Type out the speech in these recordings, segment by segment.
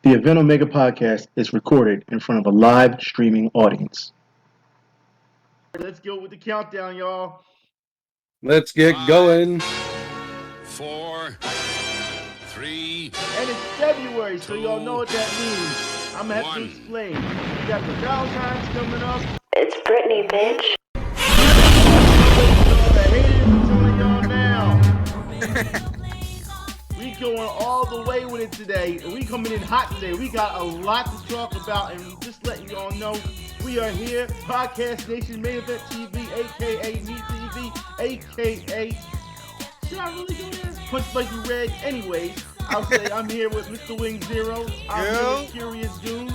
The Event Omega podcast is recorded in front of a live streaming audience. Let's go with the countdown, y'all. Let's get going. 4, 3, And it's February, so y'all know what that means. I'm gonna have to explain. We got the Valentine's coming up. It's Britney, bitch. We going all the way with it today. We coming in hot today. We got a lot to talk about, and just letting y'all know we are here. Podcast Nation Main Event TV, aka Me TV, aka should I really do this? Punch Like You Red. Anyways, I'll say I'm here with Mr. Wing Zero. I'm here with Curious Doom.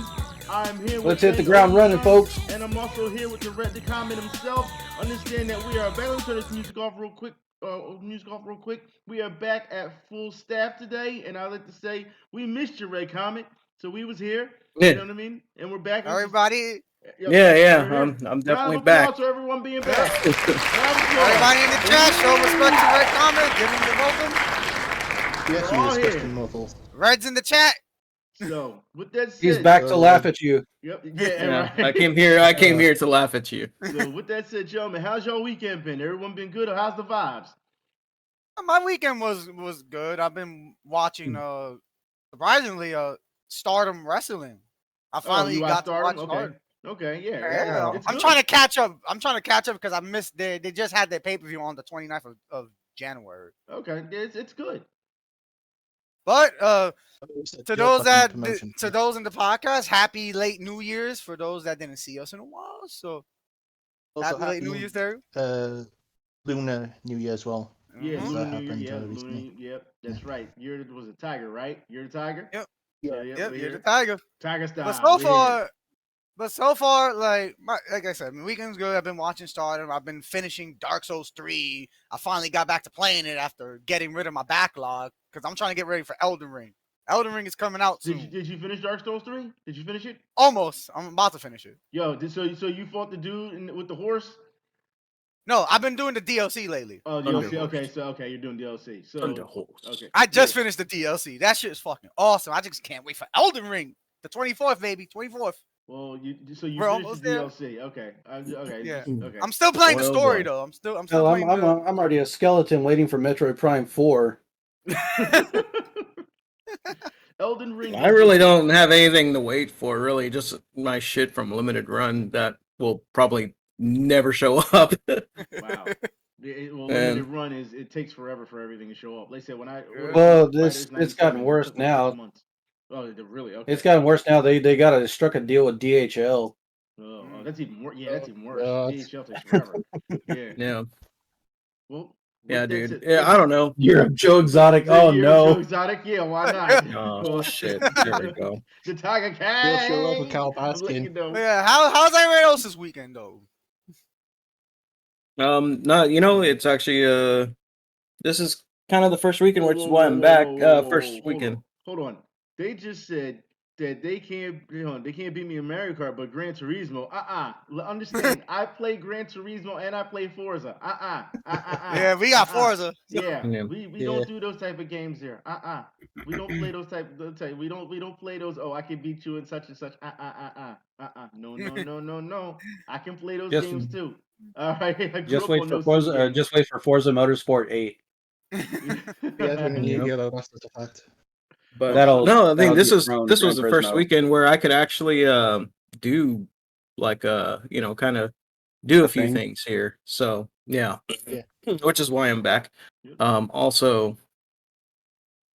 I'm here with Let's hit the ground running, folks. And I'm also here with the comment himself. Understand that we are back. Let me turn this music off real quick. We are back at full staff today, and I like to say we missed your Red Comet, so we was here. You know what I mean? And we're back. Everybody. I'm definitely back. To everyone being back. Everybody in the chat, show respect to Red Comet. Give him the welcome. Yes, you respect Muffles. Red's in the chat. So, with that said, He's back to laugh at you. Yep. Yeah, Right. I came here to laugh at you. So, with that said, gentlemen, how's your weekend been? Everyone been good, or how's the vibes? My weekend was good. I've been watching surprisingly Stardom wrestling. I finally got to watch Stardom. Okay, yeah. I'm trying to catch up. Because I missed they just had their pay-per-view on the 29th of January. Okay, it's good. But to those in the podcast, happy late New Year's for those that didn't see us in a while. So also, happy late New Year's there. Lunar New Year as well. Yeah, That Lunar happened New Year, recently. Yep, that's right. Was a Tiger, right? You're the Tiger. Yep. So, Yep, you're the Tiger. Tiger style. But so far, like I said, my weekend's good. I've been watching Stardom. I've been finishing Dark Souls 3. I finally got back to playing it after getting rid of my backlog because I'm trying to get ready for Elden Ring. Elden Ring is coming out soon. Did you finish Dark Souls 3? Did you finish it? Almost. I'm about to finish it. Yo, so you fought the dude with the horse? No, I've been doing the DLC lately. Oh, DLC. Okay, you're doing DLC. So okay. I just finished the DLC. That shit is fucking awesome. I just can't wait for Elden Ring. The 24th, baby. 24th. Well, you finished the DLC. Okay. Yeah. Okay. I'm still playing the story though. I'm still playing I'm already a skeleton waiting for Metroid Prime 4. Elden Ring. I really don't have anything to wait for, really. Just my shit from Limited Run that will probably never show up. Wow. Limited Run it takes forever for everything to show up. Like I said, it's gotten worse now. Oh, really? Okay. It's gotten worse now. They struck a deal with DHL. Oh, that's even worse. Yeah, that's even worse. DHL takes forever. Yeah. Well. Yeah, dude. Yeah, I don't know. You're Joe Exotic. Joe no. Exotic. Yeah, why not? Oh shit! There we go. The Tiger Cat. He'll show up with Cal Baskin. Yeah. How's everyone else's weekend though? No, it's actually this is kind of the first weekend, which is why I'm back. First weekend. Hold on. They just said that they can't beat me in Mario Kart, but Gran Turismo. Understand? I play Gran Turismo and I play Forza. Yeah, we got Forza. Yeah. We don't do those type of games here. We don't play those type. We don't play those. Oh, I can beat you in such and such. No. I can play those games too. All right. Just wait for Forza. Just wait for Forza Motorsport 8. That's the fact. But I think this was the first weekend where I could actually do like kind of do a few things here. So yeah, which is why I'm back. Also,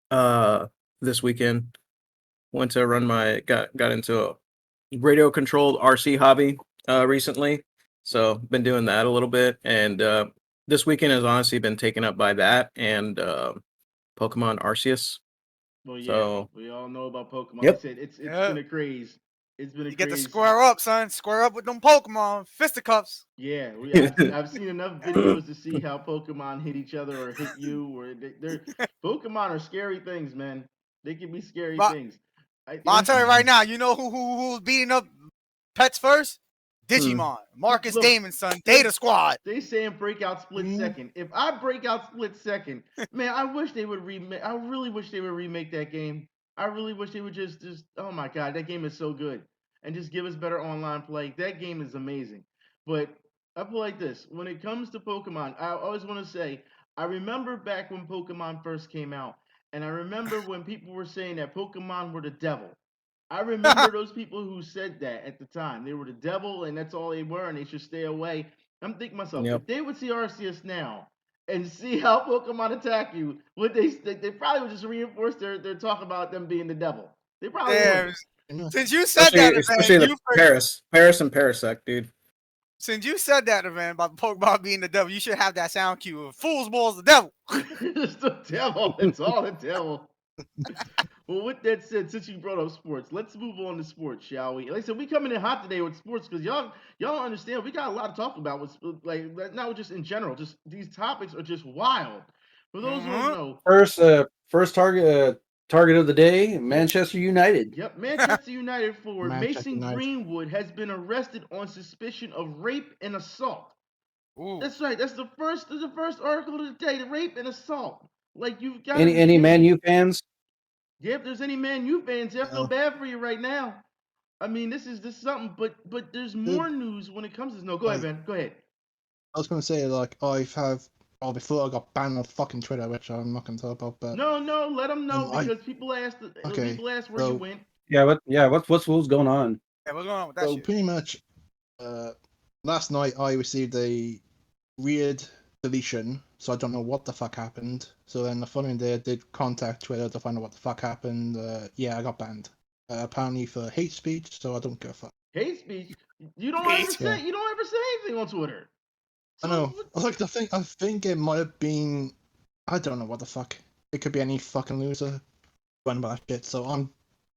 this weekend went to run got into a radio controlled RC hobby recently. So been doing that a little bit, and this weekend has honestly been taken up by that and Pokemon Arceus. Well, yeah, so, we all know about Pokemon. Yep. It's been a craze. It's been a You get to square up, son. Square up with them Pokemon. Fisticuffs. Yeah, I've seen enough videos to see how Pokemon hit each other or hit you. Or Pokemon are scary things, man. They can be scary things. I'll tell you right now. You know who's beating up pets first? Digimon, Marcus Damon's son, Data Squad. They saying breakout split second. If I break out split second, man, I wish they would remake. I really wish they would remake that game. I really wish they would just. Oh my god, that game is so good, and just give us better online play. That game is amazing. But I feel like this: when it comes to Pokemon, I always want to say I remember back when Pokemon first came out, and I remember when people were saying that Pokemon were the devil. I remember those people who said that at the time. They were the devil, and that's all they were, and they should stay away. I'm thinking to myself, Yep. if they would see Arceus now and see how Pokemon attack you, would they probably would just reinforce their talk about them being the devil. They probably Yeah, would. since you said that, Especially man, the Paris and Parasect, dude. since you said that, man, about Pokemon being the devil, you should have that sound cue of "Fool's Ball's the devil." It's the devil. It's all the devil. Well, with that said, since you brought up sports, let's move on to sports, shall we? Like I said, we coming in hot today with sports because y'all don't understand. We got a lot to talk about with like not just in general. Just these topics are just wild. For those who don't know, First target of the day, Manchester United. yep, Manchester United forward Manchester Mason United. Greenwood has been arrested on suspicion of rape and assault. Ooh. That's right. That's the first article of the day. The rape and assault. Like you've got Any Man U fans? Yeah, if there's any Man U fans, I feel No. bad for you right now. I mean, this is something, but there's more news when it comes to this. No, go ahead, Like- man. Go ahead. I was gonna say like before I got banned on fucking Twitter, which I'm not gonna talk about, but No, let them know I- because people asked. Okay, People asked where so- you went. What's going on? Yeah, what's going on with that so shit? pretty much, last night I received a weird deletion, so I don't know what the fuck happened. So then the following day I did contact Twitter to find out what the fuck happened. Yeah, I got banned. Apparently for hate speech, so I don't give a fuck. Hate speech. You don't Hate ever speech. say. You don't ever say anything on Twitter. I know. Like I think it might have been. I don't know what the fuck. It could be any fucking loser. Going about shit. So I'm.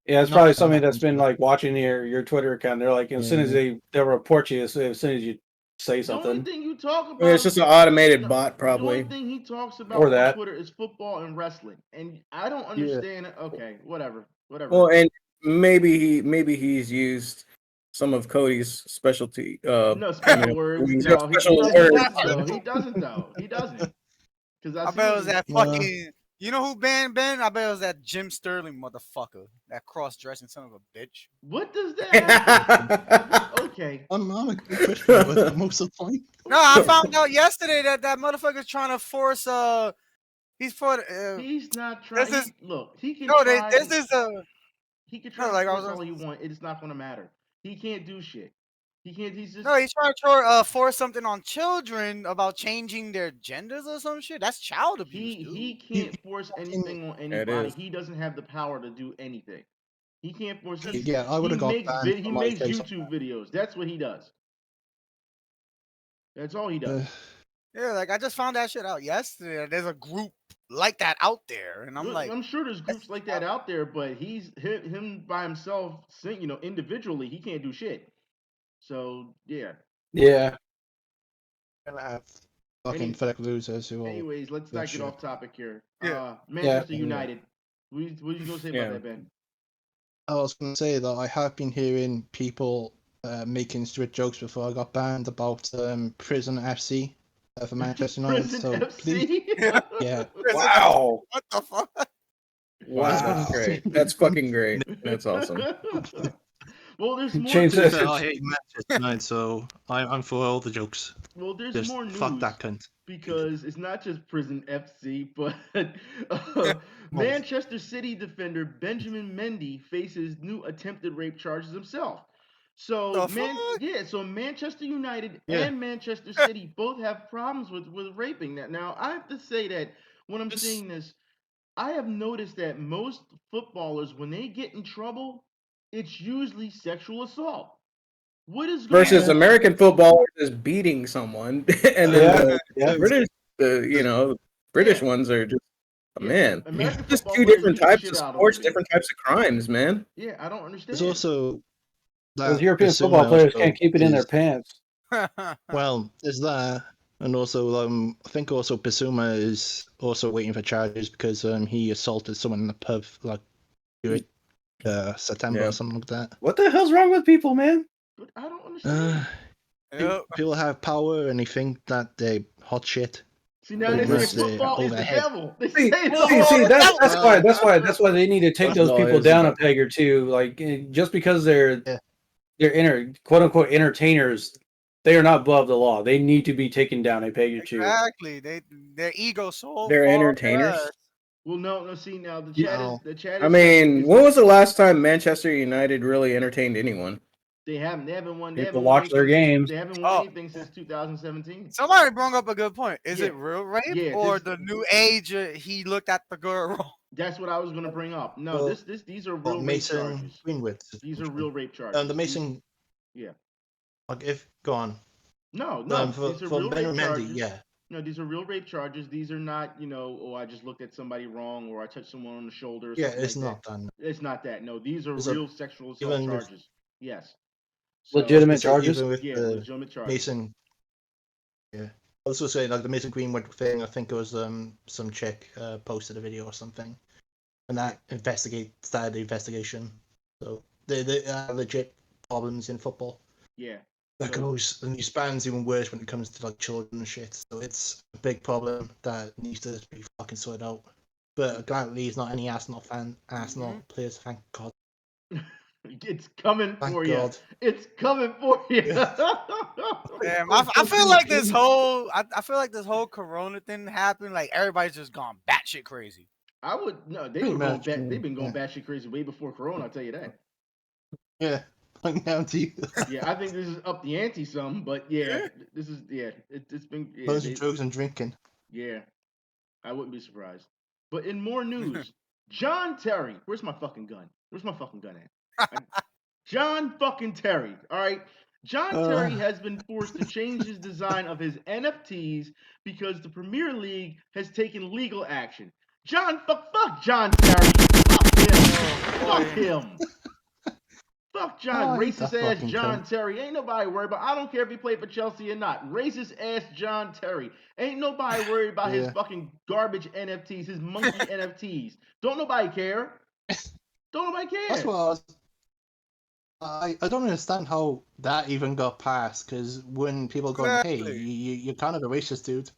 Yeah, it's Not probably that somebody that's happens, been but- like watching your Twitter account. They're like, as soon as they'll report you as soon as you say The only something. thing you talk about. It's just an automated No, bot, The only probably. thing he talks about Or on that. Twitter is football and wrestling, and I don't understand it. Okay, whatever. Well, and maybe he's used some of Cody's specialty. No special words. he's No, got he special doesn't words. though. He doesn't though. He doesn't. Because I bet it was that Nah. fucking. You know who banned Ben? I bet it was that Jim Sterling motherfucker, that cross-dressing son of a bitch. What does that have? Okay. I'm a good Christian, but most of the time. No, I found out yesterday that motherfucker's trying to force. He's for. He's not trying. This is- Look, he can No, try. this is He can try no, to like, I force was- all he want. It's not going to matter. He can't do shit. He can't. He's just. no. He's trying to force something on children about changing their genders or some shit. That's child abuse, dude. He can't force anything on It anybody. is. He doesn't have the power to do anything. He can't force. Yeah, I would have got banned. He for my makes case. YouTube videos. That's what he does. That's all he does. Yeah, like I just found that shit out yesterday. There's a group like that out there, and I'm Look, like, I'm sure there's groups like that out there, but he's him by himself, individually, he can't do shit. So yeah. Yeah. Gonna have fucking Any- pathetic losers who will. Anyways, let's not that get shit. off topic here. Yeah. Manchester Yeah. United. What are you gonna say Yeah. about that, Ben? I was gonna say that I have been hearing people making stupid jokes before I got banned about Prison FC for Manchester United. Prison So FC. please, yeah. Wow. what the fuck? Wow, that's great. That's fucking great. That's awesome. Well, there's more. Change To be that. fair, I hate Manchester United, so I'm for all the jokes. Well, there's Just more news. fuck that cunt. Because it's not just Prison FC, but Manchester City defender Benjamin Mendy faces new attempted rape charges himself. So so Manchester United Yeah. and Manchester City both have problems with raping. Now I have to say that when I'm seeing this, I have noticed that most footballers, when they get in trouble, it's usually sexual assault. What is going Versus on? American football is beating someone, and then Yeah. the British Yeah. ones are just Yeah, man. American Just football two players different beat the types shit of out of sports, women. different types of crimes, man. Yeah, I don't understand. There's also that Those European Bissouma football players also can't keep it in their is- pants. Well, there's that, and also I think also Bissouma is also waiting for charges because he assaulted someone in the pub like during September Yeah. or something like that. What the hell's wrong with people, man? But I don't understand. Yep. People have power and they think that they hot shit. See, now they Let's say say football is the overhead. devil. They See, say see, that's why they need to take That's those why people it's the down a devil. peg or two. Like just because they're Yeah. quote unquote entertainers, they are not above the law. They need to be taken down a peg or two. Exactly. Their ego so They're far entertainers. oppressed. Well, no. See, now the No. chat I is saying mean, is when that was the last time Manchester United really entertained anyone? they haven't won. They People haven't won watch their anything. games. They haven't won Oh, anything since 2017. somebody brought up a good point. Is Yeah. it real rape Yeah, or this- the new age? He looked at the girl wrong. That's what I was going to bring up. No, Well, these are real rape Mason charges. Greenwood. These are real rape charges. The Mason. Yeah. Like if go on. No. These are For real Ben rape Mendy, charges. yeah. No, these are real rape charges. These are not, oh, I just looked at somebody wrong or I touched someone on the shoulder or Yeah, something it's like not that. done. It's not that. No, these are It's real sexual assault even with- charges. Yes. So, Legitimate charges. Even with yeah, the legitimate charges. Mason. Yeah. I was also saying like the Mason Greenwood thing. I think it was some chick posted a video or something, and that started the investigation. So they are legit problems in football. Yeah. That So- goes and it spans even worse when it comes to like children and shit. So it's a big problem that needs to be fucking sorted out. But gladly, it's not any Arsenal players. Thank God. It's coming Thank for you. God. It's coming for you. Damn, I feel like this whole I feel like this whole Corona thing happened. Like everybody's just gone batshit crazy. I would no. Pretty much, They've been going yeah. batshit crazy way before Corona. I'll tell you that. Yeah, I'm down to you. Yeah, I think this is up the ante some, but yeah, this is It's been Loads of drugs and drinking. yeah. I wouldn't be surprised. But in more news, John Terry. Where's my fucking gun? Where's my fucking gun at? John fucking Terry. All right. John Terry has been forced to change his design of his NFTs because the Premier League has taken legal action. Fuck John Terry. Fuck him. Fuck John, Oh, he's a racist ass fucking John cunt. Terry. Ain't nobody worried about. I don't care if he played for Chelsea or not. Racist ass John Terry. Ain't nobody worried about his Yeah. fucking garbage NFTs, his monkey NFTs. Don't nobody care. Don't nobody care. That's what I don't understand how that even got passed. Because when people go, hey, Exactly. you're kind of a racist dude.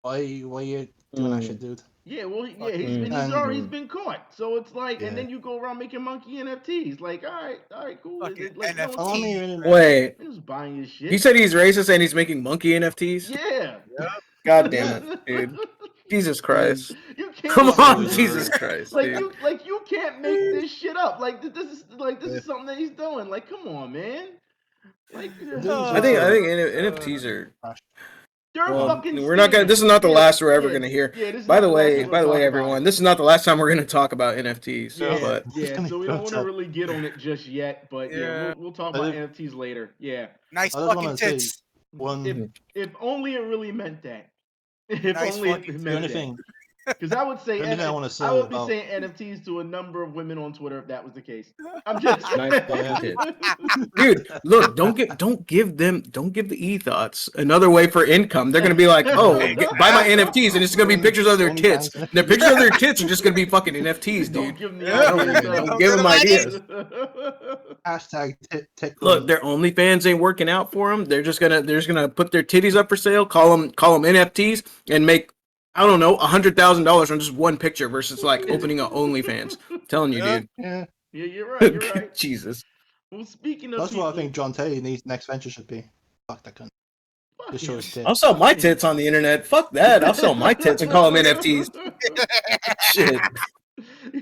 Why you doing that shit, dude? Yeah, well, he's been caught. So it's like, and Yeah. then you go around making monkey NFTs. Like, all right, cool. Fucking Like, NFT. I don't even. Wait, Who's buying his shit? he said he's racist and he's making monkey NFTs? Yeah. God damn it, dude. Jesus Christ. You can't Come make on, this Jesus shit. Christ, Like dude. you can't make this shit up. Like this is something that he's doing. Like, come on, man. Like I think NFTs are. they're Well, fucking. we're not gonna. This is not the last we're ever gonna hear. Yeah, this is By not the last way, we're gonna talk everyone, about it. this is not the last time we're gonna talk about NFTs. Yeah, But so we don't want to really get on it just yet. But Yeah. we'll talk about NFTs later. Yeah. Nice I just fucking wanna say tits. one. If only it really meant that. If Nice only fucking it The meant only that. thing. Because I would say, The only thing I wanna say I would be about- saying NFTs to a number of women on Twitter if that was the case. I'm just Nice fucking tits. Dude, look, don't give the e-thoughts another way for income. They're gonna be like, oh, buy my NFTs, and it's gonna be pictures of their tits. And the pictures of their tits are just gonna be fucking NFTs, Don't dude. give them the Don't, ideas. don't give them ideas. Hashtag tit Look, their OnlyFans ain't working out for them. They're just gonna put their titties up for sale, call them NFTs, and make, I don't know, $100,000 on just one picture versus like opening a OnlyFans. I'm telling you, dude. Yeah. Yeah, you're right. You're right. Jesus. Well, speaking of That's people, what I think John Terry needs next venture should be. Fuck that cunt. fuck Just show him. his tits. I'll sell my tits on the internet. Fuck that. I'll sell my tits and call them NFTs. Shit.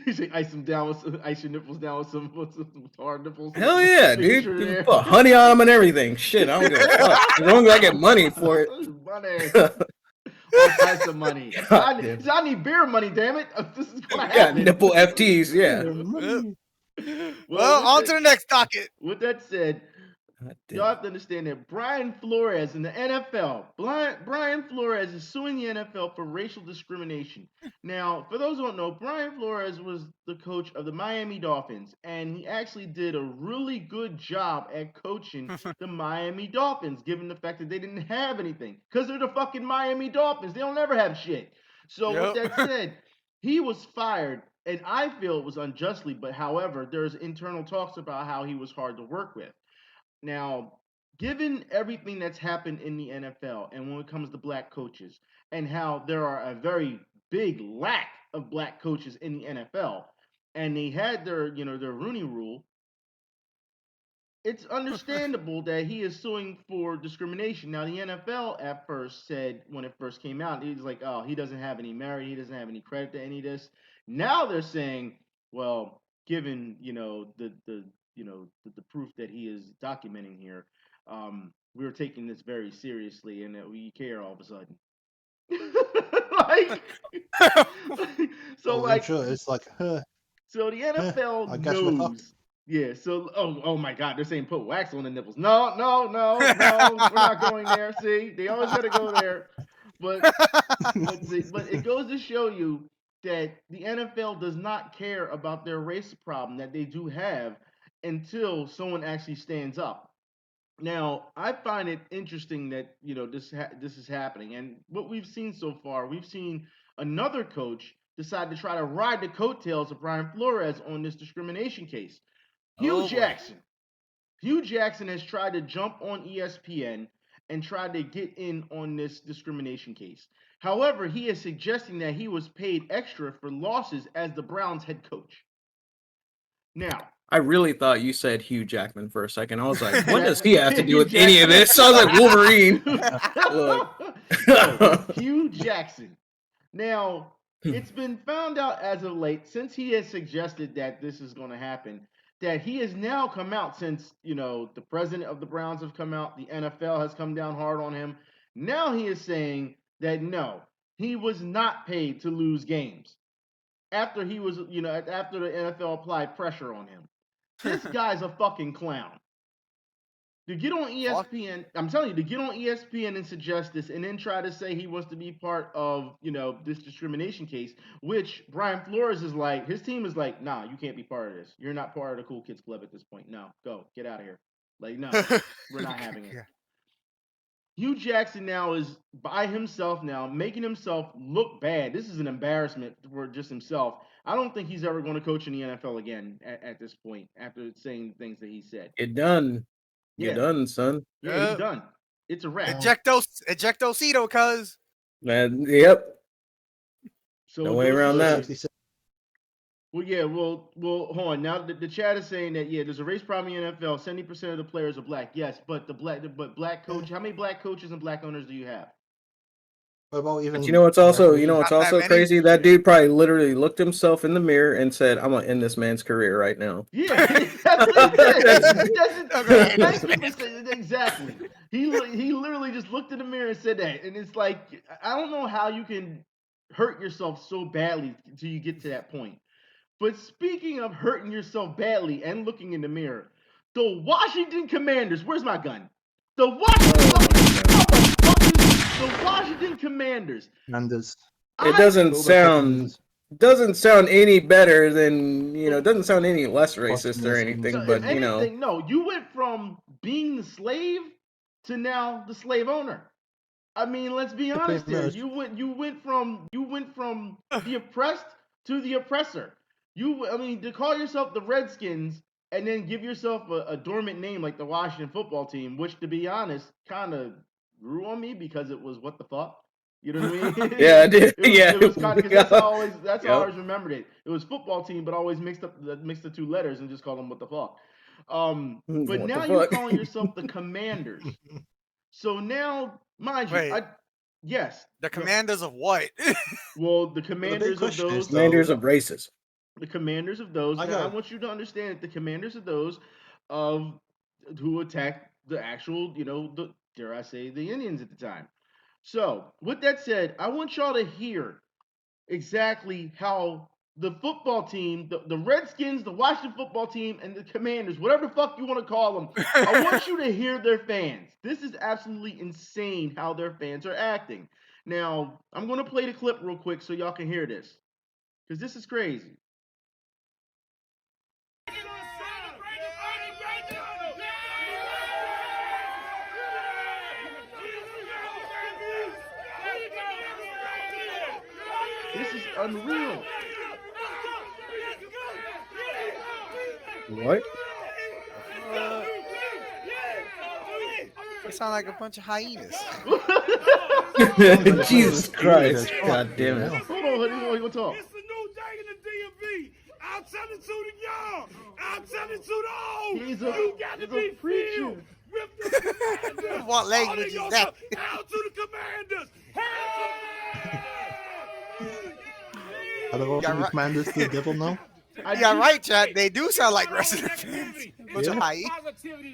You say ice your nipples down with some hard nipples. Hell yeah, Making dude. sure You they're- put honey on them and everything. Shit, I don't give a fuck. As long as I get money for it. Money. All types of money. God I need beer money, damn it. This is gonna Yeah, happen. nipple FTs, yeah. Well, on to the next docket. With that said, y'all have to understand that Brian Flores in the NFL, Brian Flores is suing the NFL for racial discrimination. Now, for those who don't know, Brian Flores was the coach of the Miami Dolphins, and he actually did a really good job at coaching the Miami Dolphins, given the fact that they didn't have anything. Because they're the fucking Miami Dolphins. They don't ever have shit. So with that said, he was fired, and I feel it was unjustly, but however, there's internal talks about how he was hard to work with. Now, given everything that's happened in the NFL and when it comes to black coaches and how there are a very big lack of black coaches in the NFL and they had their, their Rooney rule, it's understandable that he is suing for discrimination. Now, the NFL at first said when it first came out, he was like, "Oh, he doesn't have any merit, he doesn't have any credit to any of this." Now they're saying, "Well, given the proof that he is documenting here, we're taking this very seriously, and that we care all of a sudden." like, so Well, I'm like sure it's like, so the NFL I guess we're fucked. knows. Yeah, so oh my God, they're saying put wax on the nipples. No, we're not going there. See, they always gotta go there. But but it goes to show you that the NFL does not care about their race problem that they do have until someone actually stands up. Now, I find it interesting that this is happening, and what we've seen so far, we've seen another coach decide to try to ride the coattails of Brian Flores on this discrimination case. Hugh Oh, boy. Jackson. Hugh Jackson has tried to jump on ESPN and tried to get in on this discrimination case. However, he is suggesting that he was paid extra for losses as the Browns head coach. Now, I really thought you said Hugh Jackman for a second. I was like, what Jack- does he have to do Hugh with any of Jackson. this? I was like, Wolverine. No, Hugh Jackson. Now, it's been found out as of late, since he has suggested that this is going to happen, that he has now come out since, the president of the Browns have come out, the NFL has come down hard on him. Now he is saying that no, he was not paid to lose games after he was, after the NFL applied pressure on him. This guy's a fucking clown. To get on ESPN, I'm telling you, to get on ESPN and suggest this, and then try to say he wants to be part of, this discrimination case, which Brian Flores is like, his team is like, nah, you can't be part of this. You're not part of the Cool Kids Club at this point. No, go, get out of here. Like, no, we're not having it. Yeah. Hugh Jackson now is by himself now, making himself look bad. This is an embarrassment for just himself. I don't think he's ever going to coach in the NFL again at this point after saying the things that he said. Get done. Yeah. Get done, son. Yeah, he's done. It's a wrap. Ejectocito, cuz. Yep. So No way around that. 66. Well, yeah, well, hold on. Now the chat is saying that there's a race problem in the NFL. 70% of the players are black. Yes, but black coach. How many black coaches and black owners do you have? What about even? But you know what's also Not that many. crazy? That dude probably literally looked himself in the mirror and said, "I'm gonna end this man's career right now." Yeah, that's what he said. Thank you for saying exactly. He literally just looked in the mirror and said that, and it's like I don't know how you can hurt yourself so badly until you get to that point. But speaking of hurting yourself badly and looking in the mirror, the Washington Commanders. Where's my gun? The Washington Commanders. It doesn't sound any better than doesn't sound any less racist or anything. So, But if anything, no, you went from being the slave to now the slave owner. I mean, let's be honest here. You went from the oppressed to the oppressor. To call yourself the Redskins and then give yourself a dormant name like the Washington football team, which to be honest, kind of grew on me because it was what the fuck. You know what I mean? Yeah, I did. It was kind of because that's how I always remembered it. It was football team, but always mixed the two letters and just called them what the fuck. But now you're calling yourself the Commanders. So now, mind you, Wait. yes, The Commanders of what? well, the Commanders of those. Commanders of races. The Commanders of those. I want you to understand that the Commanders of those of who attacked the actual, dare I say, the Indians at the time. So, with that said, I want y'all to hear exactly how the football team, the Redskins, the Washington football team, and the Commanders, whatever the fuck you want to call them, I want you to hear their fans. This is absolutely insane how their fans are acting. Now, I'm going to play the clip real quick so y'all can hear this, because this is crazy. This is unreal. What? They sound like a bunch of hyenas. Jesus Christ! Fuck, God damn it! yeah. Hold on, honey, hold on, we'll talk. It's a new day in the DMV. I'm telling it to the young. I'm telling it to the old. He's You got to be preacher. filled with the commanders. What language is that? Hail to the commanders. Hail! Are the Roman right. commanders the devil now? Yeah, right, Chad. They do sound like wrestling fans. Bunch of Yeah. hyenas.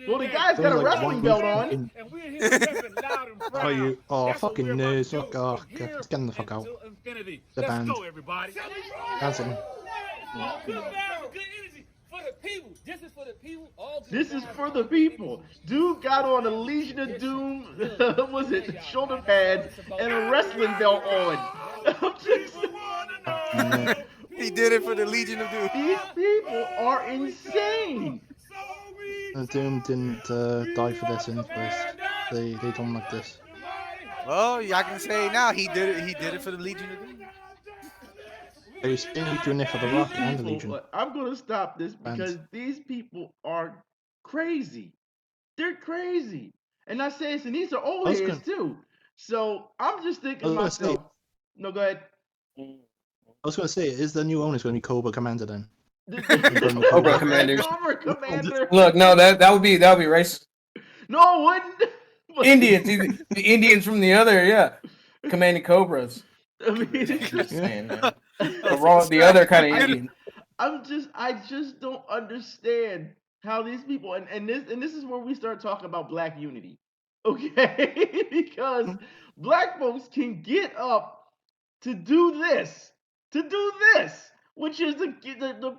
Well, the guy's got a Like wrestling one belt week on. in- And we're here stepping loud and Oh, proud. you. Oh, That's what fucking we're about news. to Fuck do. off. From here Get them the fuck out. until infinity. The Let's band. go, everybody. Cancel them. Good vibes, good energy for the people. This is for the people. All good This is vibes for the people. Dude got on a Legion of Doom, was it shoulder pads, and a wrestling belt on. I'm just, He did it for the Legion of Doom. these people are insane. Doom didn't die for this in the first. They don't like this. Well, y'all can say now he did it. He did it for the Legion of Doom. He's doing it for the Rock and the These Legion. people, I'm going to stop this Fans. because these people are crazy. They're crazy. And I say this, and these are old I was heads too. So I'm just thinking to I was gonna myself, no, go ahead. I was going to say, is the new owner going to be Cobra Commander then? Cobra Commanders. Cobra Commander. Look, no, that would be racist. No, it wouldn't. But- Indians, the Indians from the other, yeah, commanding cobras. I mean, it's just, Saying, man. The other kind of Indian. I just don't understand how these people and this is where we start talking about black unity, okay? Because black folks can get up to do this, which is to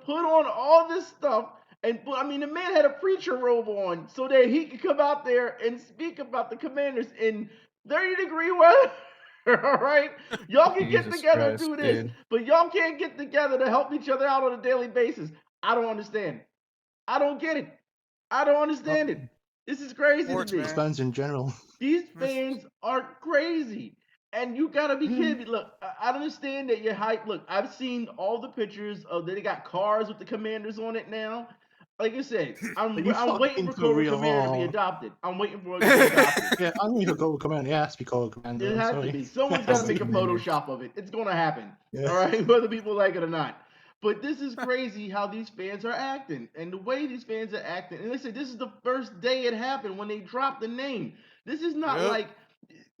put on all this stuff. And I mean, the man had a preacher robe on so that he could come out there and speak about the commanders in 30-degree weather. All right, y'all can get Jesus together Christ, and do this, dude. but y'all can't get together to help each other out on a daily basis. I don't understand. I don't get it. I don't understand it. This is crazy Sports, to me. man. Fans in general. These fans are crazy. And you gotta be kidding me. Look, I understand that you're hyped. Look, I've seen all the pictures of they got cars with the commanders on it now. Like I said, I'm You waiting fucking for for Cobra real, Commander to be oh. adopted. I'm waiting for it to be adopted. Yeah, I'm going to Cobra Commander. It has to be Cobra Commander. It I'm has sorry. to be. Someone's Has got to to make a be. Photoshop of it. It's going to happen. Yeah. All right, whether people like it or not. But this is crazy how these fans are acting and the way these fans are acting. And they say this is the first day it happened when they dropped the name. This is not Yep. like,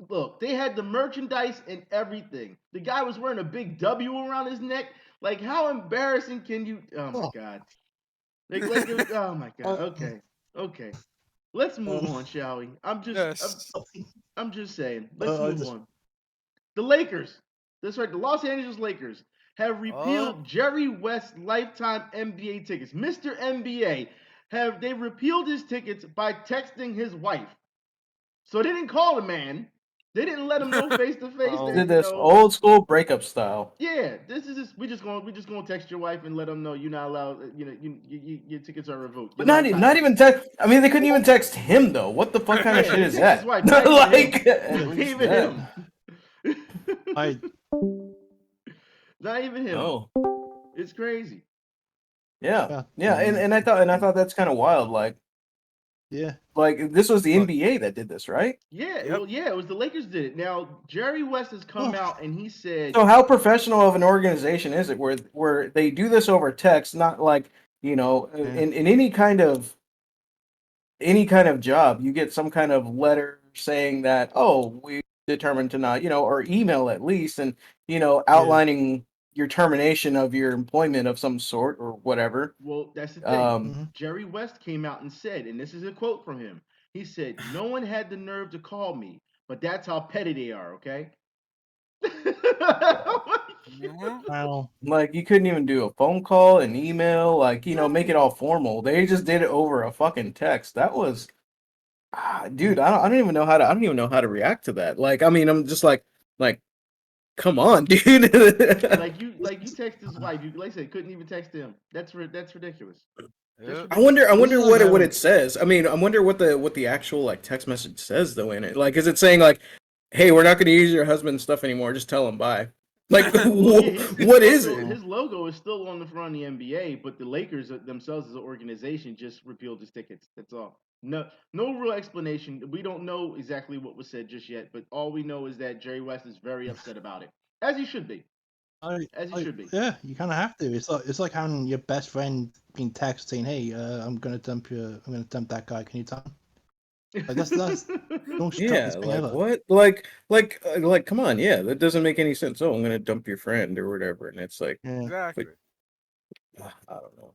look, they had the merchandise and everything. The guy was wearing a big W around his neck. Like, how embarrassing can you? Oh my Oh. God. Oh my God. Okay. Let's move on, shall we? I'm just saying. Let's move on. The Lakers. That's right. The Los Angeles Lakers have repealed Jerry West's lifetime NBA tickets. Mr. NBA they repealed his tickets by texting his wife. So they didn't call the man. They didn't let him know face to face. Did this old school breakup style. Yeah, this is just we just gonna text your wife and let them know you're not allowed. You know, your tickets are revoked. But not even text. I mean, they couldn't even text him though. What the fuck kind of shit is that? Right, not Like, not even him. I Not even him. oh, It's crazy. yeah. And I thought that's kind of wild. Like this was the NBA that did this, right? Yeah, well, yeah, it was the Lakers did it. Now Jerry West has come out and he said, So how professional of an organization is it where they do this over text, not like, in any kind of job, you get some kind of letter saying that, oh, we determined to not, or email at least, and outlining your termination of your employment of some sort or whatever. Well, that's the thing. Jerry West came out and said, and this is a quote from him. He said, "No one had the nerve to call me, but that's how petty they are, okay?" well, Like, you couldn't even do a phone call, an email, like, make it all formal. They just did it over a fucking text. That was, dude, I don't even know how to react to that. Like, I mean, I'm just like, come on, dude. like you text his wife. You, like I said, couldn't even text him. That's ridiculous. I wonder what it says. I mean, I wonder what the actual like text message says though in it. Like, is it saying like, "Hey, we're not going to use your husband's stuff anymore. Just tell him bye." Like, Well, yeah, what is it? His logo is still on the front of the NBA, but the Lakers themselves as an organization just repealed his tickets. That's all. No real explanation. We don't know exactly what was said just yet, but all we know is that Jerry West is very upset about it, as he should be. As he should be. Yeah, you kind of have to. It's like having your best friend being texted saying, "Hey, I'm gonna dump that guy. Can you tell him?" Like that's the most Yeah, thing like ever. what? Like, come on, yeah, that doesn't make any sense. Oh, I'm gonna dump your friend or whatever, and it's like, Yeah. Exactly. I don't know.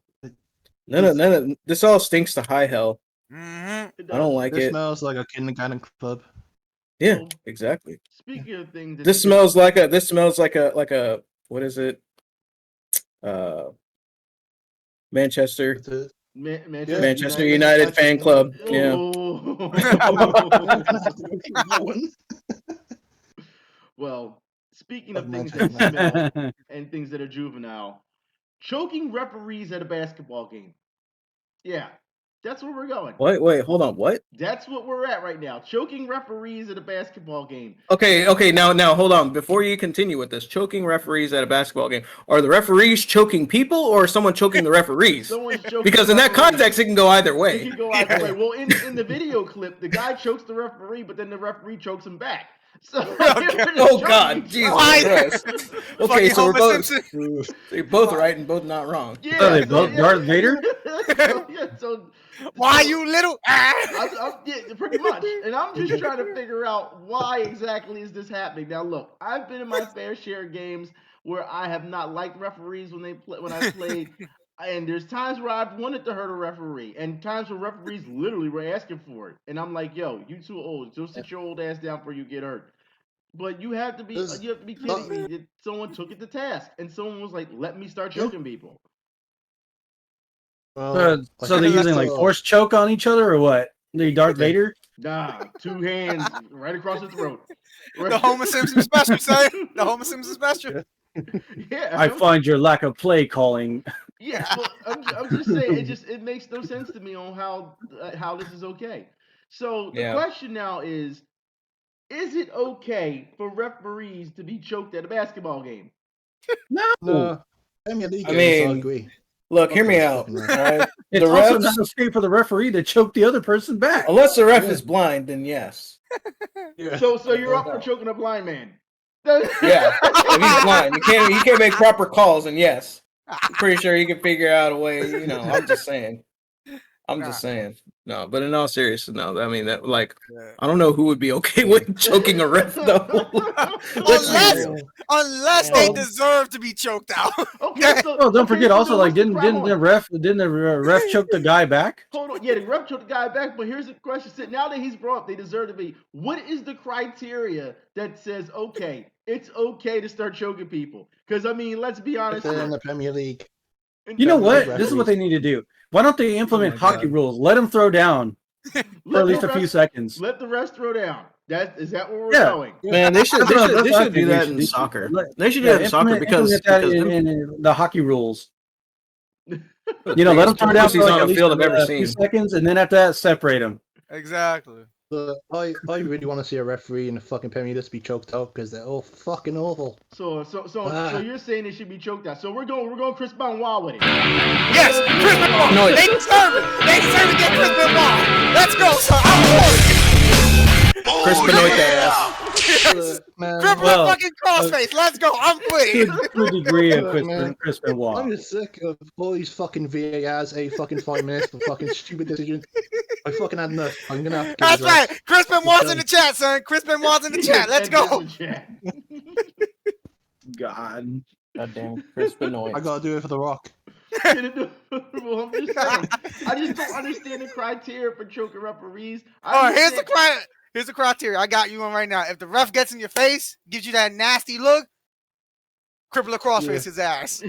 None of this all stinks to high hell. Mm-hmm. It I don't does. like This it. smells like a kindergarten club. Yeah, Well, exactly. Speaking of things, that This smells like a what is it? Manchester Manchester United fan club. Yeah. Well, speaking of Of things Manchester that United. smell and things that are juvenile, choking referees at a basketball game. Yeah, that's where we're going. Wait, hold on. What? That's what we're at right now. Choking referees at a basketball game. Okay. Now, hold on. Before you continue with this, choking referees at a basketball game. Are the referees choking people, or is someone choking the referees? Someone's choking Because the in that referee. context, it can go either way. It can go either way. Well, in the video clip, the guy chokes the referee, but then the referee chokes him back. So, Oh God, Jesus Christ! Okay, so we're both you're both right and both not wrong. Yeah, Are they both Darth Vader? so Why you little? yeah, pretty much. And I'm just trying to figure out why exactly is this happening. Now, look, I've been in my fair share of games where I have not liked referees when I played. And there's times where I've wanted to hurt a referee, and times where referees literally were asking for it. And I'm like, yo, you too old. Go sit your old ass down before you get hurt. But you have to be kidding me that someone took it to task, and someone was like, let me start choking people. Well, So they're using like force choke on each other, or what? They Darth Vader? Nah, 2 hands right across the throat. The Homer Simpson special, son. The Homer Simpson special. Yeah, I find your lack of play calling. Yeah, well, I'm just saying it makes no sense to me on how this is okay. So the question now is it okay for referees to be choked at a basketball game? No. Premier League I games, I mean, agree. look, hear me out. All right? It's The also refs, not okay for the referee to choke the other person back. unless the ref is blind, then yes. So you're up for choking a blind man? Yeah, if he's blind, he can't make proper calls, and yes, I'm pretty sure he can figure out a way. You know, I'm just saying. No, but in all seriousness, no. I mean, that I don't know who would be okay with choking a ref though. Unless they deserve to be choked out. Okay. Oh, don't forget also, like, didn't the ref choke the guy back? Hold on. Yeah, the ref choked the guy back, but here's the question. Now that he's brought up, they deserve to be. What is the criteria that says, okay, it's okay to start choking people? Because, I mean, let's be honest. If they're in the Premier League. You know what? This is what they need to do. Why don't they implement hockey rules? Let them throw down for at least a few seconds. Let the refs throw down. Is that where we're going? Man, they should do that in soccer. They should do that in soccer because in the hockey rules. You know, let them throw down for like at least a few seconds, and then after that, separate them. Exactly. I really want to see a referee in the fucking Premier League be choked out because they're all fucking awful. So you're saying it should be choked out. So we're going Chris Benoit with it. Yes, Chris Benoit. No, they deserve it. They deserve to get Chris Benoit. Let's go, son. I'm for it. Chris Benoit that ass. Triple fucking crossface. Let's go. I'm with it. To a degree of Chris Benoit. I'm just sick of all these fucking VARs every fucking 5 minutes for fucking stupid decisions. I fucking had enough. I'm gonna have to. That's right. Chris Benoit's in the chat, son. Chris Benoit's in the chat. Let's go. God. Goddamn Chris Benoit. I gotta do it for The Rock. Well, I'm just saying. I just don't understand the criteria for choking referees. Here's the criteria. I got you on right now. If the ref gets in your face, gives you that nasty look, cripple across face his ass.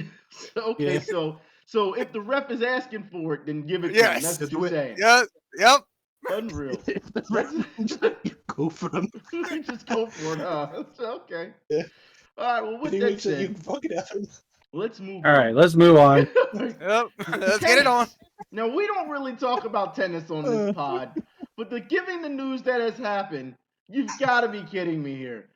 Okay, so if the ref is asking for it, then give it to him. That's what you're saying. Yep. Unreal. Go for them. Just go for it, huh? Okay. Yeah. All right, well, with that said, you can fucking have him. Let's move All on. right, let's move on. Yep. Let's get it on. Now, we don't really talk about tennis on this pod, but given the news that has happened, you've got to be kidding me here.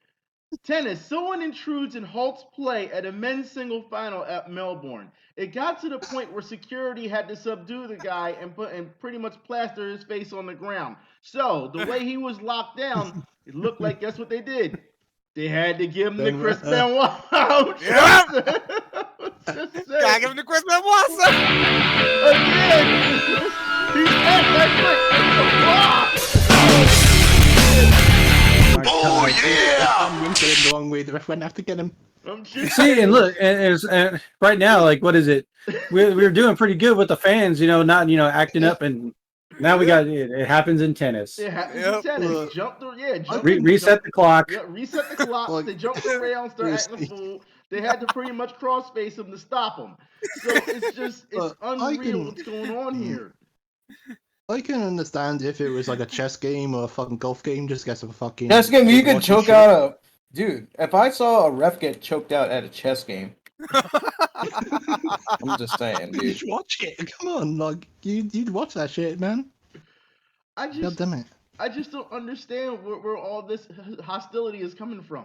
Tennis. Someone intrudes and halts play at a men's single final at Melbourne. It got to the point where security had to subdue the guy and pretty much plaster his face on the ground. So the way he was locked down, it looked like guess what they did? They had to give him the Chris Benoit. Yeah. Gotta give him the Chris Benoit. Again. He's at that Oh yeah! I'm going the wrong way. The ref went after get him. See, and look, and right now, like, what is it? We're doing pretty good with the fans, not acting up, and now we got it happens in tennis. It happens in tennis. Reset the clock. Yeah, reset the clock. They jumped the rail and started acting a fool. They had to pretty much cross face him to stop him. So it's unreal what's going on here. I can understand if it was like a chess game or a fucking golf game, just get some fucking chess game. You could choke out a dude. If I saw a ref get choked out at a chess game, I'm just saying, dude. You'd watch it. Come on, like you'd watch that shit, man. God damn it. I just don't understand where all this hostility is coming from.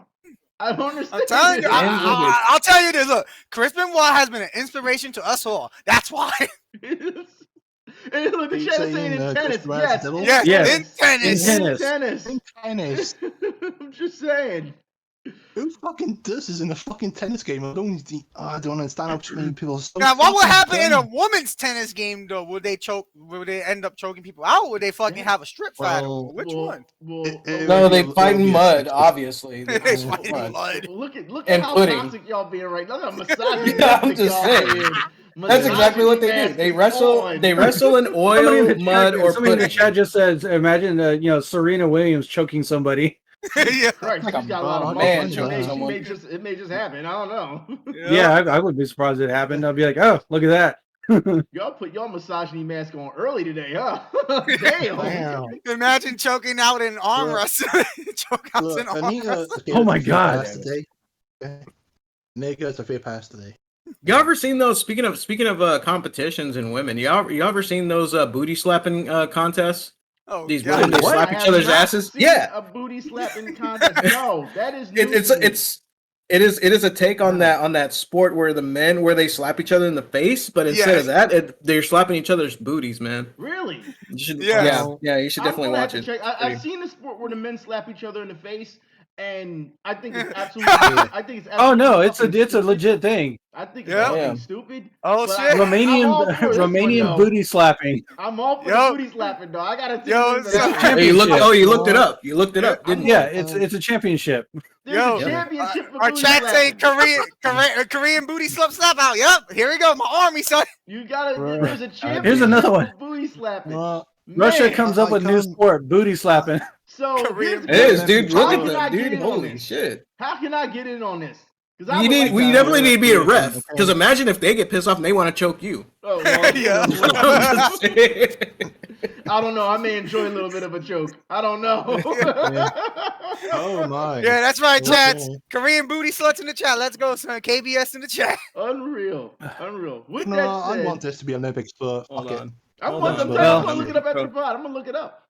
I don't understand. I'm telling you, I'll tell you this. Look, Chris Benoit has been an inspiration to us all. That's why. And look, the chat is saying in tennis. Yes, in tennis. In tennis. I'm just saying. Who fucking does this in a fucking tennis game? I don't understand how many people. Now, what would happen in a woman's tennis game though? Would they choke? Would they end up choking people out? Would they fucking have a strip fight? Which one? No, they fight in mud. Obviously, they fight in mud. Look at how toxic y'all being right now. Look how misogynistic I'm just saying. That's exactly what they do. They wrestle in oil, mud, or somebody in the pudding. chat just says, "Imagine, Serena Williams choking somebody." Yeah, right. She's got a lot of man choking someone. It may just happen. I don't know. Yeah, I would be surprised it happened. I'd be like, "Oh, look at that." Y'all put your misogyny mask on early today, huh? Damn. Imagine choking out in arm wrestling. Chokeouts in arm wrestling. Oh my god. Nigga's a fair pass today. You ever seen those? Speaking of competitions and women, you ever seen those booty slapping contests? Oh, these God. women they slap each other's asses. Yeah, a booty slapping contest. No, that is it is a take on that sport where they slap each other in the face, but instead of that, they're slapping each other's booties, man. Really? You should, yeah, you should definitely watch it. I've seen the sport where the men slap each other in the face. And I think it's absolutely. Oh no, it's a legit thing. I think it's fucking stupid. Oh shit! Romanian booty slapping. I'm all for the booty slapping, though. I gotta you looked it up. You looked it up, didn't you? Yeah, it's a championship. There's a championship for our booty chat saying slapping. Korean booty slap out. Yep, here we go. My army, son. You gotta. There's a championship. Here's another one. For booty slapping. Russia comes up with new sport, booty slapping. So it is, dude. Look at that, dude. Holy shit! How can I get in on this? We definitely need to be a ref. Because imagine if they get pissed off and they want to choke you. Oh, well, yeah. I don't know. I may enjoy a little bit of a joke. I don't know. Oh my. Yeah, that's right, chat. Korean booty sluts in the chat. Let's go, son. KBS in the chat. Unreal. With that said, I want this to be Olympic sport. Hold on. I'm gonna look it up at the pod. I'm gonna look it up.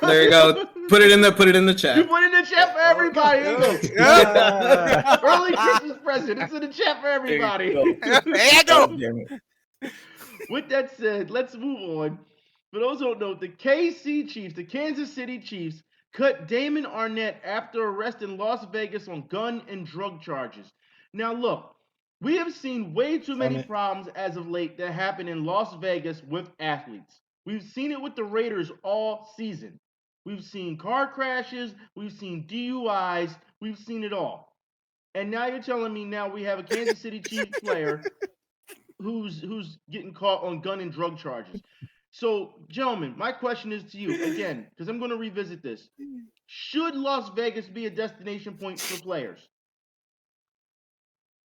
There you go. Put it in the chat. You put it in the chat for everybody. Yeah. Early Christmas present. It's in the chat for everybody. There you go. With that said, let's move on. For those who don't know, the KC Chiefs, the Kansas City Chiefs, cut Damon Arnett after arrest in Las Vegas on gun and drug charges. Now look, we have seen way too many problems as of late that happen in Las Vegas with athletes. We've seen it with the Raiders all season. We've seen car crashes, we've seen DUIs, we've seen it all. And now you're telling me now we have a Kansas City Chiefs player who's getting caught on gun and drug charges. So, gentlemen, my question is to you again, because I'm going to revisit this. Should Las Vegas be a destination point for players?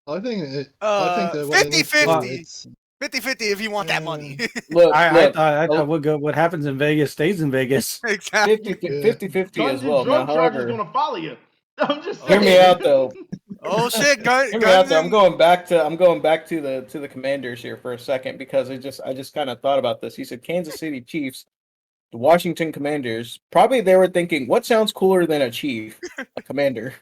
I think 50-50. 50-50 if you want that money. Look, I thought what happens in Vegas stays in Vegas. Exactly. 50-50 as well. Drug Now, charges however, going to follow you. I'm just hear me out though. Oh shit, Hear me out though. I'm going back to the Commanders here for a second because I just kind of thought about this. He said Kansas City Chiefs, the Washington Commanders. Probably they were thinking, what sounds cooler than a chief? A commander.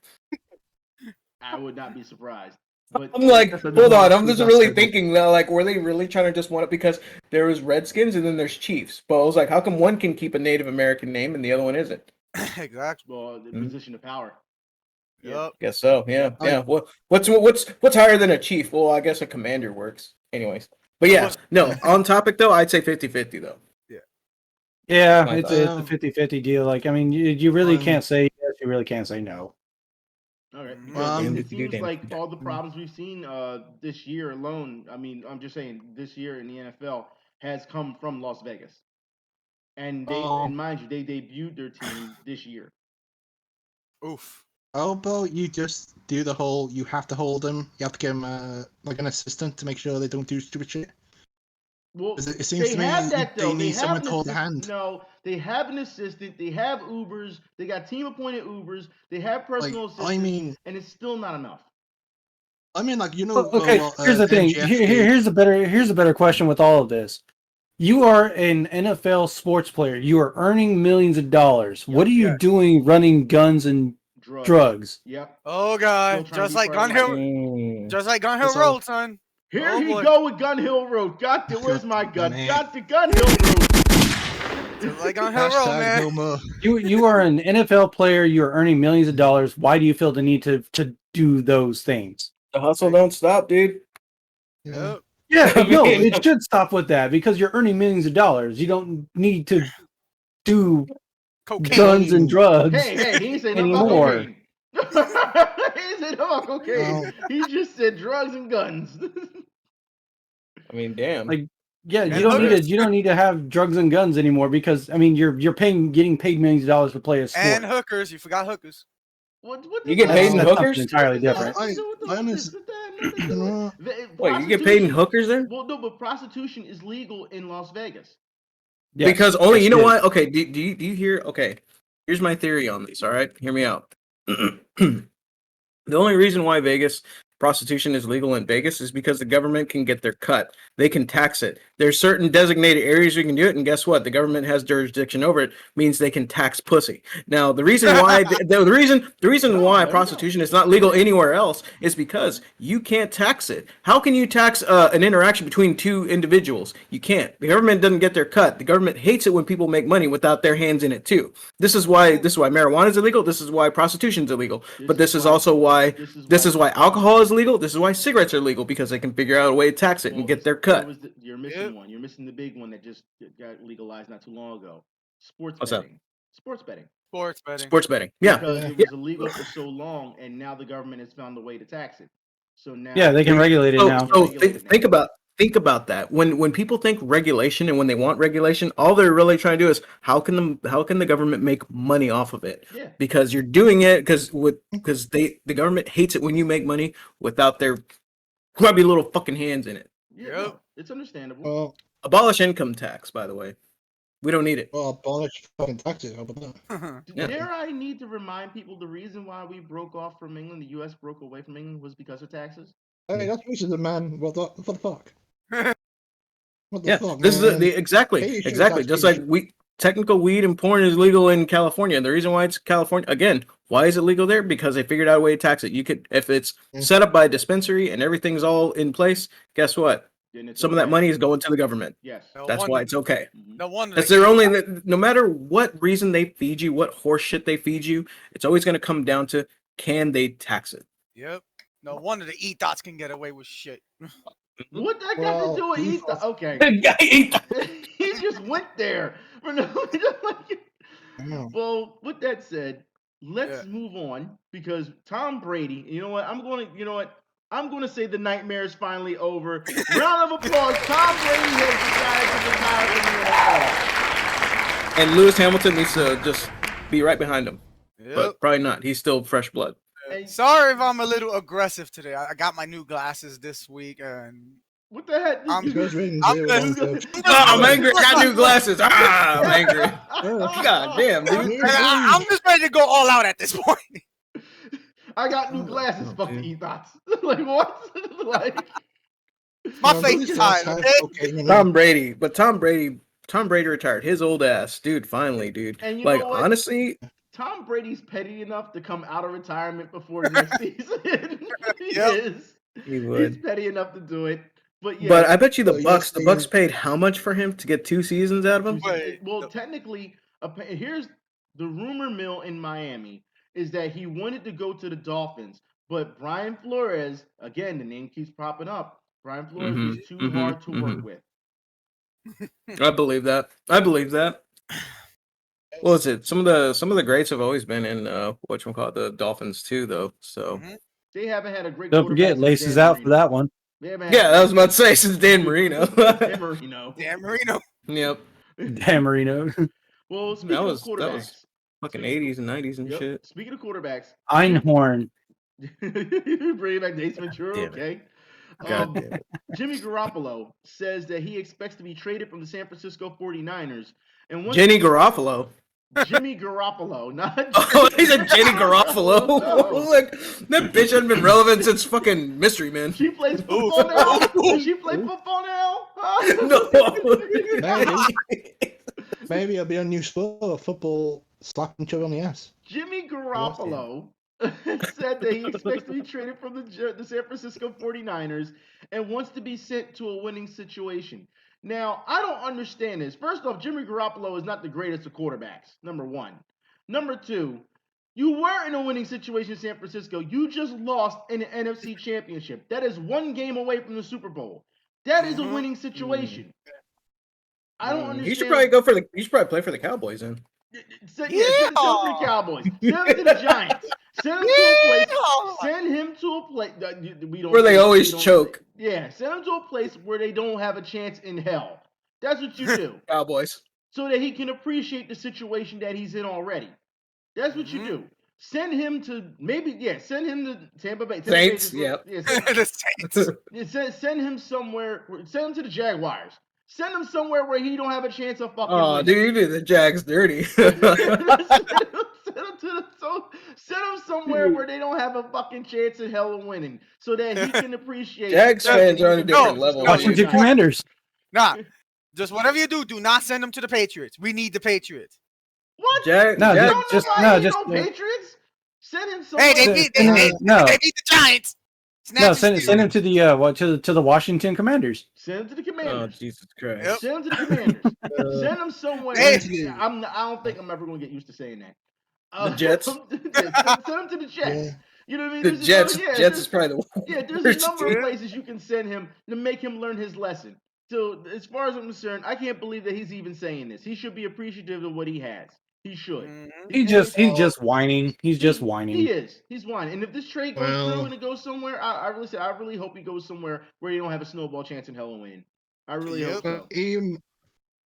I would not be surprised. But I'm like, That's a hold on. I'm whole just school really got thinking that, like, were they really trying to just want it because there was Redskins and then there's Chiefs? But I was like, how come one can keep a Native American name and the other one isn't? Exactly. well, the Hmm. position of power. Yep. Guess so. Yeah, I- yeah. What's higher than a chief? Well, I guess a commander works. Anyways, but yeah, no. On topic though, I'd say 50-50 though. Yeah, My it's thought. a 50-50 deal. Like, I mean, you really Um, can't say yes, you really can't say no. All right, Mhm. because Um, it seems damn. like all the problems we've seen this year alone. I mean, I'm just saying this year in the NFL has come from Las Vegas, and mind you, they debuted their team this year. Oof. How about you just do the whole? You have to hold them. You have to give them like an assistant to make sure they don't do stupid shit. Well, 'Cause it seems they to me have that they though. They need have someone an to hold the assistant. hand. No, they have an assistant. They have Ubers. They got team appointed Ubers. They have Like, personal assistants, I mean, and it's still not enough. like Okay, here's the thing. MGF Here's a better question with all of this. You are an NFL sports player. You are earning millions of dollars. What are you Yes. doing running guns and drugs? Yep. Oh Still god. trying to Just be like part Gun of the Hill. Mm. Just like Gun Hill That's all. Road, son. Here Oh, he boy. go with Gun Hill Road. Got to, where's my gun? Man. Got to Gun Hill Road. Just like Gun Hill Road, Hashtag man. no more. You are an NFL player. You are earning millions of dollars. Why do you feel the need to do those things? The hustle don't stop, dude. Yeah. Yep. Yeah, I no, mean- it should stop with that because you're earning millions of dollars. You don't need to do Cocaine. guns and drugs Hey, he ain't say nothing about anymore. cocaine. He ain't say nothing about cocaine. Oh. He just said drugs and guns. I mean, damn. Like, yeah, And you don't hookers. need to have drugs and guns anymore because I mean you're getting paid millions of dollars to play a sport. And hookers. You forgot hookers. What You does get that paid have in to- That's hookers? something entirely what does that different. have to do with I the- honest- that have nothing to do with it. Wait, you get paid in Prostitution- hookers then? Well, no, but prostitution is legal in Las Vegas. Yes, Because only yes, you know it is. what? Okay, do you hear? Okay, here's my theory on these. All right, hear me out. The only reason why prostitution is legal in Vegas is because the government can get their cut. They can tax it. There's certain designated areas you can do it, and guess what? The government has jurisdiction over it. Means they can tax pussy. Now, the reason why the reason why prostitution is not legal anywhere else is because you can't tax it. How can you tax an interaction between two individuals? You can't. The government doesn't get their cut. The government hates it when people make money without their hands in it too. This is why marijuana is illegal. This is why prostitution is illegal. But this is also why alcohol is legal. This is why cigarettes are legal because they can figure out a way to tax it and get their cut. You're missing one. You're missing the big one that just got legalized not too long ago. What's that? Sports betting. Sports betting. Sports betting. Yeah. Because it was illegal for so long, and now the government has found a way to tax it. So now, Yeah, they can regulate it now. So think about that. When people think regulation and when they want regulation, all they're really trying to do is how can the government make money off of it? Yeah. Because you're doing it because the government hates it when you make money without their grubby little fucking hands in it. Yeah, Yep. no, it's understandable. Well, Abolish income tax, by the way. We don't need it. abolish fucking taxes. How about that? Yeah. Dare I need to remind people the reason why we broke off from England, the U.S. broke away from England, was because of taxes? Hey, that's racism, man. What the fuck? What the Yeah, fuck, this man? is exactly. Just like technical weed and porn is legal in California. And the reason why it's California again, why is it legal there? Because they figured out a way to tax it. You could, if it's set up by a dispensary and everything's all in place, guess what? Some of that money is going to the government. Yes. That's why it's okay. No wonder. That's their only. No matter what reason they feed you, what horse shit they feed you, it's always going to come down to can they tax it? Yep. No wonder the E-Dots can get away with shit. What that got to do with Ethan? Okay. He just went there. Well, with that said, let's move on because Tom Brady. You know what? I'm going to say the nightmare is finally over. Round of applause. Tom Brady has decided to retire from the NFL. And Lewis Hamilton needs to just be right behind him, Yep. but probably not. He's still fresh blood. Sorry if I'm a little aggressive today. I got my new glasses this week, and what the heck? I'm angry. I got new glasses. I'm angry. God damn, dude. I'm just ready to go all out at this point. I got new glasses. Fuck the ethos. Like what? Like my face is tired. Okay? Tom Brady, but Tom Brady retired his old ass, dude. Finally, dude. And you like know what? honestly, Tom Brady's petty enough to come out of retirement before the next season. He Yep. is. He He's would. petty enough to do it. But But yeah, I bet you So the you're Bucks saying paid how much for him to get 2 seasons out of him? Wait, well, the- technically, here's the rumor mill in Miami is that he wanted to go to the Dolphins, but Brian Flores, again, the name keeps popping up. Brian Flores was too hard to work with. I believe that. I believe that. What was it? Some of the greats have always been in whatchamacallit, the Dolphins too, though. So Mhm. They haven't had a great Don't quarterback forget, since laces Dan out for Marino. that one. They haven't had yeah, I was about to say since Dan Marino. Dan Marino. Dan Marino. Yep, Damn, Marino. Well, that speaking of was quarterbacks, fucking 80s and 90s and yep. shit. Speaking of quarterbacks, Einhorn. bring back Ace Ventura, Damn it. okay? God damn it. Jimmy Garoppolo says that he expects to be traded from the San Francisco 49ers and wants Jenny Garofalo. Jimmy Garoppolo, not Oh, he's a Jenny Garofalo. No. Look, that bitch hasn't been relevant since fucking Mystery Man. She plays football now? Does she play football now? Huh? No. maybe it'll be a new sport, football slapping each other on the ass. Jimmy Garoppolo said that he expects to be traded from the San Francisco 49ers and wants to be sent to a winning situation. Now, I don't understand this. First off, Jimmy Garoppolo is not the greatest of quarterbacks, number one. Number two, you were in a winning situation in San Francisco. You just lost in the NFC Championship. That is one game away from the Super Bowl. That is a winning situation. I don't understand. You should probably You should probably play for the Cowboys then. Send him to the Cowboys. Send him to the Giants. Send him to a place. Send him to a place. We don't. Where they always choke. Yeah, send him to a place where they don't have a chance in hell. That's what you do, Cowboys. so that he can appreciate the situation that he's in already. That's what you do. Send him to send him to Tampa Bay. Saints. Yeah. The Saints. Send him somewhere. Send him to the Jaguars. Send him somewhere where he don't have a chance of fucking Oh, winning. dude, you did the Jags dirty. Send him somewhere where they don't have a fucking chance in hell of winning, so that he can appreciate. Jags fans are on a different No, level. Washington Commanders. Nah, just whatever you do not send them to the Patriots. We need the Patriots. What? No, Don't nobody need no just Patriots. Send him somewhere. Hey, they beat the Giants. No, send him to the Washington Commanders. Send him to the Oh, Commanders. Jesus Christ. Yep. Send him to the Commanders. Send him somewhere. Hey. I don't think I'm ever going to get used to saying that. The Jets? Send him to the Jets. Yeah. You know what I mean? The There's Jets is probably the Yeah, there's worst a number of team. places you can send him to make him learn his lesson. So, as far as I'm concerned, I can't believe that he's even saying this. He should be appreciative of what he has. He should. He's just whining. He's just whining. He is. He's whining. And if this trade goes Well- through and it goes somewhere, I really hope he goes somewhere where you don't have a snowball chance in hell of winning. I really hope so. He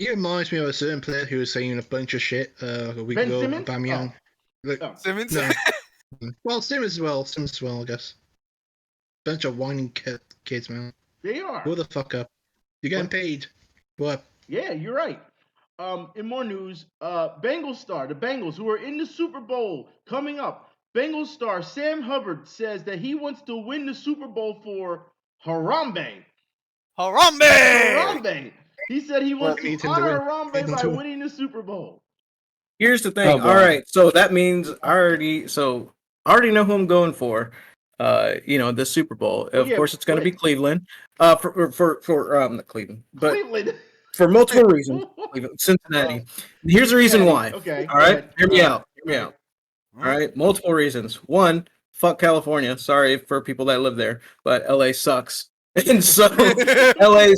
reminds me of a certain player who was saying a bunch of shit like a week Ben ago. Simmons? Bamiyang. Oh. Simmons. No. Well, Simmons as well. I guess. Bunch of whining kids, man. They are. Grow the fuck up. You're getting What? paid. What? Yeah, you're right. In more news, Bengals star, the Bengals, who are in the Super Bowl coming up. Bengals star Sam Hubbard says that he wants to win the Super Bowl for Harambe. Harambe! Harambe. He said he wants Well, need to him to honor win. Harambe Need him by to win. winning the Super Bowl. Here's the thing. Oh, boy. All right, so that means I already know who I'm going for. The Super Bowl. Of yeah, course, it's going to be wait. Cleveland. Not Cleveland, but Cleveland. for multiple reasons. Cleveland, Cincinnati. Here's the reason why. Okay. All right, go hear ahead. me out. All right, multiple reasons. One, fuck California. Sorry for people that live there, but LA sucks. And so I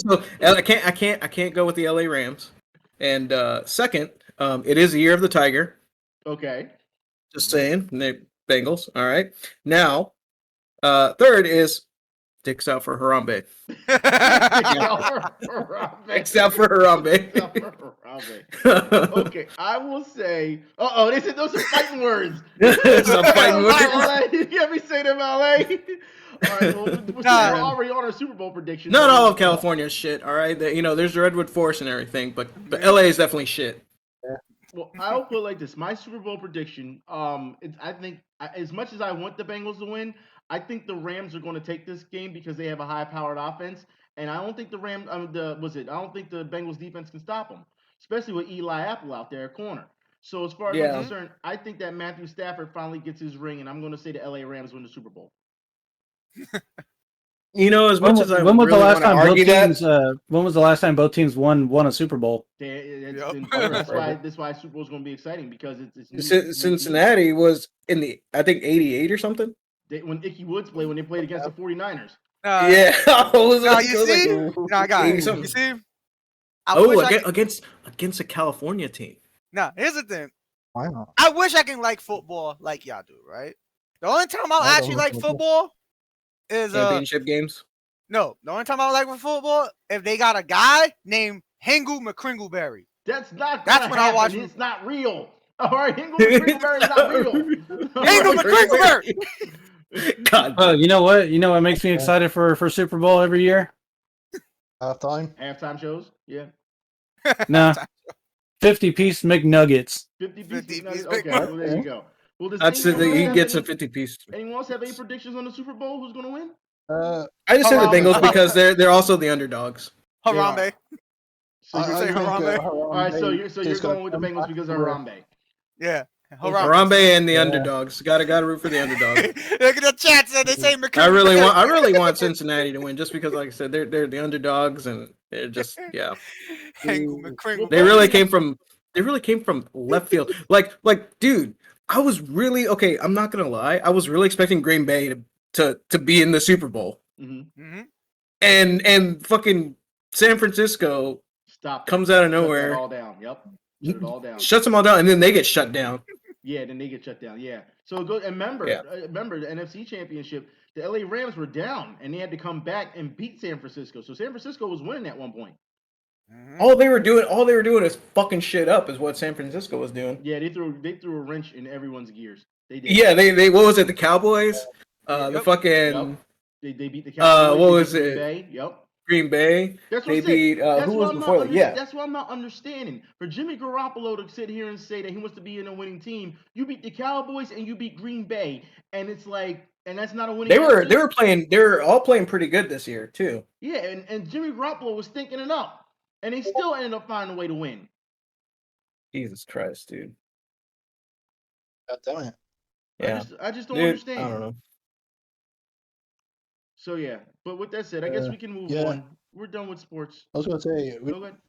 can't go with the LA Rams. And second, it is the year of the Tiger. Okay. Just saying, they Bengals. All right. Now, third is dicks out for Harambe. Dicks out for Harambe. Okay, I will say. They said those are fighting words. Some fighting words. LA. You hear me say them, LA? All right, well, we're already on our Super Bowl prediction. Not all of California is shit. All right, there's the Redwood Forest and everything, but LA is definitely shit. Well, I'll put it like this: my Super Bowl prediction. I think as much as I want the Bengals to win, I think the Rams are going to take this game because they have a high-powered offense, and I don't think the I don't think the Bengals defense can stop them, especially with Eli Apple out there at corner. So as far as Yeah. I'm concerned, I think that Matthew Stafford finally gets his ring, and I'm going to say the LA Rams win the Super Bowl. You know, as much as I when was the really last want to time both argue that, teams? When was the last time both teams won a Super Bowl? That's why Super Bowl is going to be exciting because it's new, Cincinnati was in the, I think, 88 or something. When Icky Woods played, when they played against the 49ers. Yeah, I was Nah, like, you I was see? like, Nah, guys, 80 you something. see? I wish I could... against a California team. Nah, here's the thing. Why not? I wish I can like football like y'all do, right? The only time I'll actually like football is Championship games. No, the only time I like football if they got a guy named Hengu McCringleberry. That's not That's gonna when happen. I watch. It's not real. All right, Hingle McCringleberry is not real. Hengu McCringleberry. God. Oh, you know what? You know what makes me excited for Super Bowl every year? Halftime shows. Yeah. Nah. 50-piece McNuggets. 50 piece. Okay, well there you go. Well, He gets a 50-piece. Anyone else have any predictions on the Super Bowl? Who's gonna win? I just say the Bengals because they're also the underdogs. Harambe. So you're saying Harambe? All right, so you're going with the Bengals because of Harambe. Yeah. Harambe and the underdogs. Gotta root for the underdogs. Look at the chat said they say I really want Cincinnati to win just because, like I said, they're the underdogs and they're just They really came from left field. Like dude, I was really okay. I'm not gonna lie. I was really expecting Green Bay to be in the Super Bowl. Mm-hmm. And fucking San Francisco comes out of nowhere. Shut it all down. Yep. Shut it all down. Shuts them all down, and then they get shut down. Yeah, then they get shut down. Yeah. So go and remember the NFC Championship. The LA Rams were down, and they had to come back and beat San Francisco. So San Francisco was winning at one point. All they were doing is fucking shit up, is what San Francisco was doing. Yeah, they threw a wrench in everyone's gears. They did. Yeah, they what was it? The Cowboys? The fucking. Yep. They beat the Cowboys. What was Green it? Bay. Yep. Green Bay. That's what they beat. Who was before that? Yeah. That's what I'm not understanding. For Jimmy Garoppolo to sit here and say that he wants to be in a winning team, you beat the Cowboys and you beat Green Bay, and it's like, and that's not a winning. They were all playing pretty good this year too. Yeah, and Jimmy Garoppolo was thinking it up, and they still ended up finding a way to win. Jesus Christ, dude. God damn it. Yeah. I just don't understand. I don't know. So yeah, but with that said, I guess we can move on. We're done with sports. I was gonna say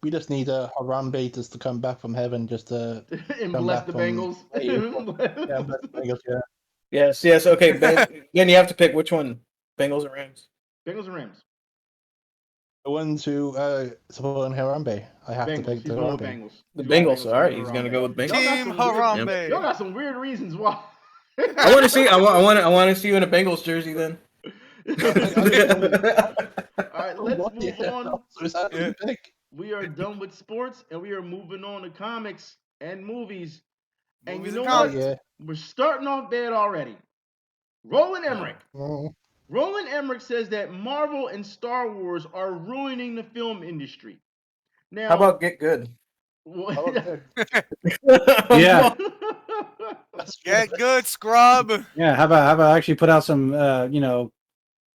we just need Harambe just to come back from heaven just to and bless the Bengals. Yeah, bless the Bengals. Yeah. Yes. Okay, then you have to pick which one, Bengals or Rams. Bengals and Rams. The ones who support Harambe. I have to pick the Bengals. The Bengals. All right, he's gonna go with Bengals. Team Harambe. Y'all got some weird reasons why. I want to see. I want to see you in a Bengals jersey then. All right, let's move on. We are done with sports, and we are moving on to comics and movies. And you know what? Yeah. We're starting off bad already. Roland Emmerich. Roland Emmerich says that Marvel and Star Wars are ruining the film industry. Now, how about Get Good? Yeah. Get Good, scrub. Yeah. How about actually put out some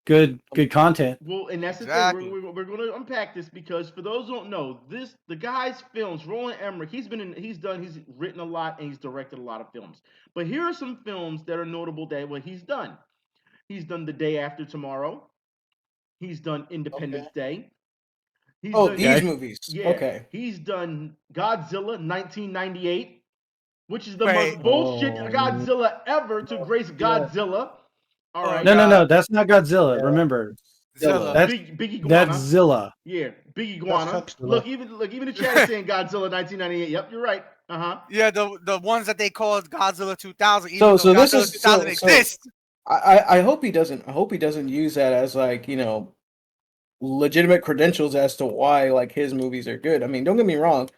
good content. Well, and that's the thing. We're going to unpack this because for those who don't know, the guy's films, Roland Emmerich, he's written a lot and he's directed a lot of films. But here are some films that are notable that what he's done. He's done The Day After Tomorrow. He's done Independence Day. These movies. Yeah. Okay. He's done Godzilla 1998, which is the most bullshit Godzilla ever to grace Godzilla. All right. No, that's not Godzilla. Yeah. Remember, Zilla. That's Big Iguana. That's Zilla. Yeah, Big Iguana. Look, even the chat is saying Godzilla 1998. Yep, you're right. Yeah, the ones that they called Godzilla 2000. So Godzilla this is 2000 exists. I hope he doesn't. I hope he doesn't use that as legitimate credentials as to why his movies are good. I mean, don't get me wrong.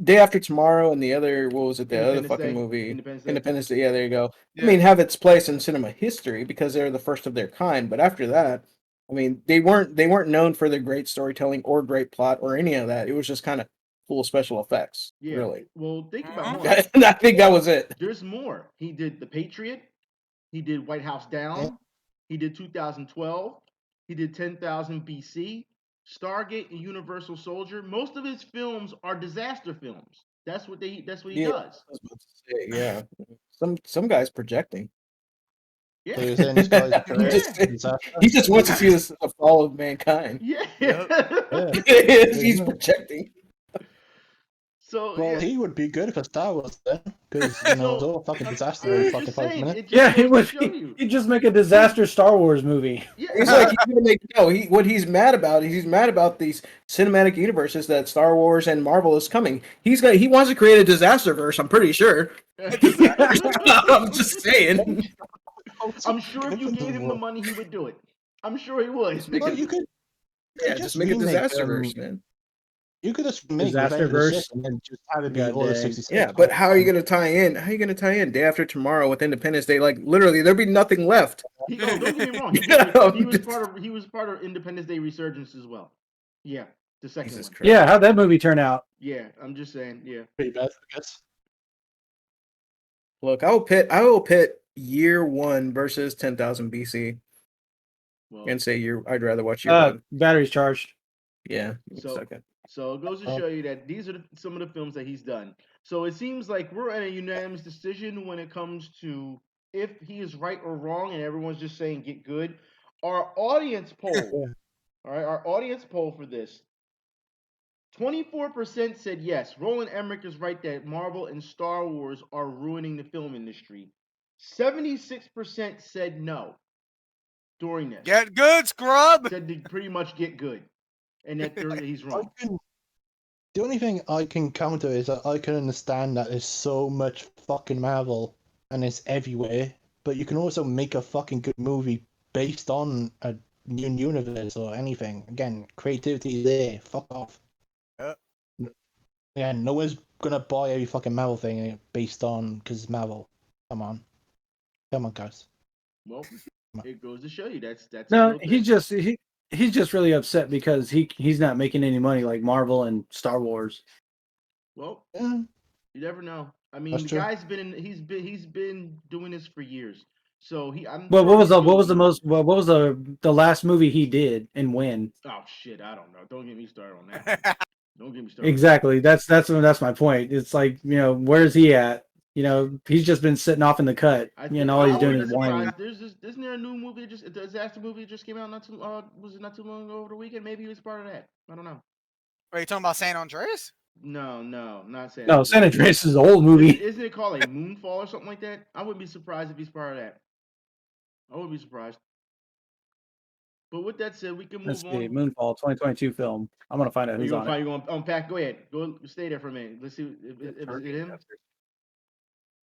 Day After Tomorrow and the other, what was it? The other fucking movie, Independence Day. Yeah, there you go. Yeah. I mean, have its place in cinema history because they're the first of their kind. But after that, I mean, they weren't known for their great storytelling or great plot or any of that. It was just kind of full of special effects. Yeah. Really. Well, think about more. I think that was it. There's more. He did The Patriot. He did White House Down. Yeah. He did 2012. He did 10,000 BC. Stargate and Universal Soldier. Most of his films are disaster films. That's what he does. I was about to say, yeah. Some guys projecting. Yeah. So you're saying this guy's he career just is a disaster? he just wants to see the fall of mankind. Yeah. Yeah. He's projecting. So Well, yeah. he would be good for Star Wars then, because you know it's all a fucking disaster in I'm fucking just 5 saying, minutes. it just Yeah, he goes would. to show you. He'd just make a disaster Star Wars movie. Yeah. He's like he's gonna make what he's mad about. He's mad about these cinematic universes that Star Wars and Marvel is coming. He wants to create a disaster verse. I'm pretty sure. I'm just saying. I'm sure if you gave him the money, he would do it. I'm sure he would. Make Well, it- you could Yeah, just make a disaster verse, man. You could just make Disaster Revenge of the verse? Sith and then just have it be God all the dang. 66. Yeah, but how are you gonna tie in? How are you gonna tie in Day After Tomorrow with Independence Day? Like literally, there'd be nothing left. Don't get me wrong. He was part of Independence Day Resurgence as well. Yeah, the second Jesus one. Christ. Yeah, how'd that movie turn out? Yeah, I'm just saying. Yeah. Pretty bad, I guess. Look, I will pit year one versus 10,000 BC Well, and say I'd rather watch year one. Battery's charged. Yeah. So it goes to show you that these are some of the films that he's done. So it seems like we're at a unanimous decision when it comes to if he is right or wrong, and everyone's just saying get good. Our audience poll, all right, our audience poll for this. 24% said yes. Roland Emmerich is right that Marvel and Star Wars are ruining the film industry. 76% said no during this. Get good, scrub. Said to pretty much get good, and that he's wrong. The only thing I can counter is that I can understand that there's so much fucking Marvel and it's everywhere, but you can also make a fucking good movie based on a new universe or anything. Again, creativity is there. Fuck off. Yeah, no one's gonna buy every fucking Marvel thing based on because it's Marvel. Come on, guys. Well, it goes to show you that's No, he's just really upset because he's not making any money like Marvel and Star Wars. Well, Yeah. you never know. I mean, That's the true. guy's he's been doing this for years. So Well, what was the last movie he did and when? Oh shit, I don't know. Don't get me started on that. Don't get me started. Exactly. That's my point. It's like, where's he at? He's just been sitting off in the cut. All he's doing is whining. Isn't there a new movie a disaster movie that just came out not too too long ago over the weekend? Maybe he was part of that. I don't know. Are you talking about San Andreas? No, not San. No, San Andreas is an old movie. Isn't it called a Moonfall or something like that? I wouldn't be surprised if he's part of that. I wouldn't be surprised. But with that said, we can move Let's on. see, Moonfall 2022 film. I'm gonna find out who's on it. You're gonna unpack. Go ahead. Go stay there for a minute. Let's see if it's him.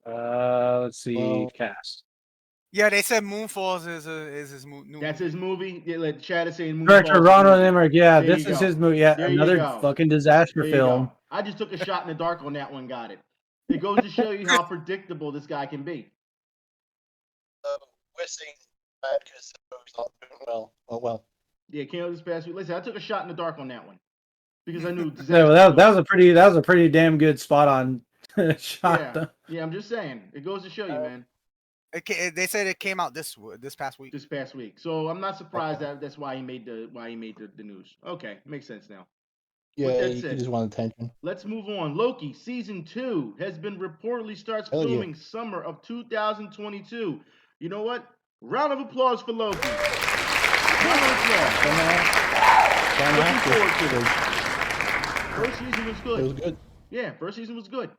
Let's see, cast. Yeah, they said Moonfalls is his new. That's his movie. Yeah, like Chad is saying. Moonfall Director Ronald Emmerich. Yeah, There this you is go. his movie. Yeah, There you another go. fucking disaster There you film. go. I just took a shot in the dark on that one. Got it. It goes to show you how predictable this guy can be. We're saying bad because the movie's not doing well. Oh well. Yeah, came out this past week. Listen, I took a shot in the dark on that one because I knew. Yeah, well, that was a pretty damn good spot on shot. Yeah, I'm just saying. It goes to show you, man. They said it came out this past week. This past week, so I'm not surprised that's why he made the news. Okay, makes sense now. Yeah, he just wanted attention. Let's move on. Loki season 2 has been reportedly starts filming summer of 2022. You know what? Round of applause for Loki. Round of applause. Looking forward to it. First season was good. It was good. Yeah, first season was good.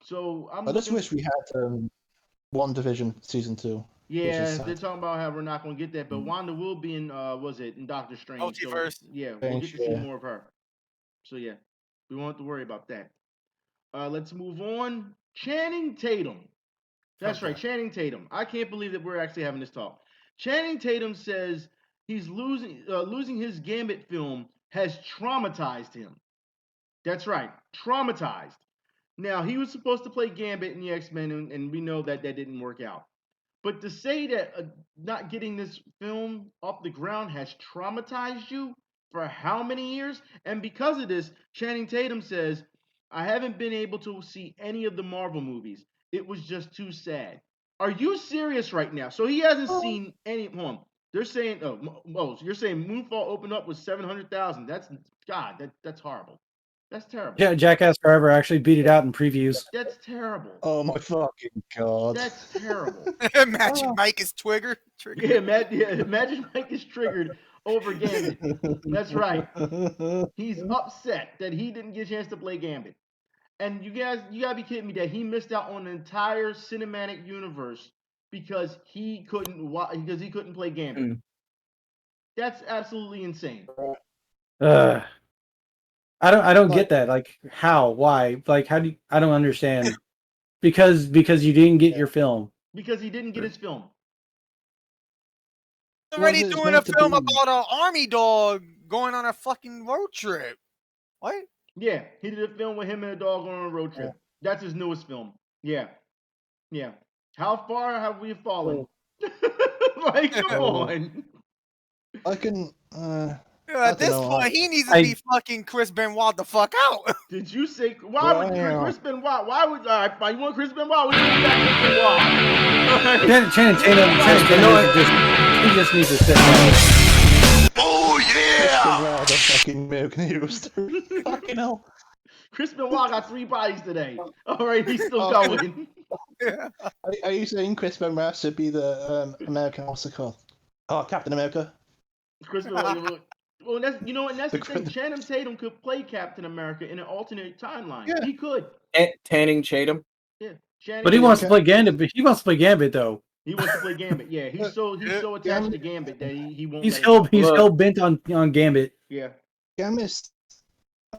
So I just wish we had WandaVision season 2. Yeah, they're talking about how we're not going to get that, but Wanda will be in in Doctor Strange. Multiverse. So, yeah, we'll get to see more of her. So yeah, we won't have to worry about that. Let's move on. Channing Tatum. That's right, Channing Tatum. I can't believe that we're actually having this talk. Channing Tatum says he's losing his Gambit film has traumatized him. That's right, traumatized. Now, he was supposed to play Gambit in the X-Men, and we know that didn't work out. But to say that not getting this film off the ground has traumatized you for how many years? And because of this, Channing Tatum says, I haven't been able to see any of the Marvel movies. It was just too sad. Are you serious right now? So he hasn't seen any. Hold on. They're saying, you're saying Moonfall opened up with 700,000. That's horrible. That's terrible. Yeah, Jackass Forever actually beat it out in previews. That's terrible. Oh my fucking god. That's terrible. Magic Mike is triggered. Yeah, Magic Mike is triggered over Gambit. That's right. He's upset that he didn't get a chance to play Gambit. And you gotta be kidding me that he missed out on an entire cinematic universe because he couldn't play Gambit. Mm. That's absolutely insane. I don't get that. Like, how? Why? Like, how do you? I don't understand. Because you didn't get your film. Because he didn't get his film. Already Well, it's doing a meant to film be- about an army dog going on a fucking road trip. What? Yeah, he did a film with him and a dog on a road trip. That's his newest film. Yeah. How far have we fallen? Like, come on. I can. At this don't know, point, he needs to be fucking Chris Benoit the fuck out. Did you say why would Wow. Chris Benoit? Why would fine, you want Chris Benoit? We bring back Chris Benoit. Channing he just needs to sit down. Oh yeah! The fucking American Heroes. Fucking hell. Chris Benoit got 3 bodies today. All right, he's still going. Are you saying Chris Benoit should be the American, what's it called? Oh, Captain America. Chris Benoit. Well, that's that's the thing. The- Channing Tatum could play Captain America in an alternate timeline. Yeah. He could. Tanning Tatum. Yeah. Channing But he Tatum- wants to play Gambit. He wants to play Gambit though. He wants to play Gambit. Yeah, he's so attached to Gambit that he won't. He's let it go. still bent on Gambit. Yeah. Gambit,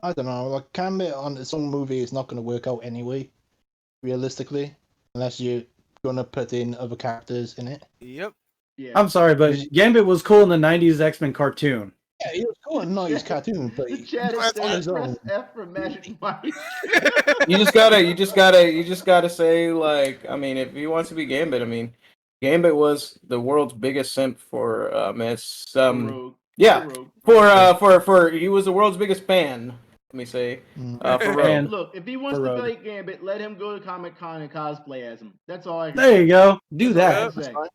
I don't know. Like Gambit on its own movie is not going to work out anyway, realistically, unless you're going to put in other characters in it. Yep. Yeah. I'm sorry, but Gambit was cool in the '90s X-Men cartoon. Yeah, he was cool in 90s cartoon, but The chat is on saying his own. press F for Magic Mike. You just gotta say, like, I mean, if he wants to be Gambit, I mean, Gambit was the world's biggest simp for Rogue. yeah, Rogue. for he was the world's biggest fan. Let me say, for Rogue. Look, if he wants For to Rogue. play Gambit, let him go to Comic-Con and cosplay as him. That's all I can There you go. Do That's that. all I can say.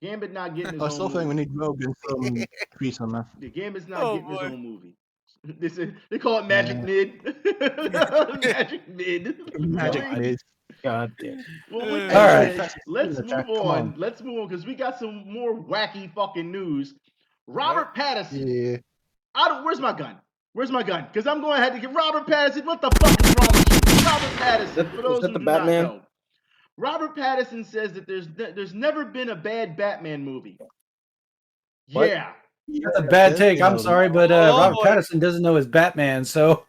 Gambit not getting his I own still movie. think we need Rogan some trees on that. The Gambit's not Oh, getting his boy. own movie. They call it Magic Yeah. Mid. Magic Mid. Magic Really? Mid. God damn. Well, with All that right. said, let's Come move on. on. Let's move on because we got some more wacky fucking news. Robert Pattinson. Yeah. Where's my gun? Where's my gun? Because I'm going to have to get Robert Pattinson. What the fuck is wrong with you? Robert Pattinson. For those that who the do Batman? not know, Robert Pattinson says that there's never been a bad Batman movie. What? Yeah. That's a bad take. I'm sorry, but Oh, Robert boy. Pattinson doesn't know his Batman, so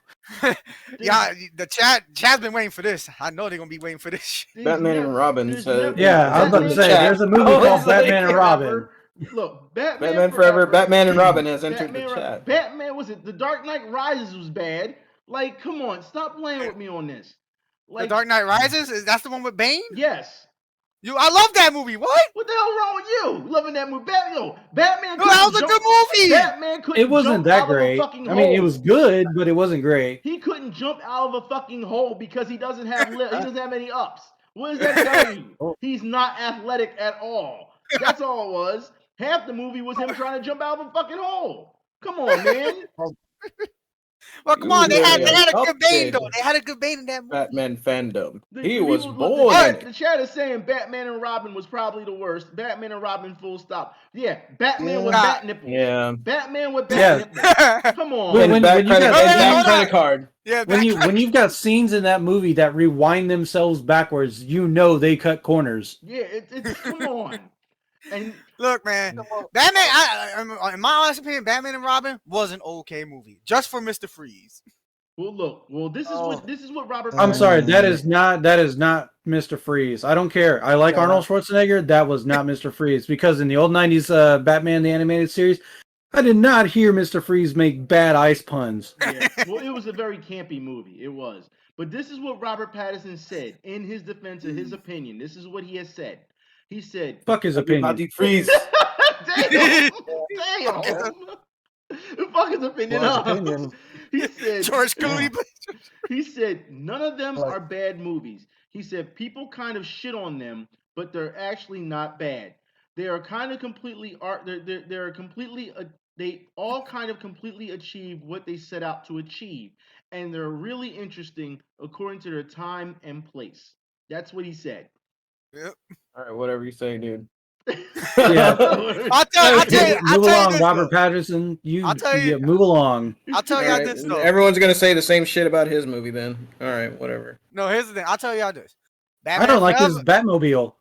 Yeah, the chat's been waiting for this. I know they're gonna be waiting for this shit. There's Batman and Robin there's says- never- yeah. I was about to Batman- say there's a movie I was called like- Batman and Robin. Look, Batman, Batman Forever. Batman and Robin has entered Batman, the chat. Batman was it? The Dark Knight Rises was bad. Like, come on, stop playing with me on this. Like, The Dark Knight Rises, is that's the one with Bane? Yes. I love that movie. What? What the hell wrong with you? Loving that movie? Batman. No, that was a good movie. Batman couldn't It wasn't jump that out of a great. fucking I mean, it hole. was good, but it wasn't great. He couldn't jump out of a fucking hole because he doesn't have he doesn't have any ups. What is that telling you? He's not athletic at all. That's all it was. Half the movie was him trying to jump out of a fucking hole. Come on, man. Well, come on, they had a good Bane Updated. though. They had a good Bane in that movie. Batman fandom. The He people- was look, born in it. The chat is saying Batman and Robin was probably the worst. Batman and Robin, full stop. Yeah, Batman with Yeah. bat nipples. Yeah. Batman with Yeah. bat nipples. Come on. When- And when back you credit, got- and Hold back on. credit card. Yeah, When you've got scenes in that movie that rewind themselves backwards, you know they cut corners. Yeah, it's come on. And look, man, Batman. In my honest opinion, Batman and Robin was an okay movie, just for Mr. Freeze. well, this is what Robert. I'm Pattinson sorry, that said. is not Mr. Freeze. I don't care. I like Arnold Schwarzenegger. That was not Mr. Freeze because in the old '90s Batman the animated series, I did not hear Mr. Freeze make bad ice puns. Yeah. Well, it was a very campy movie. It was. But this is what Robert Pattinson said in his defense of his opinion. This is what he has said. He said, Fuck his opinion. Everybody freeze. Damn! Fuck his opinion. Well, up. his opinion. He said, George Clooney. he said, none of them Like- are bad movies. He said, people kind of shit on them, but they're actually not bad. They are kind of completely they're completely they all kind of completely achieve what they set out to achieve. and they're really interesting according to their time and place. That's what he said. Yep. All right, whatever you say, dude. Yeah. I'll tell Move you along, this, Robert though. Patterson. I'll tell you- move along. I'll tell All y'all right, this, though. everyone's gonna say the same shit about his movie then. All right, whatever. No, here's the thing. I'll tell y'all this. I don't like his Batmobile.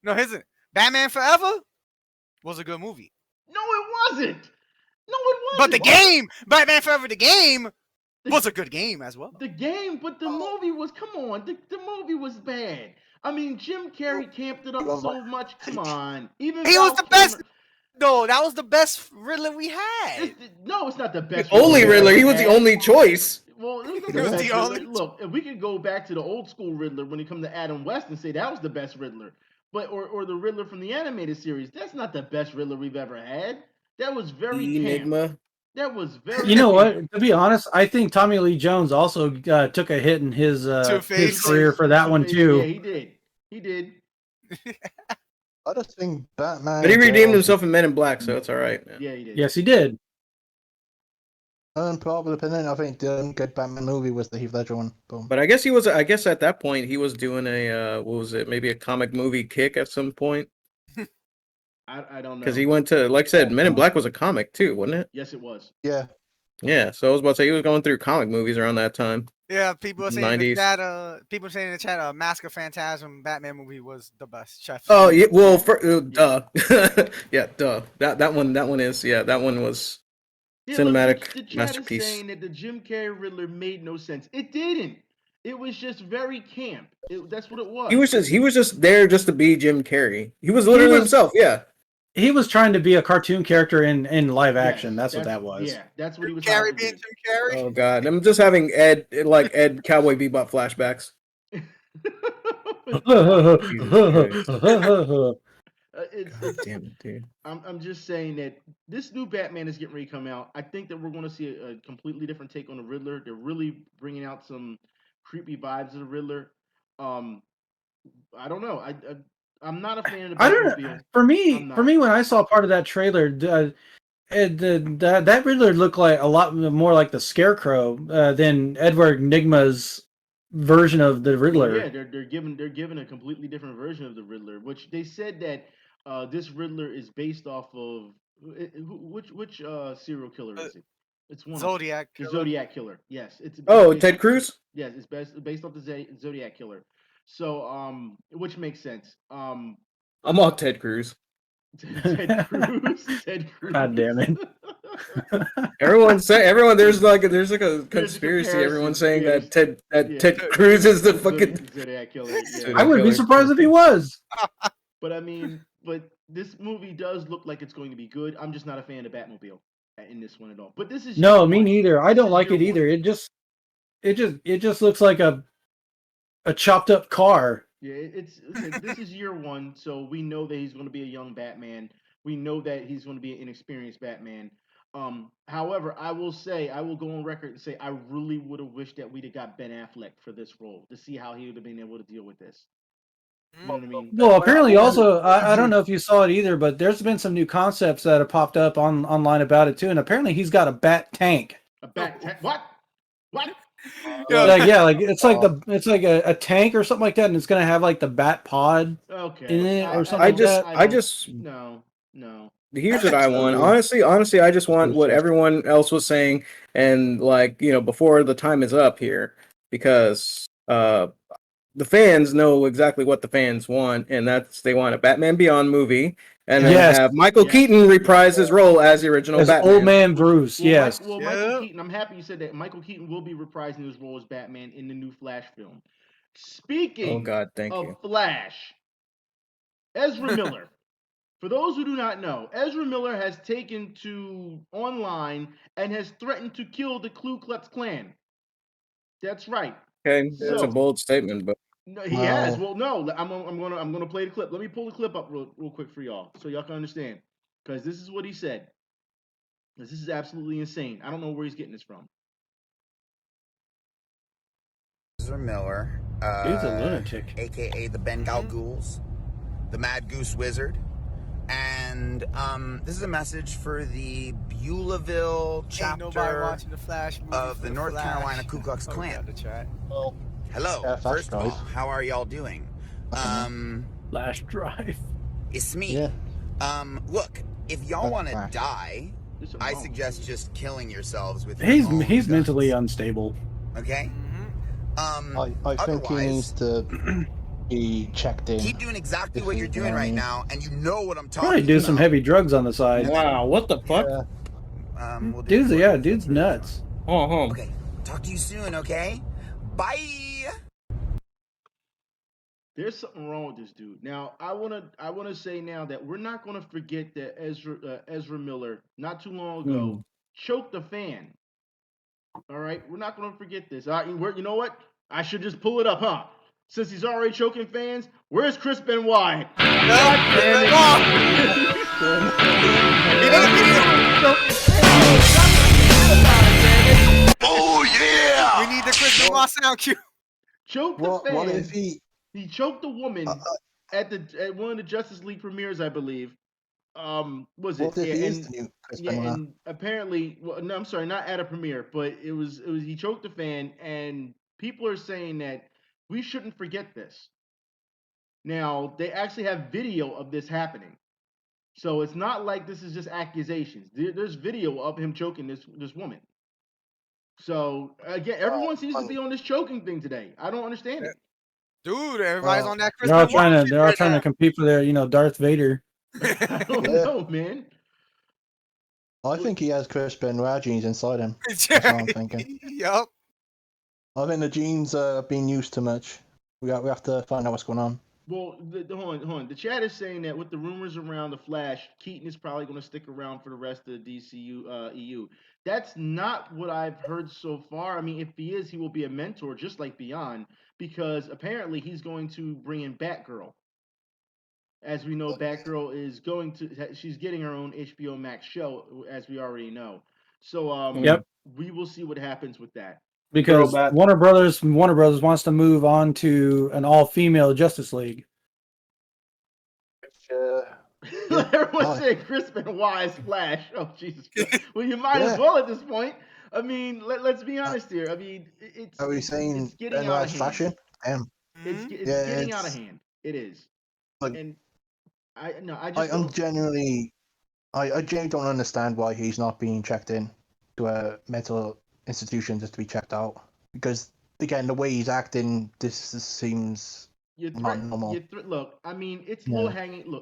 No, here's it. Batman Forever was a good movie. No, it wasn't. No, it wasn't. But the game, Batman Forever, the game, was a good game as well. The game, but the movie was, come on, the movie was bad. I mean, Jim Carrey camped it up so much. Come on. Even He was Val the best. Kilmer- No, that was the best Riddler we had. No, it's not the best. Only Riddler. He was we the had. only choice. Well, it was He was best the Riddler. only- Look, if we could go back to the old school Riddler when it comes to Adam West and say that was the best Riddler, but or the Riddler from the animated series, that's not the best Riddler we've ever had. That was very camp. Enigma. That was very. You know camp. what? To be honest, I think Tommy Lee Jones also took a hit in his Two-Face. career for that one too. Yeah, he did. He did. I just think Batman. But he redeemed himself in Men in Black, so it's all right. Man. Yeah, he did. Yes, he did. Unpopular opinion. I think the only good Batman movie was the Heath Ledger one. Boom. But I guess he was. I guess at that point he was doing a what was it? Maybe a comic movie kick at some point. I don't know. Because he went to, like I said, Men in Black was a comic too, wasn't it? Yes, it was. Yeah. Yeah. So I was about to say he was going through comic movies around that time. Yeah, people are saying in 90s. the chat. People saying in the chat, Mask of Phantasm Batman movie was the best. Chef. Oh yeah. Well, duh. Yeah, duh. That one is that one was cinematic the chat masterpiece. is saying that the Jim Carrey Riddler made no sense. It didn't. It was just very camp. That's what it was. He was just there just to be Jim Carrey. He was literally himself. Yeah. He was trying to be a cartoon character in live action. That's what that was. Yeah, that's what he was. Carrey being Jim Carrey. Oh God, I'm just having Ed Cowboy Bebop flashbacks. Damn it, dude. I'm just saying that this new Batman is getting ready to come out. I think that we're going to see a completely different take on the Riddler. They're really bringing out some creepy vibes of the Riddler. I don't know. I'm not a fan of the I don't Batmobile. know. For me, when I saw part of that trailer, that Riddler looked like a lot more like the Scarecrow than Edward Nygma's version of the Riddler. Yeah, they're giving a completely different version of the Riddler, which they said that this Riddler is based off of which serial killer is it? It's one Zodiac. the Zodiac killer. Yes, it's Ted Cruz. Yes, it's based off the Zodiac killer. So which makes sense. I'm all Ted Cruz. Ted Cruz. God damn it. Everyone there's like a conspiracy. Everyone's saying that Ted Cruz is the fucking Zodiac killer. Yeah. I wouldn't be surprised if he was. But I mean, this movie does look like it's going to be good. I'm just not a fan of Batmobile in this one at all. But this is No, me neither. I don't like it either. It just looks like a chopped up car. Yeah, this is year one, so we know that he's going to be a young Batman. We know that he's going to be an inexperienced Batman. However, I will go on record and say I really would have wished that we'd have got Ben Affleck for this role to see how he would have been able to deal with this. You know what I mean? Well, apparently also, I don't know if you saw it either, but there's been some new concepts that have popped up online about it too, and apparently he's got a bat tank. A bat tank? What? It's like a tank or something like that, and it's gonna have like the bat pod in it or something. No. Here's what I want. Honestly, I just want what everyone else was saying, and before the time is up here, because the fans know exactly what the fans want, and they want a Batman Beyond movie, and then have Michael Keaton reprise his role as the original Batman. Old Man Bruce, yes. Michael Keaton, I'm happy you said that. Michael Keaton will be reprising his role as Batman in the new Flash film. Speaking of Flash, Ezra Miller. For those who do not know, Ezra Miller has taken to online and has threatened to kill the Ku Klux Klan. That's right. Okay, that's a bold statement, but no, he has. Well, no, I'm gonna play the clip. Let me pull the clip up real quick for y'all, so y'all can understand. Because this is what he said. This is absolutely insane. I don't know where he's getting this from. Ezra Miller, he's a lunatic, aka the Bengal Ghouls, the Mad Goose Wizard, and And this is a message for the Beulahville Ain't nobody chapter watching the Flash movie of for the the North Flash. Carolina Ku Klux Oh, Klan. got the chat. Well, Hello. yeah, Flash First of all, Drive. how are y'all doing? Flash drive. It's me. Yeah. Look, if y'all want to Flash. die, There's something I wrong with suggest you. just killing yourselves with your He's own he's guns. mentally unstable. Okay. I think he needs to be checked in. Keep doing exactly If what you you're know doing what I right mean. now, and you know what I'm talking Probably do about. some heavy drugs on the side. Wow, what the fuck? Yeah. We'll do Dude's it for yeah, you. dude's nuts. Oh, Okay. Talk to you soon. Okay. Bye. There's something wrong with this dude. Now, I wanna say now that we're not gonna forget that Ezra Miller, not too long ago, choked a fan. All right, we're not gonna forget this. All right, you know what? I should just pull it up, huh? Since he's already choking fans, where's Chris Benoit? Oh yeah! We need the Chris Benoit sound cue. Choked the fan. What if he? He choked a woman at one of the Justice League premieres, I believe. Was it? What if Yeah, he is and the new Chris yeah, Benoit? and apparently, well, no, I'm sorry, not at a premiere, but it was he choked the fan, and people are saying that we shouldn't forget this. Now they actually have video of this happening, so it's not like this is just accusations. There's video of him choking this woman. So again, everyone seems to be on this choking thing today. I don't understand it. Dude, everybody's on that Chris They're all Benoit trying to shit they're all right trying now. to compete for their Darth Vader. I don't Yeah. know, man. I think he has Chris Benoit genes inside him. That's what I'm thinking. Yup. I think the genes are being used too much. We have to find out what's going on. Well, hold on. The chat is saying that with the rumors around the Flash, Keaton is probably going to stick around for the rest of the DCU EU. That's not what I've heard so far. I mean, if he is, he will be a mentor, just like Beyond, because apparently he's going to bring in Batgirl. As we know, Batgirl is she's getting her own HBO Max show, as we already know. So, Yep. we will see what happens with that. Because Warner Brothers wants to move on to an all-female Justice League. Everyone saying Chris Benoit is Flash. Oh, Jesus Christ. Well, you might as well at this point. I mean, let's be honest here. I mean, it's Are we saying it's getting out Benoit's of hand. flashing? Damn. It's getting out of hand. It is. Like, and I genuinely don't understand why he's not being checked in to a mental institution just to be checked out. Because again, the way he's acting, this seems not normal. Look, I mean, it's Yeah.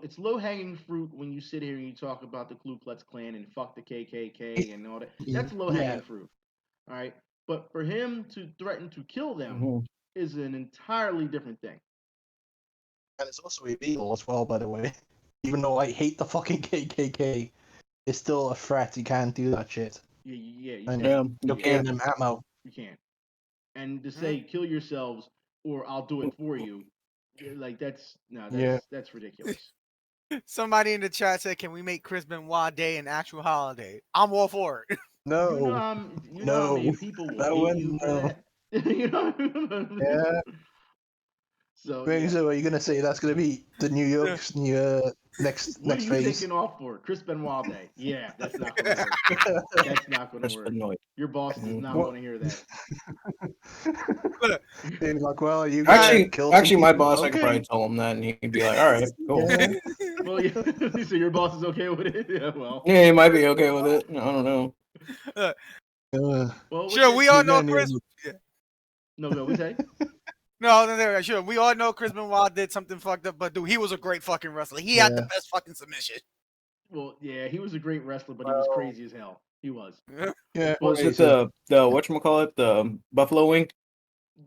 it's low hanging fruit when you sit here and you talk about the Ku Klux Klan and fuck the KKK and all that. That's low hanging fruit. All right. But for him to threaten to kill them is an entirely different thing. And it's also illegal as well, by the way. Even though I hate the fucking KKK, it's still a threat. You can't do that shit. Yeah, you're giving them ammo. You can't. And to say kill yourselves or I'll do it for you, like that's ridiculous. Somebody in the chat said, "Can we make Chris Benoit Day an actual holiday?" I'm all for it. No, you know how many people will hate you for that. You know. Yeah. So, So are you gonna say that's gonna be the New York's next what are you phase? taking off for? Chris Benoit Day. Yeah, that's not gonna work. That's not gonna work. Your boss does not want to hear that. He's like, well, you actually, my boss, I could probably tell him that, and he'd be like, "All right, cool." Well, yeah. So your boss is okay with it? Yeah, well. Yeah, he might be okay with it. I don't know. Well, sure, we all know Chris. No, we say. No, sure. We all know Chris Benoit did something fucked up, but dude, he was a great fucking wrestler. He had the best fucking submission. Well, yeah, he was a great wrestler, but he was crazy as hell. He was. Yeah. Was it the whatchamacallit, the Buffalo Wing?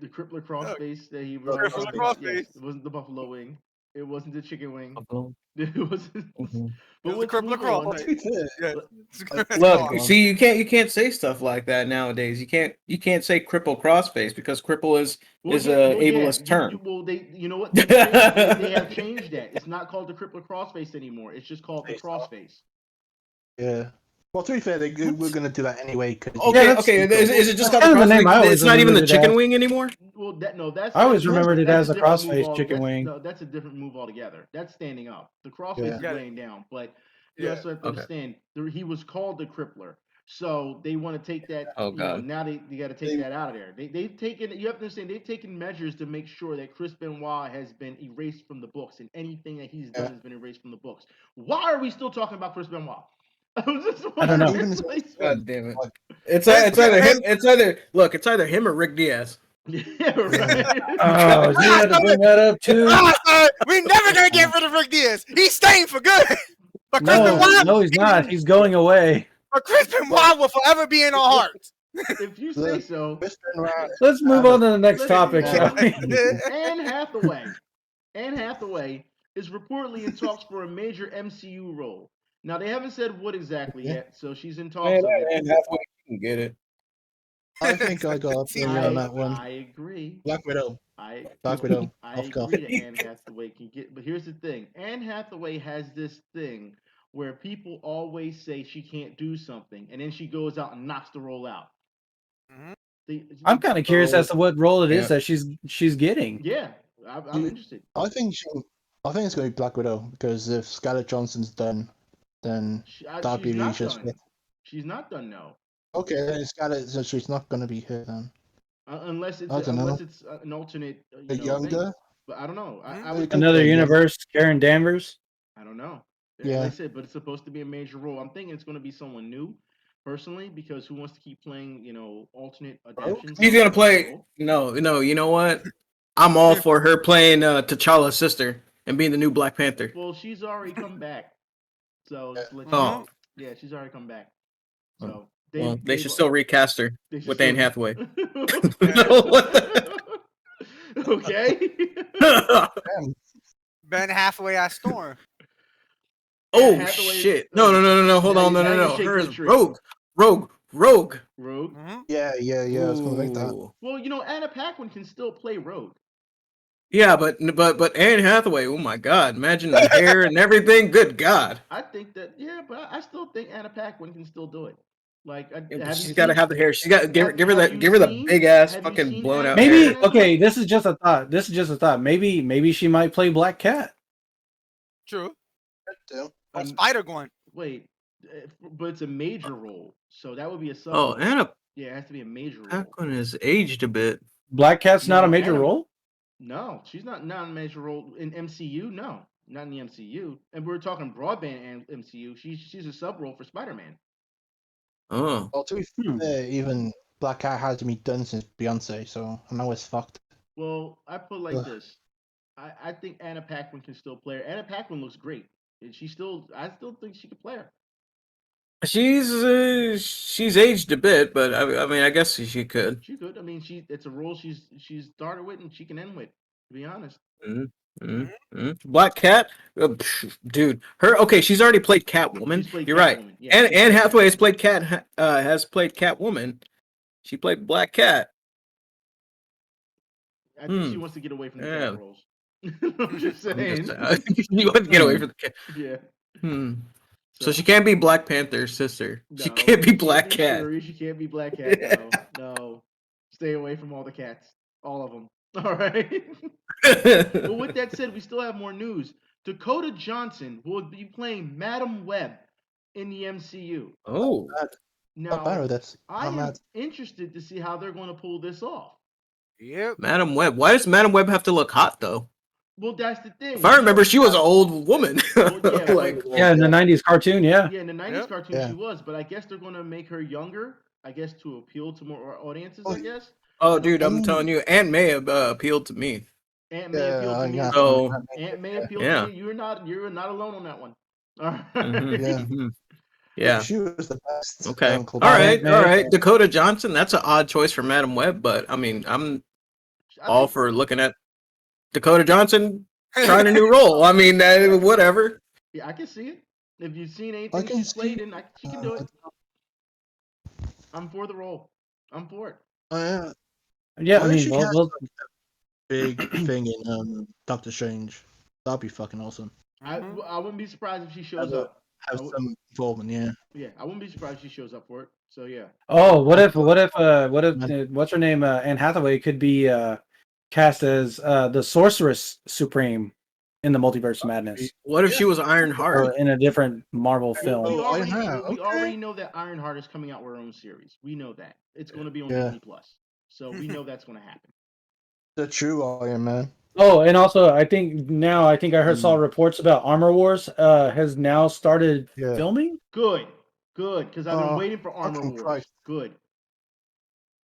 The crippler crossface that he Crippler crossface. Yes, it wasn't the Buffalo Wing. It wasn't the chicken wing. Buffalo. It wasn't. But It was the crippler crossface. Look, see, you can't say stuff like that nowadays. You can't say cripple crossface because cripple is ableist term. You know what? They have changed that. It's not called the crippler crossface anymore. It's just called the crossface. Yeah. Well, to be fair, we're gonna do that anyway. Okay. Is it just called the name? It's not even the chicken wing anymore. Well, that's. I always remembered it as a different crossface chicken wing. No, that's a different move altogether. That's standing up. The crossface is laying down. But You Yeah. also have to Okay. understand he was called the Crippler. So they want to take that, Oh, God. now they got to take that out of there. They've taken, you have to understand, they've taken measures to make sure that Chris Benoit has been erased from the books and anything that he's done has been erased from the books. Why are we still talking about Chris Benoit? I don't know. Even God damn it. like, It's either him. It's either him or Rick Diaz. Yeah, right. Oh, you had to bring that up too. We're never gonna get rid of Rick Diaz. He's staying for good. But Chris Benoit, No, he's not. He's going away. but Chris Benoit will forever be in our hearts. If you say so. Let's move on to the next topic, shall we? Anne Hathaway is reportedly in talks for a major MCU role. Now they haven't said what exactly yet, so she's in talks of it. And halfway you can get it. I think I got opinion on that one. I agree. Black Widow. I Black Widow. agree that Anne Hathaway can get, but here's the thing: Anne Hathaway has this thing where people always say she can't do something, and then she goes out and knocks the role out. I'm kind of curious as to what role it is that she's getting. Yeah, I'm interested. I think it's going to be Black Widow because if Scarlett Johansson's done, then that'd be really just. She's not done now. Okay, then Scarlett, so she's not going to be here then. Unless it's an alternate, younger. thing. But I don't know. I would Another universe, Karen Danvers. I don't know. Yeah. Like I said, but it's supposed to be a major role. I'm thinking it's going to be someone new, personally, because who wants to keep playing, alternate adaptations? He's gonna play. No. You know what? I'm all for her playing T'Challa's sister and being the new Black Panther. Well, she's already come back. So yeah, she's already come back. So they should still recast her with Anne Hathaway. Okay. Ben Hathaway as Storm. Oh shit! No! Hold on! No! Her is Rogue. Yeah. I was gonna make that. Well, Anna Paquin can still play Rogue. Yeah, but Anne Hathaway. Oh my God! Imagine the hair and everything. Good God! I think that but I still think Anna Paquin can still do it. Like, she's got to have the hair. She's got give her the big ass fucking blown out. Maybe hair. okay. This is just a thought. Maybe she might play Black Cat. True. Or Spider-Gwen. Wait, but it's a major role, so that would be a sub. Oh, Anna. Yeah, it has to be a major role. Paquin has aged a bit. Black Cat's not a major role. No, she's not a major role in MCU. No, not in the MCU. And we're talking broadband and MCU. She's a sub role for Spider-Man. Oh. Well, to be fair, even Black Cat hasn't been done since Beyonce, so I know it's fucked. Well, I put it like this. I think Anna Paquin can still play her. Anna Paquin looks great. And I still think she could play her. She's aged a bit, but I mean, I guess she could. She could. I mean, it's a role she's started with and she can end with. To be honest. Black Cat, dude. She's already played Catwoman. You're right. Yeah, and Anne Hathaway has played Catwoman. She played Black Cat. I think she wants to get away from the cat roles. I'm just saying. You want to get away from the cat. Yeah. So she can't be Black Panther's sister. No, she can't be Black Cat. She can't be Black Cat. No. Stay away from all the cats. All of them. All right. Well, with that said, we still have more news. Dakota Johnson will be playing Madam Web in the MCU. Oh. Now, I am interested to see how they're going to pull this off. Yep. Madam Web. Why does Madam Web have to look hot though? Well, that's the thing. If I remember, she was an old woman. In the '90s cartoon, yeah. Yeah, in the '90s cartoon, she was. But I guess they're going to make her younger. I guess to appeal to more audiences. I guess. Oh, dude, I'm telling you, Aunt May appealed to me. Aunt May appealed to me. So, Aunt May appealed to me. You're not alone on that one. All right. Yeah. She was the best. Okay. All right. Dakota Johnson. That's an odd choice for Madam Web, but I mean, I'm all for looking at Dakota Johnson trying a new role. I mean, whatever. Yeah, I can see it. If you've seen anything she's played in, she can do it. I'm for the role. I'm for it. Yeah, I mean, big thing in Doctor Strange. That'd be fucking awesome. I wouldn't be surprised if she shows up. Have some involvement, yeah. Yeah, I wouldn't be surprised if she shows up for it. So yeah. Oh, what if what's her name? Anne Hathaway could be cast as the Sorceress Supreme. in the Multiverse of Madness, What if she was Ironheart? or in a different Marvel film. We Oh, already, Ironheart, we okay. already know that Ironheart is coming out with her own series. We know that it's going to be on Yeah. Disney Plus, so we know that's going to happen. The true Iron Man. Oh, and also I think I heard saw reports about Armor Wars has now started Yeah. filming. Good, because I've been waiting for Armor fucking Wars. Christ. Good,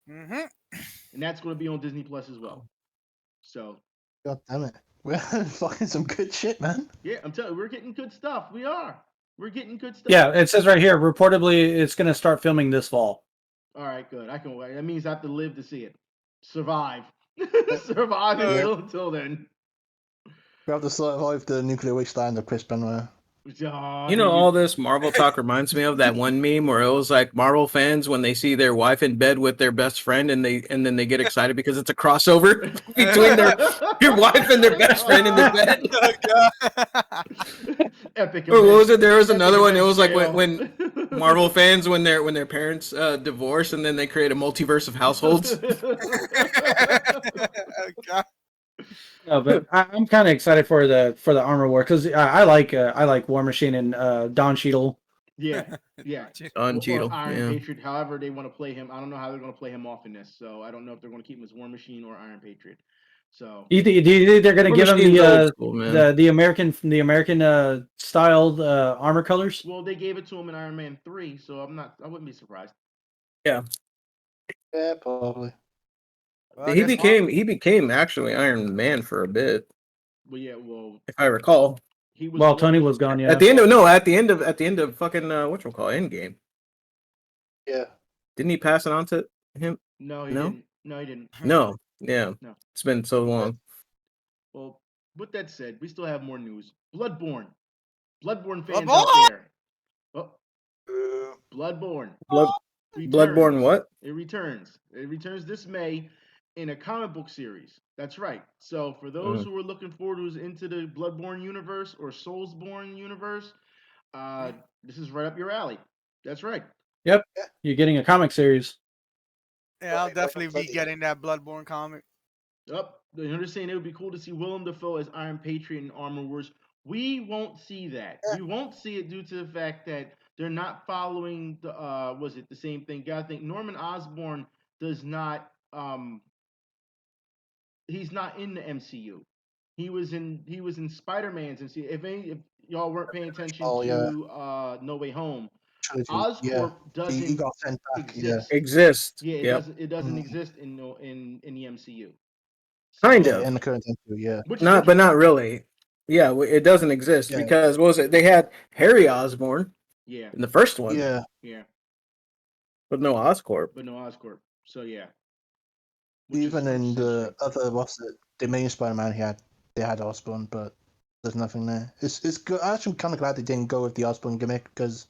Mm-hmm. and that's going to be on Disney Plus as well. So God damn it. We're fucking some good shit, man. yeah, I'm telling you, we're getting good stuff. We are. We're getting good stuff. Yeah, it says right here. Reportedly, it's going to start filming this fall. All right, good. I can wait. That means I have to live to see it. Survive. Survive until then. We have to survive the nuclear wasteland of Chris Benoit. You know, all this Marvel talk reminds me of that one meme where it was like Marvel fans when they see their wife in bed with their best friend and then they get excited because it's a crossover between your wife and their best friend in the bed. Epic. Or what was it? There was another one. It was like when Marvel fans when their parents divorce and then they create a multiverse of households. Oh, God. No, but I'm kind of excited for the Armor War because I like War Machine and Don Cheadle. Yeah. Don Cheadle. Iron Patriot. However they want to play him. I don't know how they're going to play him off in this. So I don't know if they're going to keep him as War Machine or Iron Patriot. So Do you think they're going to give him the American styled armor colors? Well, they gave it to him in Iron Man 3, so I wouldn't be surprised. Yeah. Yeah, probably. Well, He became actually Iron Man for a bit. Well, yeah, if I recall. He was While Tony was gone, yeah. At the end of fucking Endgame. Yeah. Didn't he pass it on to him? No, he didn't. No, he didn't. No. Yeah. No. It's been so long. Well, with that said, we still have more news. Bloodborne fans out there. Oh. Bloodborne. Bloodborne what? It returns. It returns this May in a comic book series. That's right. So for those who are looking forward, who's into the Bloodborne universe or Soulsborne universe, this is right up your alley. That's right. Yep. You're getting a comic series. Yeah, I'll definitely be getting that Bloodborne comic. Up. They're saying it would be cool to see Willem Dafoe as Iron Patriot in Armor Wars. We won't see that. We won't see it due to the fact that they're not following the the same thing? Gotta think Norman Osborn does not he's not in the MCU. He was in Spider-Man's MCU. If y'all weren't paying attention to No Way Home, Oscorp doesn't got sent back, exist. Yeah, it doesn't exist in the MCU. Kind of. In the current MCU, yeah. But not really. Yeah, it doesn't exist because what was it? They had Harry Osborn. Yeah. In the first one. Yeah. But no Oscorp. So yeah. Even in the other the main Spider-Man they had Osborn, but there's nothing there. It's good. I'm actually kind of glad they didn't go with the Osborn gimmick because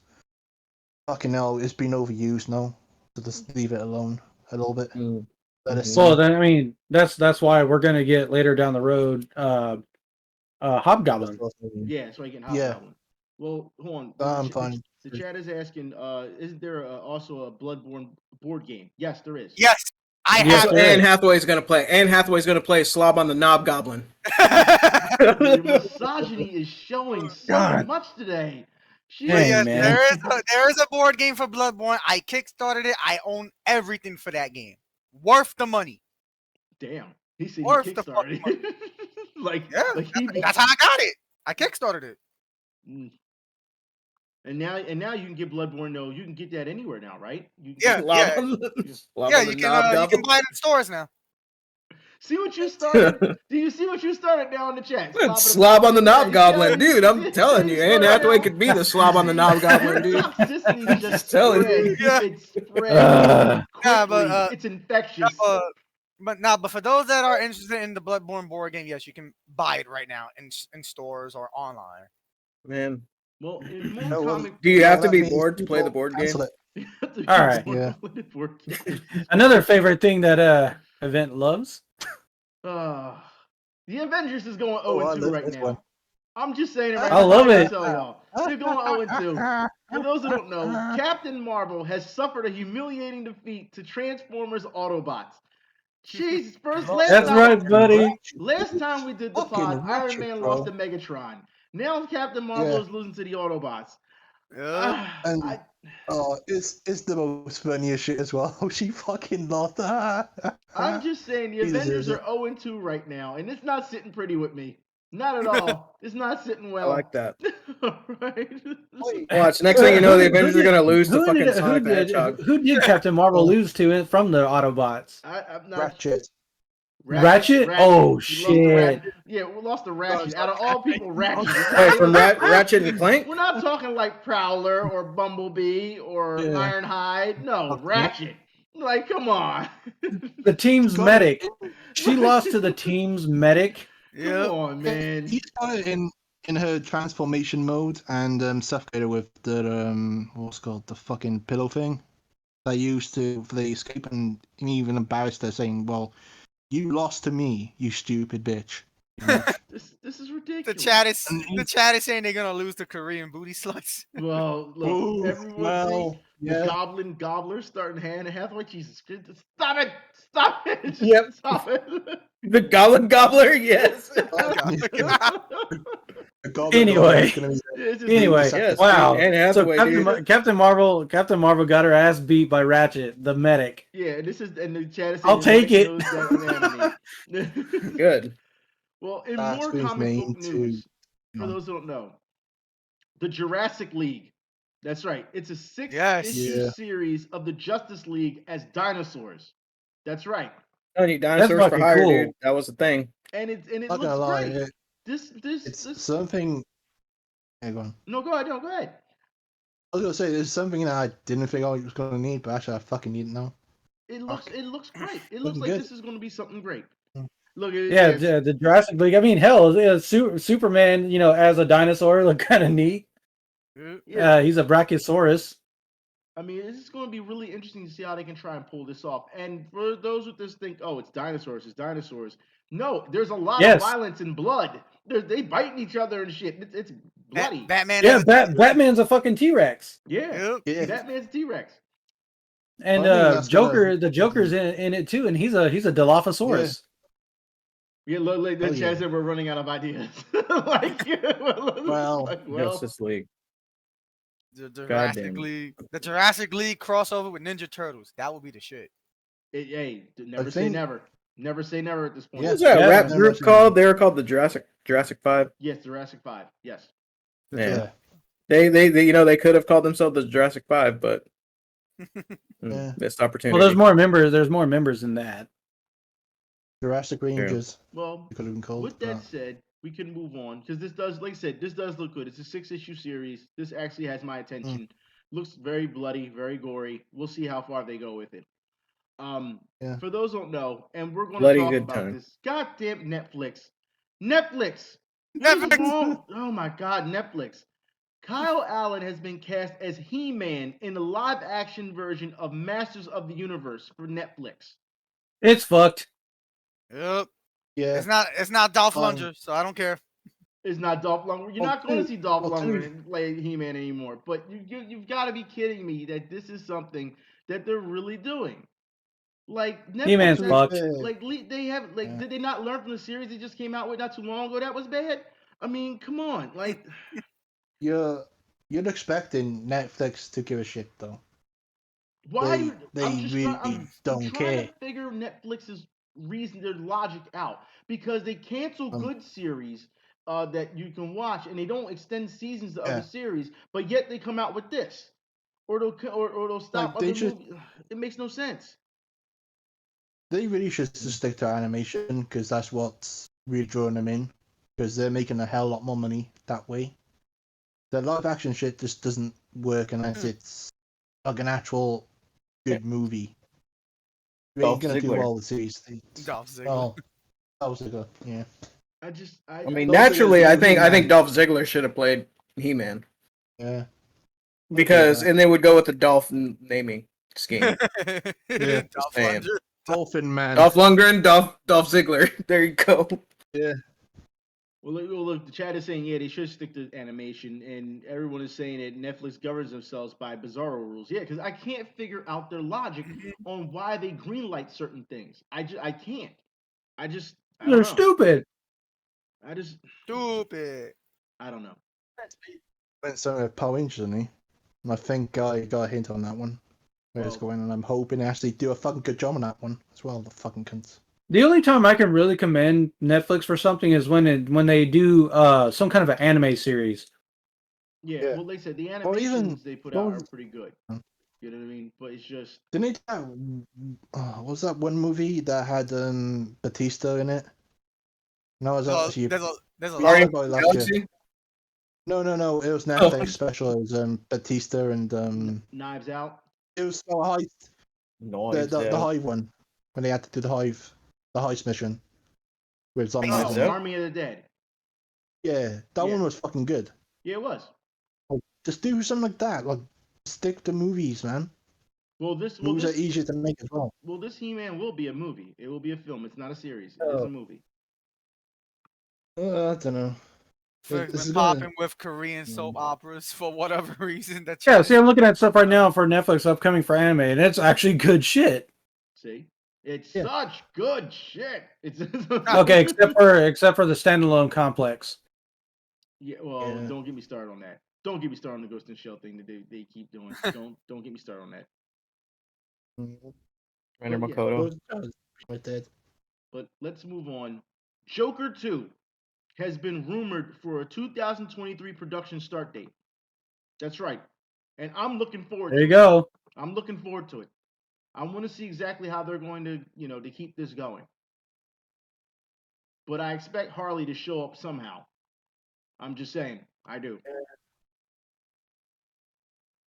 fucking hell, it's been overused now. So just leave it alone a little bit. Well, then I mean that's why we're gonna get later down the road Hobgoblin. Yeah, so I get Hobgoblin. Yeah. Well, hold on. I'm fine. The chat is asking, isn't there also a Bloodborne board game? Yes, there is. Yes, I have. Anne Hathaway's gonna play. Anne Hathaway's gonna play Slob on the Knob Goblin. The misogyny is showing so much today. Man. There is a board game for Bloodborne. I kickstarted it. I own everything for that game. Worth the money. Damn. He said Worth he kickstarted it. That's how I got it. I kickstarted it. And now you can get Bloodborne. No, you can get that anywhere now, right? You can buy it in stores now. See what you started? Do you see what you started now in the chat? Slob on the Knob Goblin, dude. I'm telling you, Anne Hathaway could be the Slob on the Knob Goblin, dude. Just telling you. It spreads quickly. It's infectious. But for those that are interested in the Bloodborne board game, yes, you can buy it right now in stores or online. Man. Well, do you have to be bored to play the board game? All right. Yeah. Another favorite thing that event loves. The Avengers is going 0-2 right now. One. I'm just saying it right now. I love it. They're going 0-2. For those who don't know, Captain Marvel has suffered a humiliating defeat to Transformers Autobots. Jesus, first That's right, buddy. Last time we did the Fucking pod, Iron Ratchet, Man bro. lost to Megatron. Now Captain Marvel Yeah. is losing to the Autobots. Yep. And I, it's the most funniest shit as well. She fucking lost. I'm just saying the He Avengers deserves are 0-2 right now, and it's not sitting pretty with me. Not at all. It's not sitting well. I like that. Right? Watch. Next thing you know, the Who Avengers are did- gonna lose to who fucking did- Sonic the who did- Hedgehog. Who did Captain Marvel lose to from the Autobots? I'm not. Ratchet. Ratchet? Oh, We lost to shit. Yeah, we lost to Ratchet. Out of all people, Ratchet. Hey, from Ratchet and Clank. We're not talking like Prowler or Bumblebee or Yeah. Ironhide. No, Ratchet. Like, come on. The team's Got medic. it. She lost to the team's medic. Come Yep. on, man. He's got it in her transformation mode and suffocated with the what's it called, the fucking pillow thing they used for the escape, and he even embarrassed her saying, "Well, you lost to me, you stupid bitch." This is ridiculous. The chat is saying they're gonna lose to Korean booty sluts. Well, look, Ooh, everyone well, see yeah. the Goblin Gobbler starting hand and half. Like, Jesus Christ, stop it! Stop it! Yep. Stop it! The Goblin Gobbler. Yes. The Goblin Anyway. is gonna be It's just- Anyway, Yes, wow. Anne So Hathaway, dude. Captain Marvel got her ass beat by Ratchet, the medic. Yeah, this is and the chat is I'll saying take it. knows that anatomy. Good. Well, in That more brings comic me book to- news, for those who don't know, the Jurassic League. That's right. It's a 6-issue Yeah. series of the Justice League as dinosaurs. That's right. I need dinosaurs for fucking hire, cool. dude. That was the thing. And it Not looks gonna lie, great. This it's something. Hang on. No, go ahead. I was gonna say there's something that I didn't think I was gonna need, but actually I fucking need it now. It looks great. It looks Looking like good. this is going to be something great. Mm. Look at Yeah, it. the Jurassic League. I mean, hell, Superman, as a dinosaur, look kind of neat. Yeah. He's a Brachiosaurus. I mean, it's going to be really interesting to see how they can try and pull this off. And for those who just think, oh, it's dinosaurs. No, there's a lot of violence and blood. They biting each other and shit. It's bloody. Batman. Yeah, Batman's a fucking T-Rex. Yeah. Yeah. Batman's a T-Rex. And Well, I think that's the Joker's in it too, and he's a Dilophosaurus. Yeah, look, like the chat said we're running out of ideas. Well, Justice League. The Goddamn. Jurassic League. The Jurassic League crossover with Ninja Turtles. That would be the shit. Hey, never I say think- never. Never say never at this point. Yeah. What's that Yeah, rap no, group that's- called? They were called the Jurassic 5. Yes, Jurassic 5. Yes. Yeah. They could have called themselves the Jurassic 5, but Yeah. missed opportunity. Well, there's more members. There's more members than that. Jurassic Rangers. Well, You could have been called. with that said, we can move on because this does, like I said, this does look good. It's a 6-issue series. This actually has my attention. Looks very bloody, very gory. We'll see how far they go with it. Yeah. For those who don't know, and we're going to Bloody talk good about time. this. Goddamn Netflix. What is wrong? Oh my God, Netflix. Kyle Allen has been cast as He-Man in the live-action version of Masters of the Universe for Netflix. It's fucked. Yep. Yeah. It's not Dolph Fine. Lundgren, so I don't care. It's not Dolph Lundgren. You're Well, not going to dude, see Dolph well, Lundgren dude. play He-Man anymore. But you've got to be kidding me that this is something that they're really doing. Like Netflix He-Man's has- fucked. Like they have Yeah. did they not learn from the series they just came out with not too long ago? That was bad. I mean, come on, like You're expecting Netflix to give a shit though. why They- do they I'm just really I'm don't trying care. to figure Netflix's reason, their logic out because they cancel good series that you can watch and they don't extend seasons to Yeah. other series, but yet they come out with this, or they'll stop Like, they other just- movies. It makes no sense. They really should just stick to animation because that's what's really drawing them in. Because they're making a hell lot more money that way. The live action shit just doesn't work unless it's like an actual good movie. You ain't Dolph gonna do Ziggler. well with series. Dolph Ziggler. Oh, that was a good. Yeah. I mean, don't- naturally, I think He-Man. Dolph Ziggler should have played He-Man Yeah. because, that. and they would go with the Dolph naming scheme. Yeah. Dolph saying. Lundgren. Dolphin Man. Dolph Lundgren, Dolph Ziggler. There you go. Yeah. Look, the chat is saying, yeah, they should stick to animation, and everyone is saying that Netflix governs themselves by bizarro rules. Yeah, because I can't figure out their logic on why they greenlight certain things. I can't. I don't They're know. stupid. Stupid. I don't know. Went some with Power Rangers, didn't he? And I think I got a hint on that one. Where it's Well, going, and I'm hoping they actually do a fucking good job on that one as well. The fucking cunts. The only time I can really commend Netflix for something is when they do some kind of an anime series. yeah. Well, they said the animations they put out are pretty good. You know what I mean? But it's just Didn't they have, what was that one movie that had Batista in it? No, it was actually There's a we lot. talked about it last year. No. It was Netflix special. It was Batista and Knives Out. It was so high. The Hive one when they had to do the heist mission with zombies. Oh, Army of the Dead. Yeah, that one was fucking good. Yeah, it was. Just do something like that. Like stick to movies, man. Movies are easier to make as well. Well, this He-Man will be a movie. It will be a film. It's not a series. It is a movie. I don't know. Been popping with Korean soap operas for whatever reason. Yeah, see, I'm looking at stuff right now for Netflix upcoming for anime, and it's actually good shit. See, it's such good shit. It's Okay, except for the standalone complex. Yeah, well, don't get me started on that. Don't get me started on the Ghost in the Shell thing that they keep doing. don't get me started on that. Rainer Makoto. But let's move on. Joker 2 has been rumored for a 2023 production start date. That's right. And I'm looking forward to it. There you go. I'm looking forward to it. I want to see exactly how they're going to, to keep this going. But I expect Harley to show up somehow. I'm just saying. I do.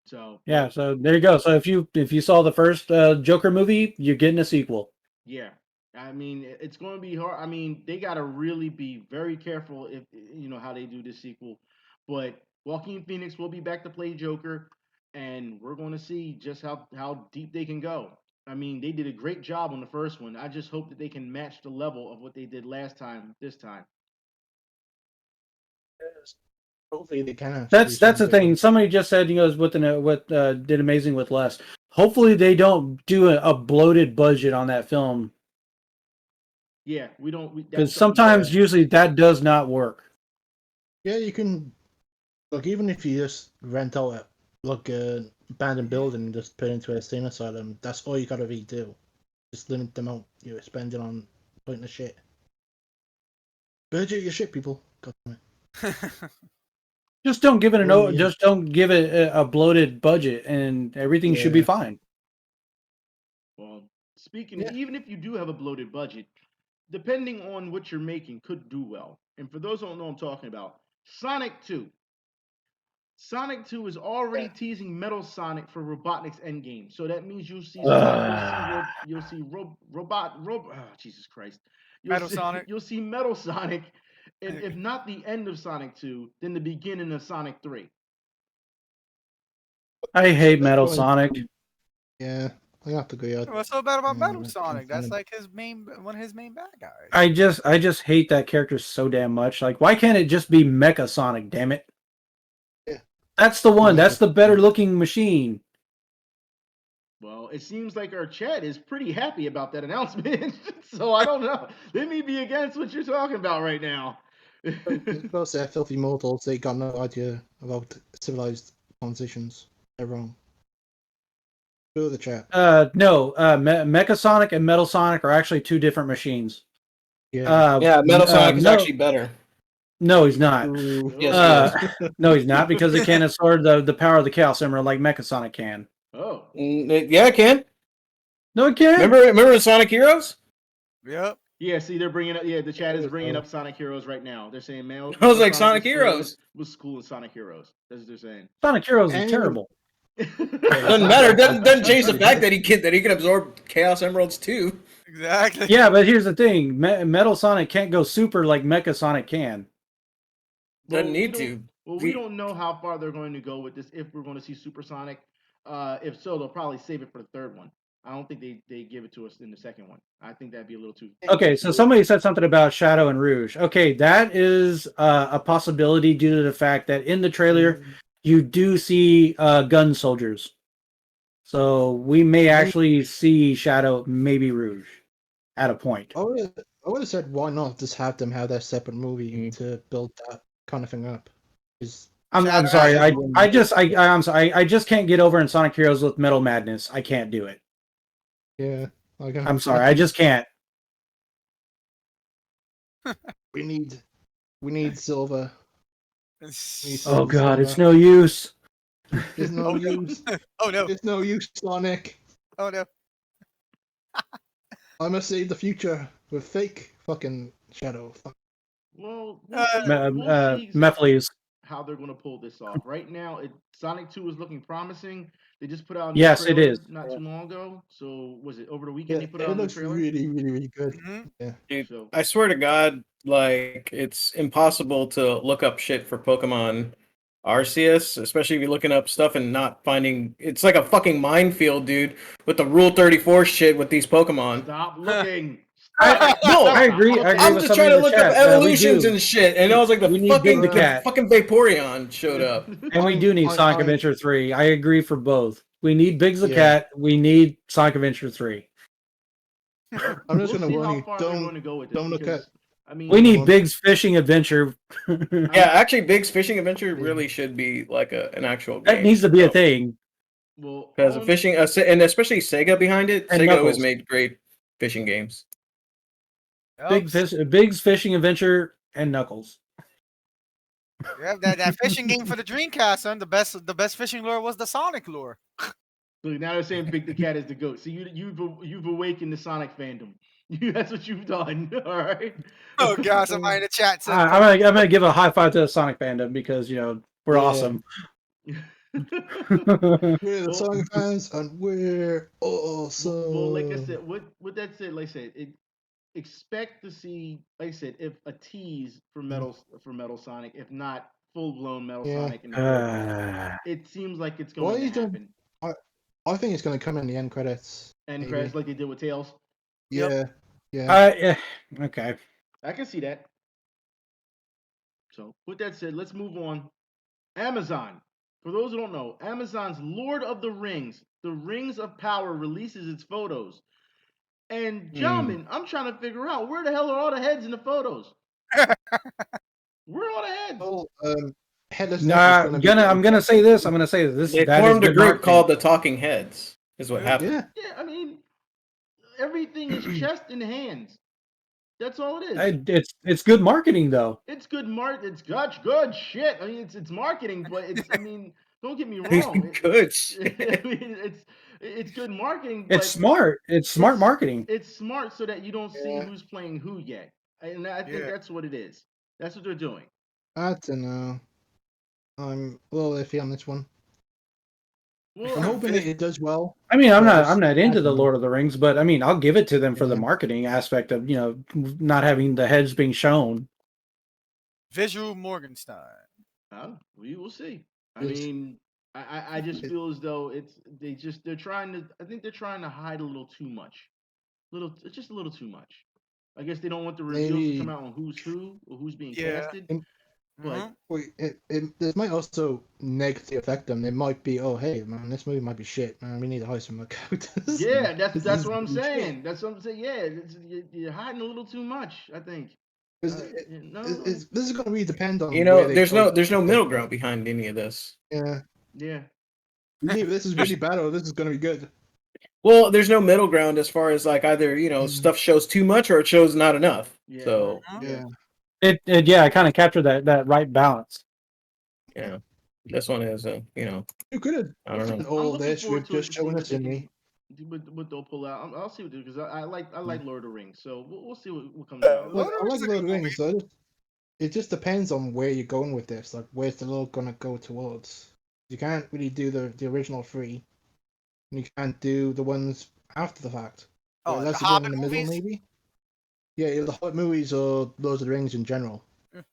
So yeah, so there you go. So if you saw the first Joker movie, you're getting a sequel. Yeah, I mean it's going to be hard. I mean they got to really be very careful if how they do this sequel. But Joaquin Phoenix will be back to play Joker, and we're going to see just how deep they can go. I mean they did a great job on the first one. I just hope that they can match the level of what they did last time. This time. Hopefully they can. That's the thing. Somebody just said, what did amazing with less. Hopefully they don't do a bloated budget on that film. Yeah, we don't. Because sometimes, usually, that does not work. Yeah, you can. Look, even if you just rent out an abandoned building and just put it into a insane asylum, that's all you gotta really do. Just limit the amount you're spending on pointless shit. Budget your shit, people. God damn it. Just don't give it just don't give it a bloated budget, and everything should be fine. Well, even if you do have a bloated budget, depending on what you're making, could do well. And for those who don't know what I'm talking about, Sonic 2. Sonic 2 is already teasing Metal Sonic for Robotnik's Endgame. So that means you'll see Jesus Christ. Sonic. You'll see Metal Sonic, and if not the end of Sonic 2, then the beginning of Sonic 3. I hate Metal Sonic. Yeah, I have to agree. What's so bad about Metal Sonic? That's like one of his main bad guys. I just hate that character so damn much. Like, why can't it just be Mecha Sonic? Damn it! Yeah, that's the one. That's the better looking machine. Well, it seems like our chat is pretty happy about that announcement. So I don't know. They may be against what you're talking about right now. Because they're filthy mortals, they got no idea about civilized transitions. They're wrong. Go to the chat. No, Mecha Sonic and Metal Sonic are actually two different machines. Yeah, Metal Sonic is actually better. No, he's not. Yes, no, he's not, because he can't absorb the power of the Chaos Emerald like Mecha Sonic can. Oh. Yeah, it can. No, it can't. Remember in Sonic Heroes? Yep. Yeah, see, they're bringing up. Yeah, the chat is bringing up Sonic Heroes right now. They're saying, "Man, I was like, Sonic Heroes was cool in Sonic Heroes." That's what they're saying. Sonic Heroes is terrible. Doesn't matter. Doesn't change the fact that he can absorb Chaos Emeralds too. Exactly. Yeah, but here's the thing: Metal Sonic can't go super like Mecha Sonic can. Doesn't need to. Well, we don't know how far they're going to go with this. If we're going to see Supersonic, if so, they'll probably save it for the third one. I don't think they give it to us in the second one. I think that'd be a little too. Okay, so somebody said something about Shadow and Rouge. Okay, that is a possibility due to the fact that in the trailer you do see gun soldiers. So we may actually see Shadow, maybe Rouge, at a point. I would have said, why not just have them have their separate movie to build that kind of thing up? I'm sorry. I'm sorry. I just can't get over in Sonic Heroes with Metal Madness. I can't do it. Yeah, I'm sorry. I just can't. We need Silver. Oh God, it's no use. There's no use. Oh no. There's no use, Sonic. Oh no. I must save the future with fake fucking Shadow. Well, Mephiles. How they're going to pull this off. Right now, Sonic 2 is looking promising. They just put out a new Yes, it trailer is. not too long ago. So was it over the weekend they put out It a new looks trailer? really, really, really good. Yeah. Dude, So I swear to God, like it's impossible to look up shit for Pokemon Arceus, especially if you're looking up stuff and not finding. It's like a fucking minefield, dude, with the Rule 34 shit with these Pokemon. stop looking. I agree. I'm with just somebody trying to in the look chat. up evolutions and shit, and I was like, We need Big the Cat. fucking Vaporeon showed up. And we do need Sonic Adventure 3. I agree for both. We need Biggs the Cat. We need Sonic Adventure 3. I'm just We'll gonna see warn how you. far they're going to go with this. Don't look because, at. I mean, We need Biggs Fishing Adventure. Yeah, actually, Big's Fishing Adventure really should be like an actual game. That needs to be a thing. Well, Because fishing, and especially Sega behind it, And Sega always Knuckles. made great fishing games. Biggs Fishing Adventure and Knuckles. Yeah, that fishing game for the Dreamcast, son. The best fishing lure was the Sonic lure. Look, now they're saying Big the Cat is the GOAT. So you've awakened the Sonic fandom. That's what you've done. All right. Oh God, somebody in the chat said. I'm gonna give a high five to the Sonic fandom because we're awesome. We're the Sonic fans, and we're awesome. Well, like I said, what that said, like I said, expect to see, like I said, if a tease for Metal Sonic, if not full blown Metal Sonic in the program, it seems like it's going to happen. I think it's going to come in the end credits. End credits, like they did with Tails. Yeah, yeah. Okay. I can see that. So, with that said, let's move on. Amazon. For those who don't know, Amazon's Lord of the Rings, the Rings of Power, releases its photos. And gentlemen, I'm trying to figure out where the hell are all the heads in the photos? Where are all the heads? Well, I'm gonna say this. They formed a group called the Talking Heads. Is what happened. Yeah, I mean, everything is chest and hands. That's all it is. It's good marketing though. It's good It's good shit. I mean, it's marketing, but it's. I mean, don't get me wrong. Good shit. I mean, it's good marketing. It's smart. It's smart marketing. It's smart so that you don't see who's playing who yet, and I think that's what it is. That's what they're doing. I don't know. I'm a little iffy on this one. Well, I'm hoping it does well. I mean, I'm not into the Lord of the Rings, but I mean, I'll give it to them for the marketing aspect of not having the heads being shown. Visual Morgenstein. We will see. I mean, I just feel as though they're trying to. I think they're trying to hide a little too much. Just a little too much. I guess they don't want the reveals to come out on who's who or who's being casted. But this might also negatively affect them. It might be, oh hey man, this movie might be shit, man. We need to hide some more characters. Yeah, that's what I'm saying. That's what I'm saying. Yeah, you're hiding a little too much, I think. This is going to really depend on. There's no middle ground behind any of this. Yeah. Yeah. Either this is really bad or this is going to be good. Well, there's no middle ground as far as like either stuff shows too much or it shows not enough. Yeah. So it kind of captured that right balance. Yeah, this one is You could have. I don't know. All this you're just showing us in me. What they'll pull out. I'll see what they do because I like Lord of the Rings. So we'll see what comes out. I like Lord of the Rings. So it just depends on where you're going with this. Like where's the load gonna go towards? You can't really do the original three. You can't do the ones after the fact. Oh, that's the the one Hobbit in the middle, movies? maybe. Yeah, the Hobbit movies or Lord of the Rings in general.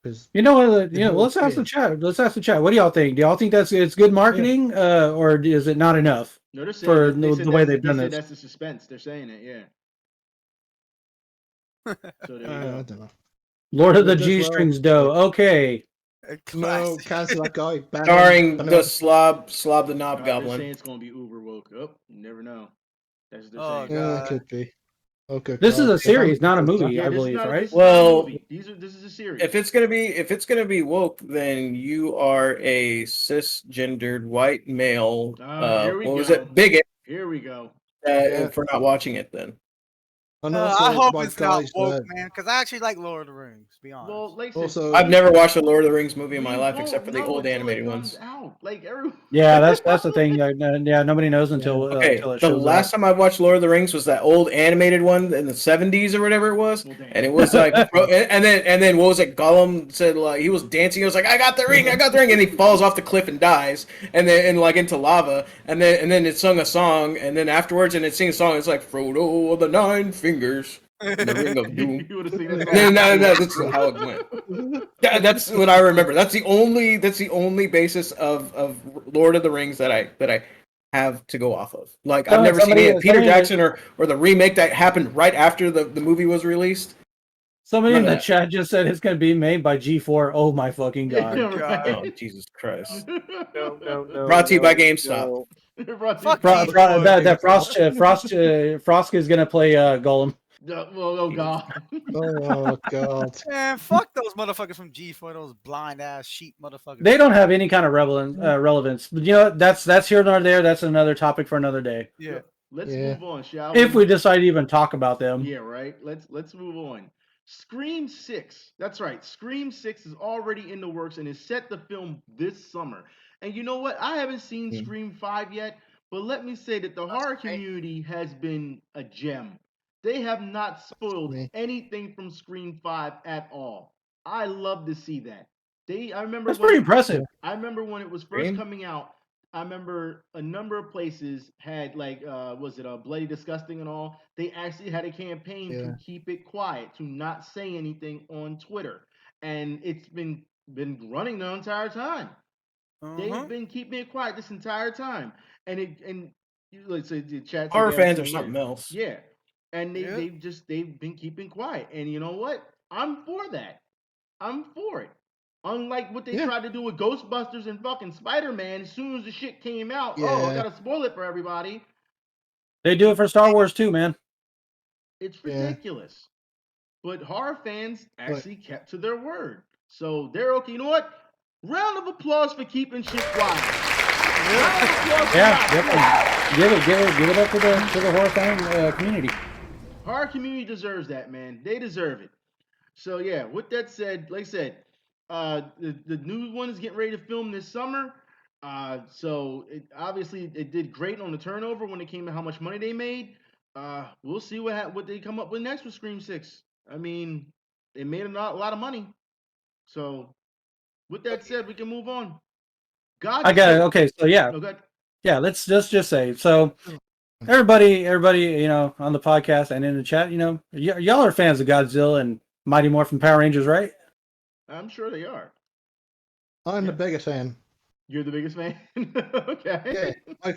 'Cause You know what? the whole Let's ask the thing- chat. Let's ask the chat. What do y'all think? Do y'all think it's good marketing, or is it not enough No, they're saying for that, they said the way that's, they've they done said this? that's the suspense. They're saying it, yeah. So there you I go. don't know. Lord of the But just G well, strings dough. Okay. A No, classic. cancel that guy. Ban him, Starring ban the him. Slob the They're Knob saying Goblin. it's gonna be uber woke. Oh, you never know. That's what they're Oh saying. Yeah, it god. could be. Oh, good This is God. a series, not a movie, Yeah, I this is believe, not right? this is not a Well, movie. This is a series. if it's gonna be woke, then you are a cisgendered white male. Here we What was go. it? Bigot. Here we go. Yeah. For not watching it, then. And I also, hope my it's not guys, woke, man, because I actually like Lord of the Rings. To be honest. Well, like I said, also, I've never watched a Lord of the Rings movie in my we life won't except for the know old until animated it comes ones. out. Like everyone. Yeah, that's the thing. Yeah, nobody knows until Okay, until it the shows last up. time I watched Lord of the Rings was that old animated one in the 70s or whatever it was, Well, damn. and it was like, and then what was it? Gollum said like he was dancing. He was like, "I got the ring, I got the ring," and he falls off the cliff and dies, and then like into lava, and then it sung a song, and then afterwards, and it sings a song. It's like Frodo of the Nine Fingers, and the Ring of Doom. You would have seen that And song. then that's how it went. That's what I remember. That's the only basis of Lord of the Rings that I have to go off of. Like I've never seen it. Peter Jackson or the remake that happened right after the movie was released. Somebody None in of the that. chat just said it's going to be made by G4. Oh my fucking god! Yeah, right. Oh Jesus Christ! No. Brought to you by GameStop. Fuck Brought G4. to you by That Frost is going to play Gollum. Well, oh god. oh God. Man, fuck those motherfuckers from G4, those blind ass sheep motherfuckers. They don't have any kind of relevance. But you know what? That's here nor there. That's another topic for another day. Yeah. Let's Yeah. move on, shall If we decide to even talk about them. Yeah, right. Let's move on. Scream 6. That's right. Scream 6 is already in the works and is set to film this summer. And you know what? I haven't seen Scream 5 yet, but let me say that the horror community has been a gem. They have not spoiled anything from Scream 5 at all. I love to see that. I remember That's pretty impressive. I remember when it was first coming out. I remember a number of places had like was it Bloody Disgusting and all? They actually had a campaign to keep it quiet, to not say anything on Twitter. And it's been running the entire time. They've been keeping it quiet this entire time. And let's say the chat Horror fans are something else. Yeah. And they've been keeping quiet. And you know what? I'm for that. I'm for it. Unlike what they tried to do with Ghostbusters and fucking Spider-Man, as soon as the shit came out, I gotta spoil it for everybody. They do it for Star Wars too, man. It's ridiculous. But horror fans actually kept to their word. So they're okay. You know what? Round of applause for keeping shit quiet. Give it up to the horror fan community. Horror community deserves that, man. They deserve it. So yeah, with that said, like I said, the new one is getting ready to film this summer. So obviously it did great on the turnover when it came to how much money they made. We'll see what they come up with next with Scream 6. I mean, they made a lot of money. So with that said, we can move on. I got it. Okay, so yeah. Yeah, let's just say so. Everybody, you know, on the podcast and in the chat, you know, y'all are fans of Godzilla and Mighty Morphin Power Rangers, right? I'm sure they are. I'm the biggest fan. You're the biggest fan? Okay. Yeah, I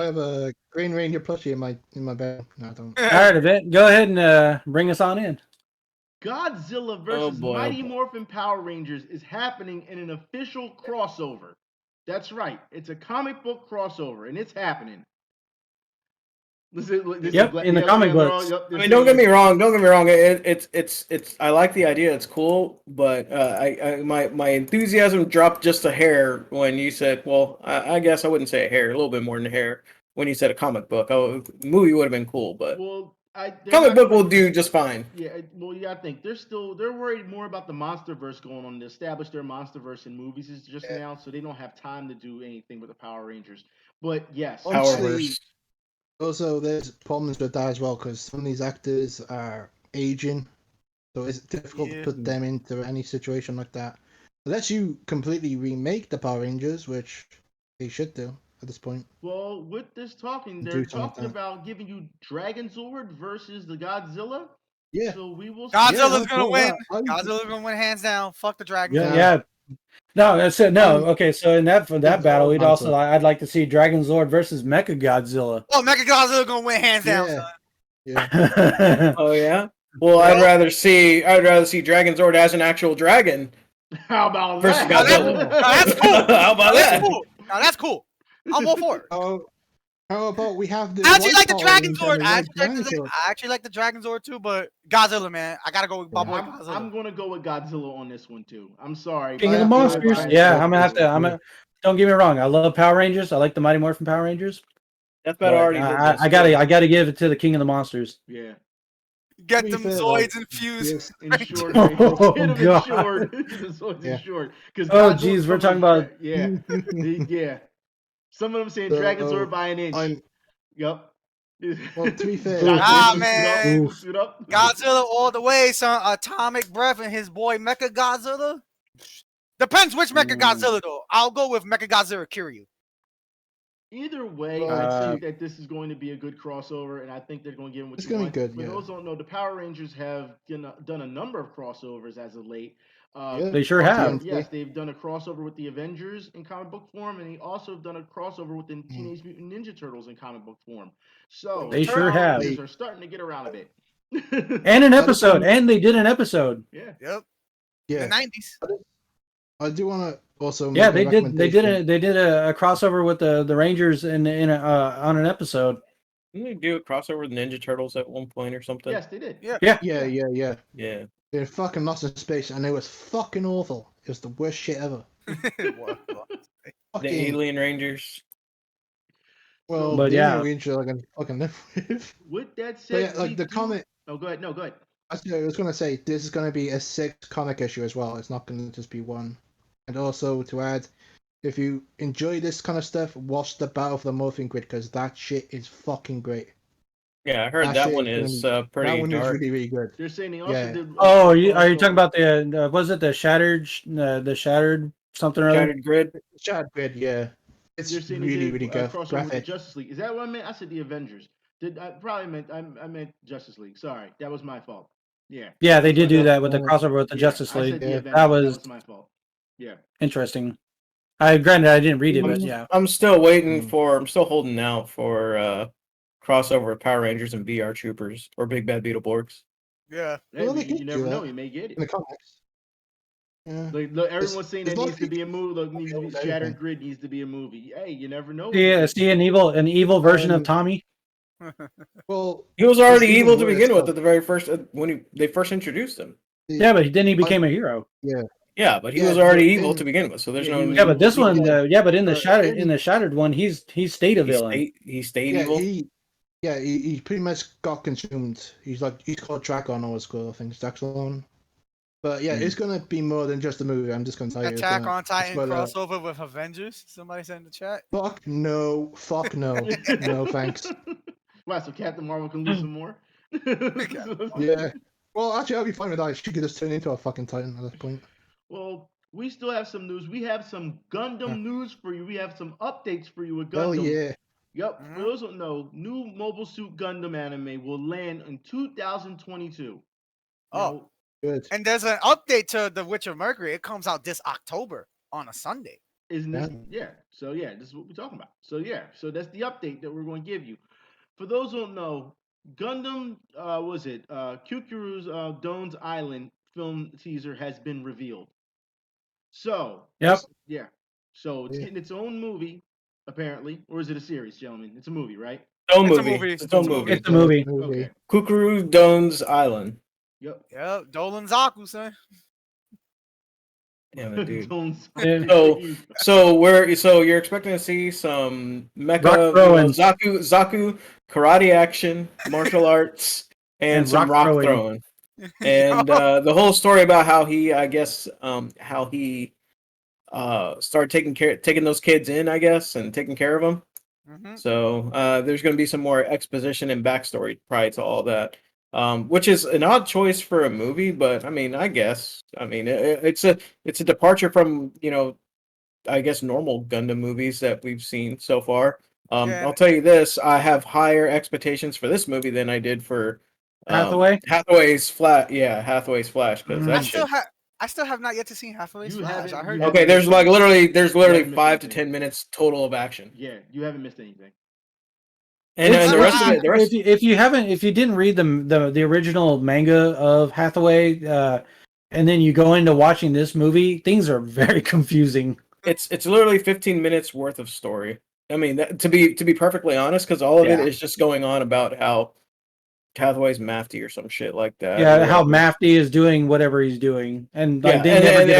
have a Green Ranger plushie in my bed. No, I don't. All right, Event, go ahead and bring us on in. Godzilla versus Mighty Morphin Power Rangers is happening in an official crossover. That's right. It's a comic book crossover, and it's happening. In the comic books. I mean, don't get me wrong. It's. I like the idea. It's cool, but my enthusiasm dropped just a hair when you said. Well, I guess I wouldn't say a hair. A little bit more than a hair when you said a comic book. Oh, movie would have been cool, but comic book will do just fine. Yeah, I think they're worried more about the MonsterVerse going on to establish their MonsterVerse in movies just now, so they don't have time to do anything with the Power Rangers. But yes, Powerverse. Also, there's problems with that as well because some of these actors are aging, so it's difficult to put them into any situation like that. Unless you completely remake the Power Rangers, which they should do at this point. Well, with this talking, they're talking about giving you Dragon Zord versus the Godzilla. Yeah. So we will. Godzilla's that's gonna all win. right. Godzilla's gonna win hands down. Fuck the Dragon Yeah, Zord. yeah. No, that's it. No, Um, okay. So in that for that it's battle, all we'd also Godzilla. I'd like to see Dragon Zord versus Mecha Godzilla. Oh, Mecha Godzilla gonna win hands down, son. Yeah. Oh yeah. Well, I'd rather see Dragon Zord as an actual dragon How about versus that? Godzilla. Now that's cool. How about That's that? cool. Now that's cool. I'm all for it. How about we have the I actually white like the Power Dragon Rangers Zord. and the I red actually like the Dragon Zord too, but Godzilla, man, I gotta go with my boy Godzilla. I'm gonna go with Godzilla on this one too. I'm sorry. King of the have to go with Monsters. Dragon Yeah, Zord I'm gonna have to. too. Don't get me wrong. I love Power Rangers. I like the Mighty Morphin Power Rangers. Death Battle But already did this. I gotta give it to the King of the Monsters. Yeah. Get To be them fair, Zoids though, infused. yes. Insured. Oh, Get him God. insured. The Zoid's Yeah. insured. Because Oh, geez, we're talking about. Yeah. Yeah. Some of them saying So, Dragon Zord by an inch. I'm Yep. well. To be fair, Ah, this is- man. Oof. Suit up. Godzilla all the way, son. Atomic Breath and his boy Mecha Godzilla. Depends which Mecha Godzilla though. I'll go with Mecha Godzilla Kiryu. Either way, Well, I think that this is going to be a good crossover, and I think they're going to give them what It's you gonna be want. good, For yeah. those who don't know, the Power Rangers have done a number of crossovers as of late. Yeah, They sure have. Yes, they've done a crossover with the Avengers in comic book form, and they also have done a crossover with the Teenage Mutant Ninja Turtles in comic book form. So They the sure Power have. Rangers are starting to get around a bit. And an episode, and they did an episode. Yeah. Yep. yeah. The 90s. I do want to also Yeah, make a they did recommendation. a crossover with the Rangers on an episode. Didn't they do a crossover with Ninja Turtles at one point or something? Yes, they did. Yeah. Yeah. Yeah. Yeah. They're fucking lost in space, and it was fucking awful. It was the worst shit ever. What? The Fucking Alien Rangers. well, But the yeah. Alien Rangers I can fucking live with. With that But said, yeah, like the comic. Oh, go ahead. No, go ahead. I was gonna say this is gonna be a 6 comic issue as well. It's not gonna just be one. And also to add, if you enjoy this kind of stuff, watch the Battle for the Morphing Grid because that shit is fucking great. Yeah, I heard That that shit one is is gonna pretty That one is dark. really, really good. They're saying they also Yeah. did. Oh, are you talking about the was it the shattered something or other? Shattered Grid? Shattered Grid, yeah. It's They're saying really, they did really a good. crossover with the Graphic. Justice League. Is that what I meant? I said the Avengers. I probably meant I meant Justice League. Sorry, that was my fault. Yeah. Yeah, they did That's do what that with the Yeah. crossover with the Yeah, Justice I League. said the Yeah. Avengers. That That was was my fault. Yeah. interesting. Granted, I didn't read it, but yeah. I'm still waiting Mm. for. I'm still holding out for crossover of Power Rangers and VR Troopers or Big Bad Beetleborgs. Yeah. Hey, Well, they you could do never know. that. You may get In the it. comics. Yeah. Like, look, everyone's saying it's that not needs to be a movie. Look, needs to be anything. Shattered Grid needs to be a movie. Hey, you never know. See an evil version of Tommy. Well, He was it's already even evil to worse, begin with though. at the very first when they first introduced him. Yeah, but then he became a hero. Yeah. Yeah, but he Yeah, was already but evil in- to begin with, so there's Yeah, no. he was Yeah, but this one, Yeah. but in the in- shattered one, he stayed a villain. He stayed Yeah, evil. he pretty much got consumed. He's called Dragon or it's called, I think, Draxalon. But yeah, it's gonna be more than just a movie. I'm just gonna tell you. it's Attack gonna- on Titan spoiler. crossover with Avengers. Somebody said in the chat. Fuck no. No thanks. Wow, so Captain Marvel can lose some more. Yeah. Well, actually, I'll be fine with that. She could just turn into a fucking Titan at that point. Well, we still have some news. We have some Gundam news for you. We have some updates for you with Gundam. Hell yeah. Yep. For those who don't know, new Mobile Suit Gundam anime will land in 2022. Oh, good. And there's an update to The Witcher Mercury. It comes out this October on a Sunday. Isn't this? Yeah. So yeah, this is what we're talking about. So yeah, so that's the update that we're going to give you. For those who don't know, Gundam, Kukuru's Done's Island film teaser has been revealed. So Yep. Yeah. So it's Yeah. getting its own movie, apparently, or is it a series, gentlemen? It's a movie, right? It's a movie. movie. It's It's a a movie. movie. It's a movie. Okay. Kukuru Done's Island. Yep. Yep. Dolan Zaku, son. Damn it, dude. Done's- So you're expecting to see some mecha, Rock throwing. Zaku karate action, martial arts, and And some rock rock throwing. throwing. And the whole story about how he, I guess, how he started taking those kids in, I guess, and taking care of them. Mhm. So there's going to be some more exposition and backstory prior to all that, which is an odd choice for a movie, but I mean, I guess, it's a departure from I guess normal Gundam movies that we've seen so far. Yeah. I'll tell you this: I have higher expectations for this movie than I did for Hathaway's Flash. Yeah, Hathaway's Flash because that shit. I still have not yet to see Hathaway's You Flash. I heard. Okay, there's literally missed 5 to anything. 10 minutes total of action. Yeah, you haven't missed anything. And the rest of it, if you didn't read the original manga of Hathaway, and then you go into watching this movie, things are very confusing. It's literally 15 minutes worth of story. I mean, to be perfectly honest, because all of it is just going on about how Hathaway's Mafty or some shit like that. Yeah, how Mafty is doing whatever he's doing, and like, then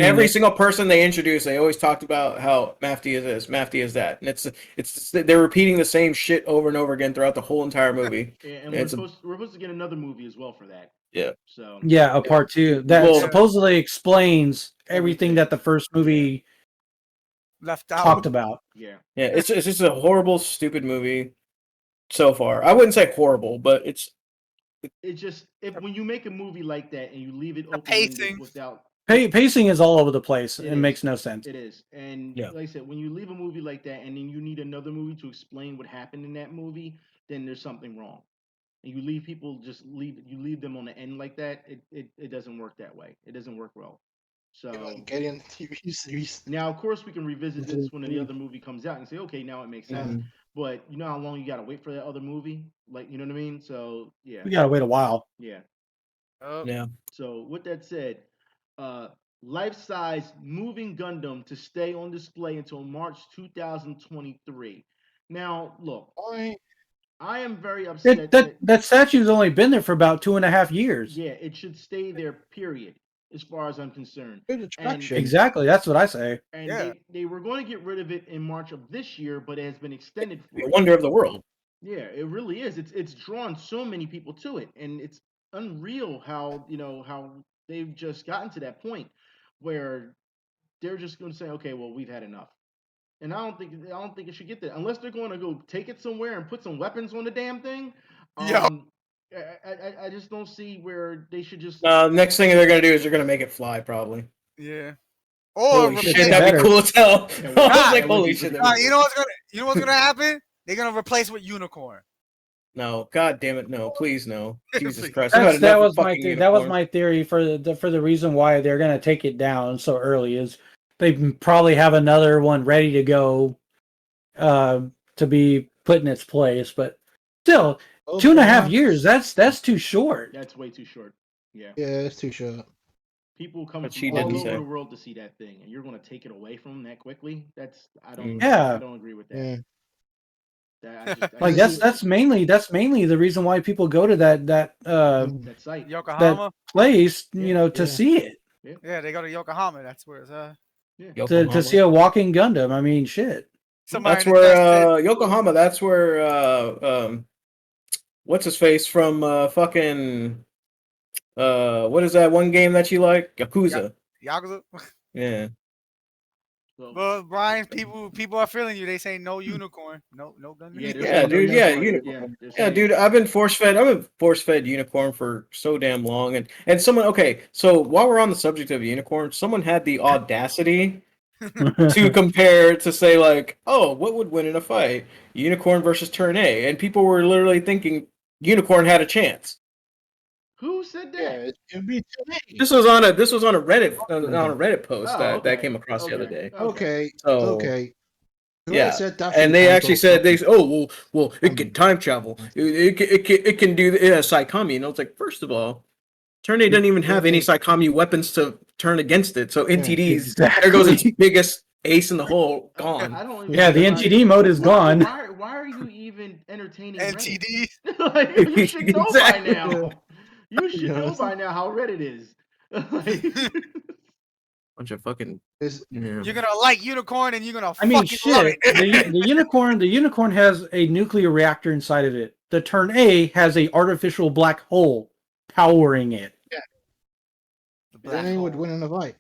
every single person they introduce, they always talked about how Mafty is this, Mafty is that, and it's they're repeating the same shit over and over again throughout the whole entire movie. And we're supposed to get another movie as well for that. Yeah. So a part 2 that supposedly explains everything that the first movie left out talked about. Yeah. Yeah, it's just a horrible, stupid movie so far. I wouldn't say horrible, but it's just when you make a movie like that and you leave it open pacing without pacing is all over the place. It makes no sense. It is. And like I said, when you leave a movie like that and then you need another movie to explain what happened in that movie, then there's something wrong. And you leave people leave them on the end like that, it doesn't work that way. It doesn't work well. So getting TV series. Now, of course, we can revisit this when the other movie comes out and say, okay, now it makes sense. But you know how long you gotta wait for that other movie? Like, you know what I mean? So yeah, we gotta wait a while. Yeah. Yeah. So with that said, life-size moving Gundam to stay on display until March 2023. Now, look, I am very upset that statue's only been there for about 2.5 years. Yeah, it should stay there, period, as far as I'm concerned. Exactly, that's what I say. And they were going to get rid of it in March of this year, but it has been extended for the wonder of the world. Yeah, it really is. It's drawn so many people to it, and it's unreal how they've just gotten to that point where they're just going to say, okay, well, we've had enough. And I don't think it should get there unless they're going to go take it somewhere and put some weapons on the damn thing. I just don't see where they should just. Next thing they're gonna do is they're gonna make it fly, probably. Yeah. Or holy shit, that'd be cool as hell. I was like, holy shit. You know what's gonna happen? They're gonna replace with Unicorn. No, god damn it, no, please no. Jesus Christ. That was my theory for the reason why they're gonna take it down so early is they probably have another one ready to go to be put in its place, but still 2.5 years, that's too short. That's way too short. Yeah. Yeah, it's too short. People come from all over the world to see that thing, and you're going to take it away from them that quickly? I don't agree with that. Yeah. That's mainly the reason why people go to that site, Yokohama, that place, to see it. Yeah, they go to Yokohama. That's where it's to see a walking Gundam. I mean, shit. That's where Yokohama. That's where what's his face from fucking what is that one game that you like? Yakuza. Yakuza. Yeah. Well, Brian, people are feeling you. They say no unicorn, no Gundam. Yeah, dude. I've been force fed unicorn for so damn long, and someone. Okay, so while we're on the subject of unicorn, someone had the audacity to compare to say like, oh, what would win in a fight, unicorn versus turn A, and people were literally thinking unicorn had a chance. Who said that? This was on a Reddit post that came across the other day. Okay. Yeah, and they actually said well, it can time travel. It can do Saikami, and I was like, first of all, Turn A doesn't even have any Saikami weapons to turn against it. So NTD's there goes its biggest ace in the hole, gone. The NTD mode is gone. Why are you even entertaining NTD? You should know by now. You should know by now how Reddit is. Bunch of fucking. You're gonna like unicorn, and you're gonna. Love it. the unicorn has a nuclear reactor inside of it. The Turn A has a artificial black hole powering it. Yeah. Turn A would win in a fight.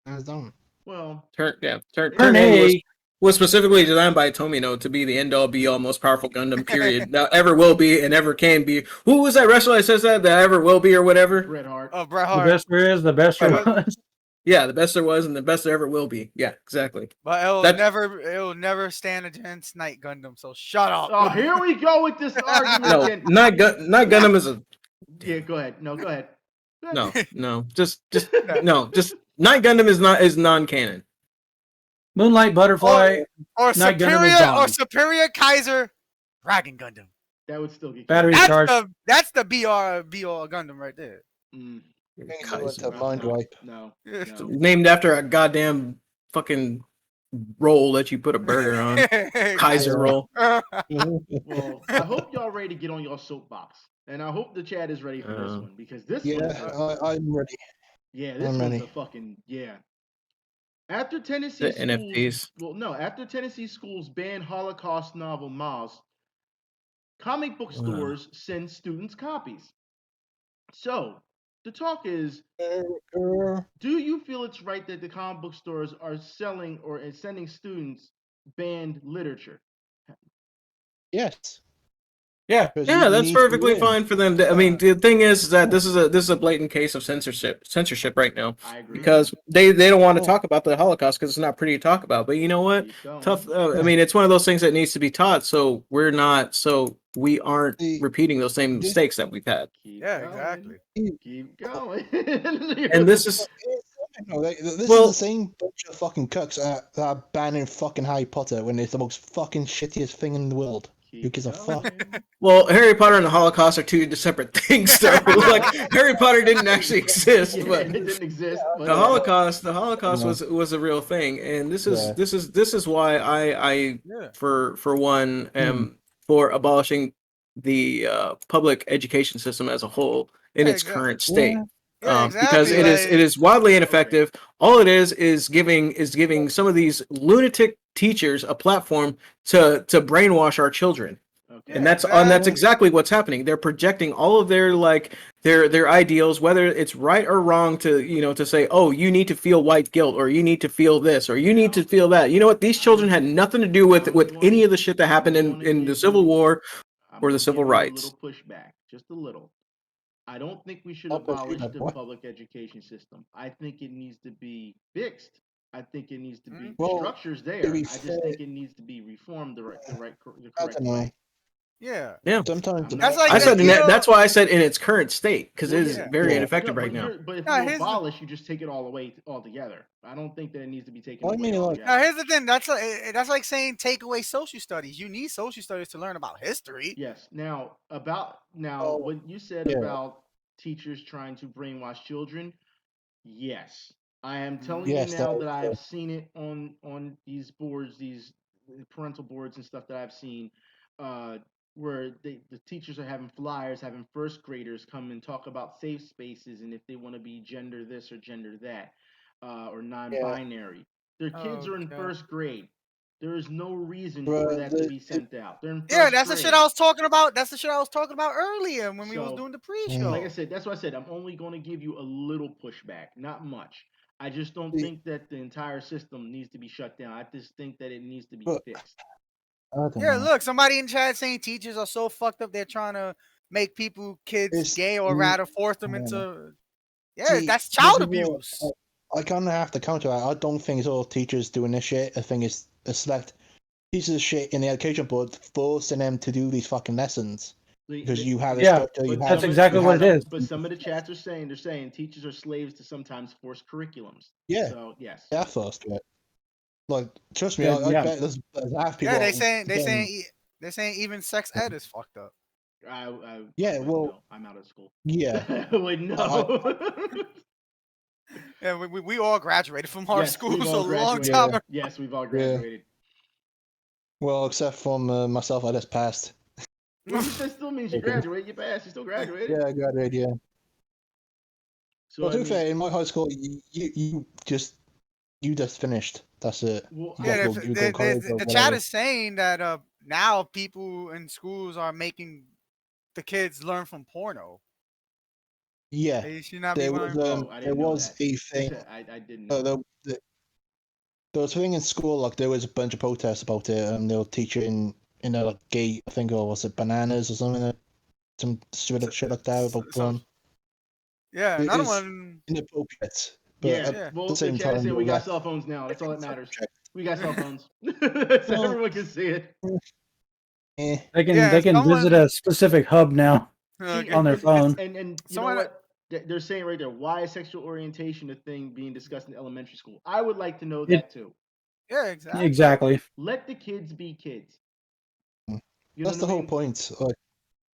Hands down. Well, Turn A was specifically designed by Tomino to be the end-all, be-all, most powerful Gundam, period. Now, ever will be and ever can be. Who was that wrestler that says that ever will be or whatever? Bret Hart. Oh, Bret Hart. The best there is, the best there was. Yeah, the best there was and the best there ever will be. Yeah, exactly. But it'll never stand against Night Gundam. So shut up. Oh, here we go with this argument again. Night Gundam is a Yeah, go ahead. No, go ahead. No. Just no. Just Night Gundam is non-canon. Moonlight Butterfly, or Night Gundam is Superior bomb. or Superior Kaiser Dragon Gundam. That would still get Battery That's charge. that's the BR Gundam right there. Kaiser. Mind wipe. No. Named after a goddamn fucking roll that you put a burger on. Kaiser roll. Well, I hope y'all ready to get on your soapbox, and I hope the chat is ready for this one because this one. I'm ready. Yeah, this I'm one's ready. a fucking After Tennessee The schools, NFTs. After Tennessee schools banned Holocaust novel Miles, comic book stores send students copies. So the talk is, do you feel it's right that the comic book stores are selling or sending students banned literature? Yes. Yeah, that's perfectly fine for them. I mean, the thing is that this is a blatant case of censorship right now. I agree. Because they don't want to talk about the Holocaust because it's not pretty to talk about. But you know what? Tough. I mean, it's one of those things that needs to be taught. So we aren't repeating those same mistakes that we've had. Exactly. Keep going. And this is. This is the same bunch of fucking cucks that are banning fucking Harry Potter when it's the most fucking shittiest thing in the world. Who gives a fuck? Well, Harry Potter and the Holocaust are two separate things, though. Like Harry Potter didn't actually exist, but it didn't exist. But the Holocaust was a real thing, and this is why I for one am for abolishing the public education system as a whole in its current state. Because it is wildly ineffective. All it is giving some of these lunatic teachers a platform to brainwash our children. And that's exactly what's happening. They're projecting all of their their ideals, whether it's right or wrong, to say, oh, you need to feel white guilt, or you need to feel this, or you need to feel that. You know what? These children had nothing to do with any of the shit that happened in the Civil War or the civil rights. A little pushback, just a little. I don't think we should abolish the public education system. I think it needs to be fixed. I think it needs to be structures there. I just think it needs to be reformed the correct way. Yeah. Sometimes that's why I said in its current state, because it is very ineffective right now. But if you abolish, you just take it all away altogether. I don't think that it needs to be taken away altogether. Now here's the thing. That's like saying take away social studies. You need social studies to learn about history. Yes. Now what you said about teachers trying to brainwash children. Yes, I am telling you now that I have seen it on these boards, these parental boards and stuff that I've seen. Where the teachers are having flyers, having first graders come and talk about safe spaces and if they want to be gender this or gender that, or non-binary. Their kids are in first grade. There is no reason for that to be sent out. They're in first grade. That's the shit I was talking about. That's the shit I was talking about earlier when we was doing the pre-show. Like I said, that's what I said. I'm only going to give you a little pushback, not much. I just don't think that the entire system needs to be shut down. I just think that it needs to be fixed. Look, somebody in chat saying teachers are so fucked up they're trying to make kids gay or rather force them into that's child abuse. I kind of have to counter that. I don't think it's all teachers doing this shit. I think it's a select pieces of shit in the education board forcing them to do these fucking lessons. Because you have that's exactly what it is. But some of the chats are saying teachers are slaves to sometimes forced curriculums. Yeah. So yes. Yeah, forced. Right. Like, trust me, I bet there's half people. Yeah, they're saying even sex ed is fucked up. I'm out of school. Yeah. I wouldn't know. Yeah, we all graduated from our schools a long time ago. Yes, we've all graduated. Well, except from myself, I just passed. Well, that still means you graduated. You passed. You still graduated. Yeah, I graduated. Yeah. So well, to be fair, in my high school, you just finished. That's it. Well, the chat is saying that now people in schools are making the kids learn from porno. Yeah, there was a thing. I didn't know. There was a thing in school, like there was a bunch of protests about it, and they were teaching like gay, I think, or was it bananas or something, some shit like that about porn. Yeah, another one inappropriate. Well, the chat is saying we got cell phones now. That's all that matters. We got cell phones, so everyone can see it. They can visit a specific hub now. See, on their phone. And you Someone- know what? They're saying right there, why is sexual orientation a thing being discussed in elementary school? I would like to know that too. Yeah, exactly. Exactly. Let the kids be kids. You That's know the what I whole mean? point. Like,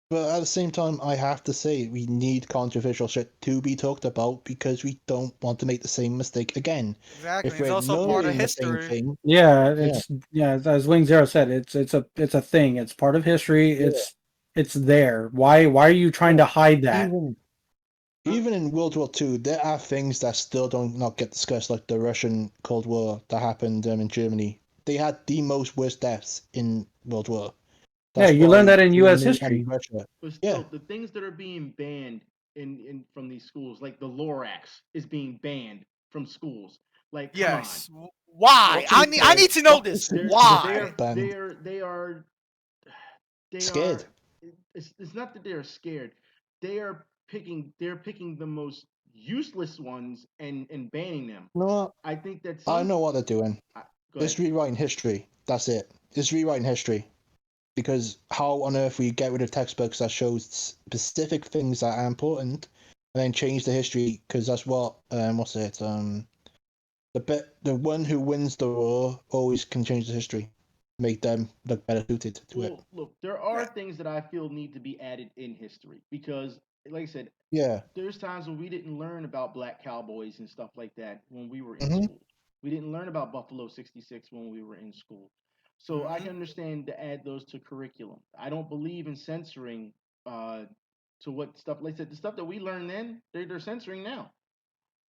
but at the same time, I have to say we need controversial shit to be talked about because we don't want to make the same mistake again. Exactly. If It's we're also part of ignoring the same history. thing, Yeah, it's as Wing Zero said, it's a thing. It's part of history. Yeah. It's there. Why are you trying to hide that? Even in World War II, there are things that still don't not get discussed, like the Russian Cold War that happened in Germany. They had the most worst deaths in World War. Yeah, you learn that in U.S. Germany history. and Russia. But still, the things that are being banned in from these schools, like the Lorax, is being banned from schools. Like, come Yes. on. Why? I need to know this. Why? They are Scared. it's not that they are scared. They're picking the most useless ones and banning them. No, I think that I know what they're doing. Go It's rewriting history. That's it. It's rewriting history. Because how on earth we get rid of textbooks that show specific things that are important, and then change the history? Because that's what what's it? The one who wins the war always can change the history, make them look better suited to it. Well, look, there are things that I feel need to be added in history because, like I said, Yeah. there's times when we didn't learn about black cowboys and stuff like that when we were in Mhm. school. We didn't learn about Buffalo 66 when we were in school. So I can understand to add those to curriculum. I don't believe in censoring to what stuff, like I said, the stuff that we learned then, they're censoring now.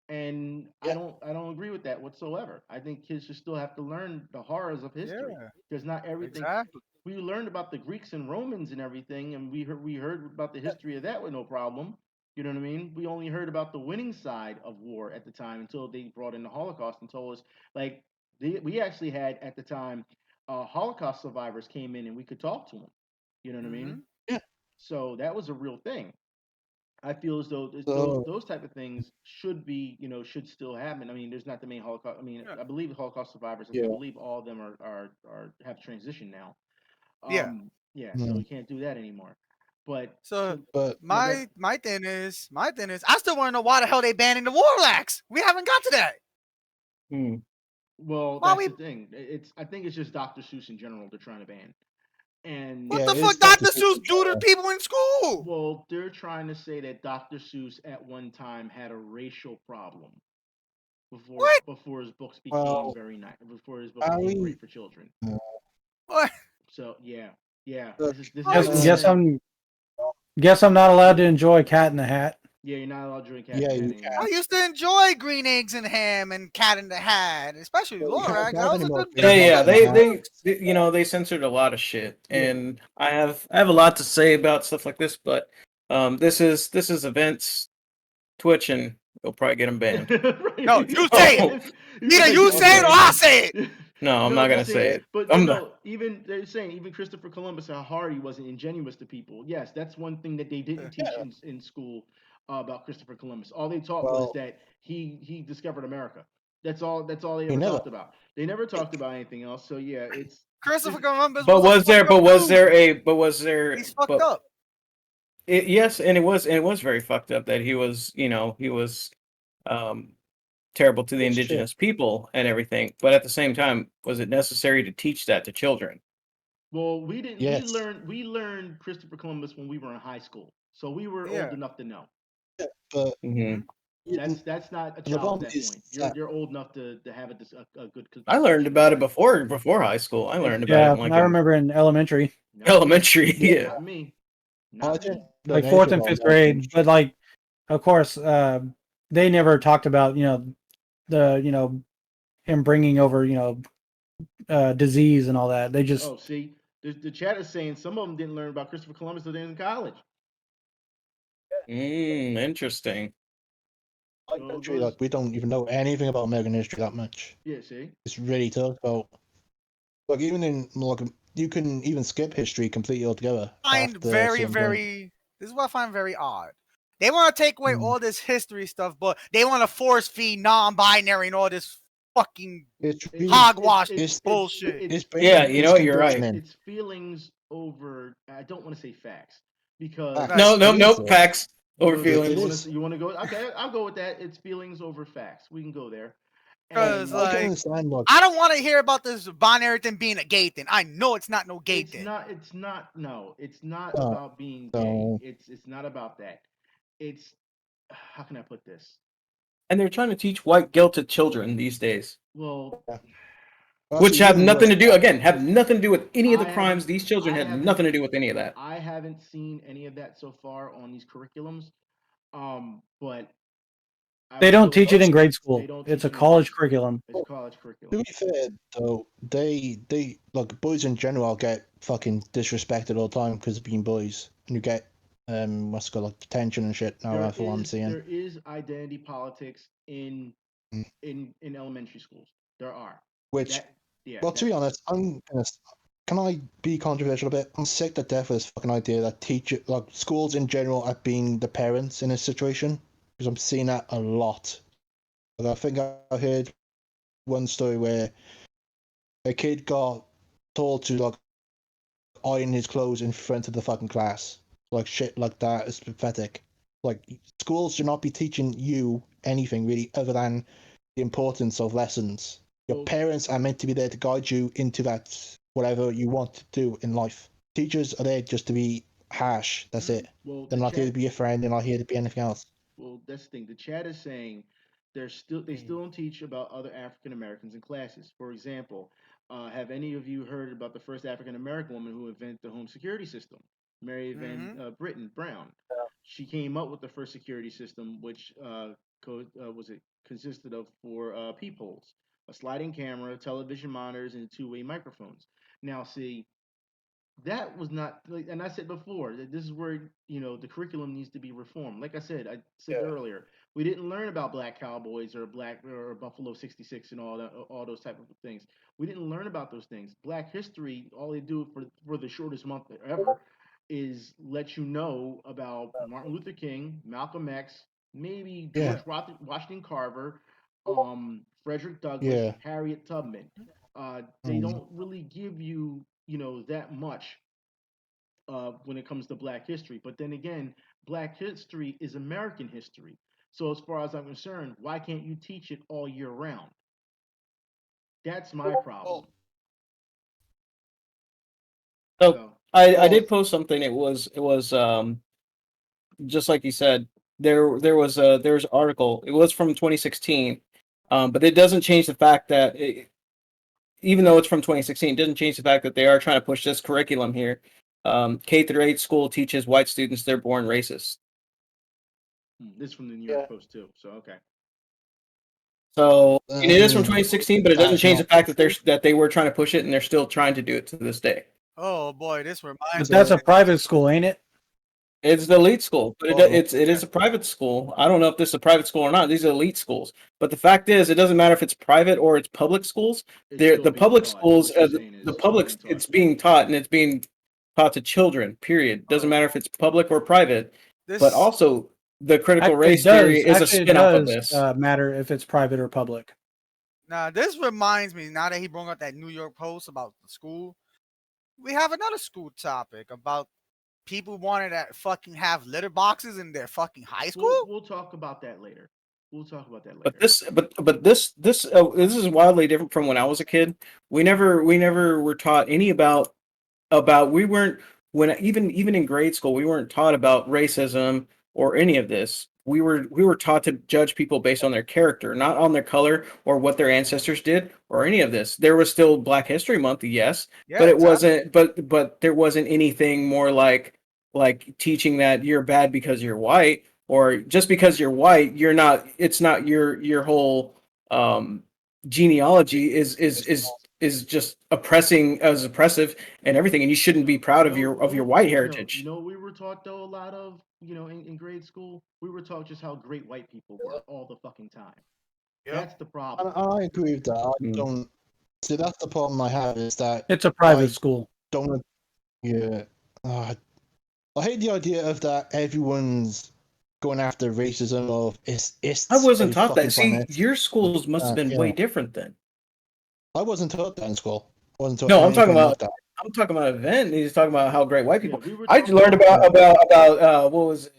And I don't agree with that whatsoever. I think kids should still have to learn the horrors of history. Yeah. Because not everything Exactly. we learned about the Greeks and Romans and everything, and we heard about the history of that with no problem. You know what I mean? We only heard about the winning side of war at the time until they brought in the Holocaust and told us like we actually had at the time Holocaust survivors came in and we could talk to them. You know what I mean? Yeah. So that was a real thing. I feel as though So- those type of things should be, should still happen. I mean, there's not the main Holocaust. I mean, I believe the Holocaust survivors. I Yeah. believe all of them are have transitioned now. Yeah. Yeah. So we can't do that anymore. But So but my thing is, I still want to know why the hell they banning the Warlocks. We haven't got to that. well, Why that's we- the thing. I think it's just Dr. Seuss in general they're trying to ban. And What the fuck Dr. Seuss do to people in school? Well, they're trying to say that Dr. Seuss at one time had a racial problem before his books became Well, very nice. Before his books are became we- great for children. What? So yeah. Look, This is Guess I'm not allowed to enjoy Cat in the Hat. Yeah, you're not allowed to drink Yeah, you anymore. I used to enjoy Green Eggs and Ham and Cat in the Hat, especially Lorax. That was a good. Yeah, they censored a lot of shit, and I have a lot to say about stuff like this, but this is events, Twitch, and we'll probably get them banned. No, you say it. Either you say it or I say it. No, I'm not gonna say it. But I'm no, not. even they're saying even Christopher Columbus, how hard he wasn't ingenuous to people. Yes, that's one thing that they didn't teach in school about Christopher Columbus. All they taught was that he discovered America. That's all they ever talked about. They never talked about anything else. So yeah, it's Christopher Columbus. But was there He's fucked up. Yes, and it was very fucked up that he was terrible to the indigenous people and everything. But at the same time, was it necessary to teach that to children? Well, we didn't. Yes. We learned Christopher Columbus when we were in high school, so we were old enough to know. But That's not a the child problem at that is point. that- You're old enough to have a good. I learned about it before high school. I learned about Yeah, it like I remember in elementary. elementary. Yeah. Not me. I didn't learn Like fourth anything and about fifth American grade, but like, of course, they never talked about him bringing over disease and all that. They just Oh, see, the chat is saying some of them didn't learn about Christopher Columbus until they were in college. Interesting. My country, like, we don't even know anything about American history that much. Yeah, see, It's really talked about. Like even in like you can even skip history completely altogether. Find after very, some point. very. This is what I find very odd. They want to take away all this history stuff, but they want to force feed non-binary and all this fucking hogwash bullshit. It's Yeah, you know, you're right. It's feelings over. I don't want to say facts. because No, facts over you feelings. You want to go? Okay, I'll go with that. It's feelings over facts. We can go there. Because And I can like, understand what I don't want to hear about this binary thing being a gay thing. I know it's not no gay thing. It's not. No, it's not No, about being gay. no. It's not about that. It's how can I put this? And they're trying to teach white guilt to children these days, Well, Well, which see, have even nothing to worse. do. Again, have nothing to do with any of the I crimes. haven't- These children I had haven't- nothing to do with any of that. I haven't seen any of that so far on these curriculums. But They don't teach it in grade They school. don't It's teach a it in college grade school. curriculum. It's a college To curriculum. be fair, though, they like boys in general get fucking disrespected all the time because of being boys, and you get what's it called, like detention and shit. Now that's what I'm seeing. There is identity politics in Mm. in elementary schools. There are. Which, Yeah. well, to be honest, can I be controversial a bit? I'm sick to death of this fucking idea that like schools in general, are being the parents in this situation, because I'm seeing that a lot. Like, I think I heard one story where a kid got told to like iron his clothes in front of the fucking class. Like shit like that is pathetic. Like schools should not be teaching you anything really other than the importance of lessons. Your parents are meant to be there to guide you into that whatever you want to do in life. Teachers are there just to be harsh. That's it. Well, They're not here to be a friend. They're not here to be anything else. Well, that's the thing. The chat is saying they still don't teach about other African Americans in classes. For example, have any of you heard about the first African American woman who invented the home security system? Mary Van Britton Brown. She came up with the first security system, which consisted of four peepholes, a sliding camera, television monitors, and two-way microphones. Now, see, that was not and I said before that this is where the curriculum needs to be reformed. Like I said earlier, we didn't learn about black cowboys or black or Buffalo 66 and all those type of things. We didn't learn about those things. Black history, all they do for the shortest month ever is let you know about Martin Luther King, Malcolm X, maybe George Washington Carver, Frederick Douglass, Harriet Tubman. They don't really give you that much when it comes to Black history. But then again, Black history is American history. So as far as I'm concerned, why can't you teach it all year round? That's my problem. So I did post something. It was just like you said. There's an article. It was from 2016, but it doesn't change the fact that even though it's from 2016, it doesn't change the fact that they are trying to push this curriculum here. K through 8 school teaches white students they're born racist. This is from the New York Post too. So okay. So and it is from 2016, but it doesn't change the fact that they were trying to push it, and they're still trying to do it to this day. Oh boy, this reminds me. But that's a private school, ain't it? It's the elite school, but it is a private school. I don't know if this is a private school or not. These are elite schools. But the fact is, it doesn't matter if it's private or it's public schools. The public schools, the public, it's being taught, and it's being taught to children. Period. Doesn't matter if it's public or private. But also, the critical race theory is a spin-off of this. Matter if it's private or public. Now, this reminds me, now that he brought up that New York Post about the school, we have another school topic about people wanted to fucking have litter boxes in their fucking high school. We'll talk about that later. But this is wildly different from when I was a kid. We never were taught any about we weren't even in grade school we weren't taught about racism or any of this. We were taught to judge people based on their character, not on their color or what their ancestors did or any of this. There was still Black History Month, yes, but it wasn't. But there wasn't anything more like teaching that you're bad because you're white, or just because you're white, you're not. It's not your whole genealogy is just oppressive and everything, and you shouldn't be proud of your white heritage. We were taught though a lot of in grade school we were taught just how great white people were all the fucking time. That's the problem. I agree with that. I don't see. That's the problem I have is that it's a private school. Don't. Yeah. I hate the idea of that everyone's going after racism of it's I wasn't taught that. See, your schools must have been way different then. I wasn't taught that in school. I wasn't taught no, I'm talking about I'm talking about event. And he's talking about how great white people. we were I talking learned about- about what was it?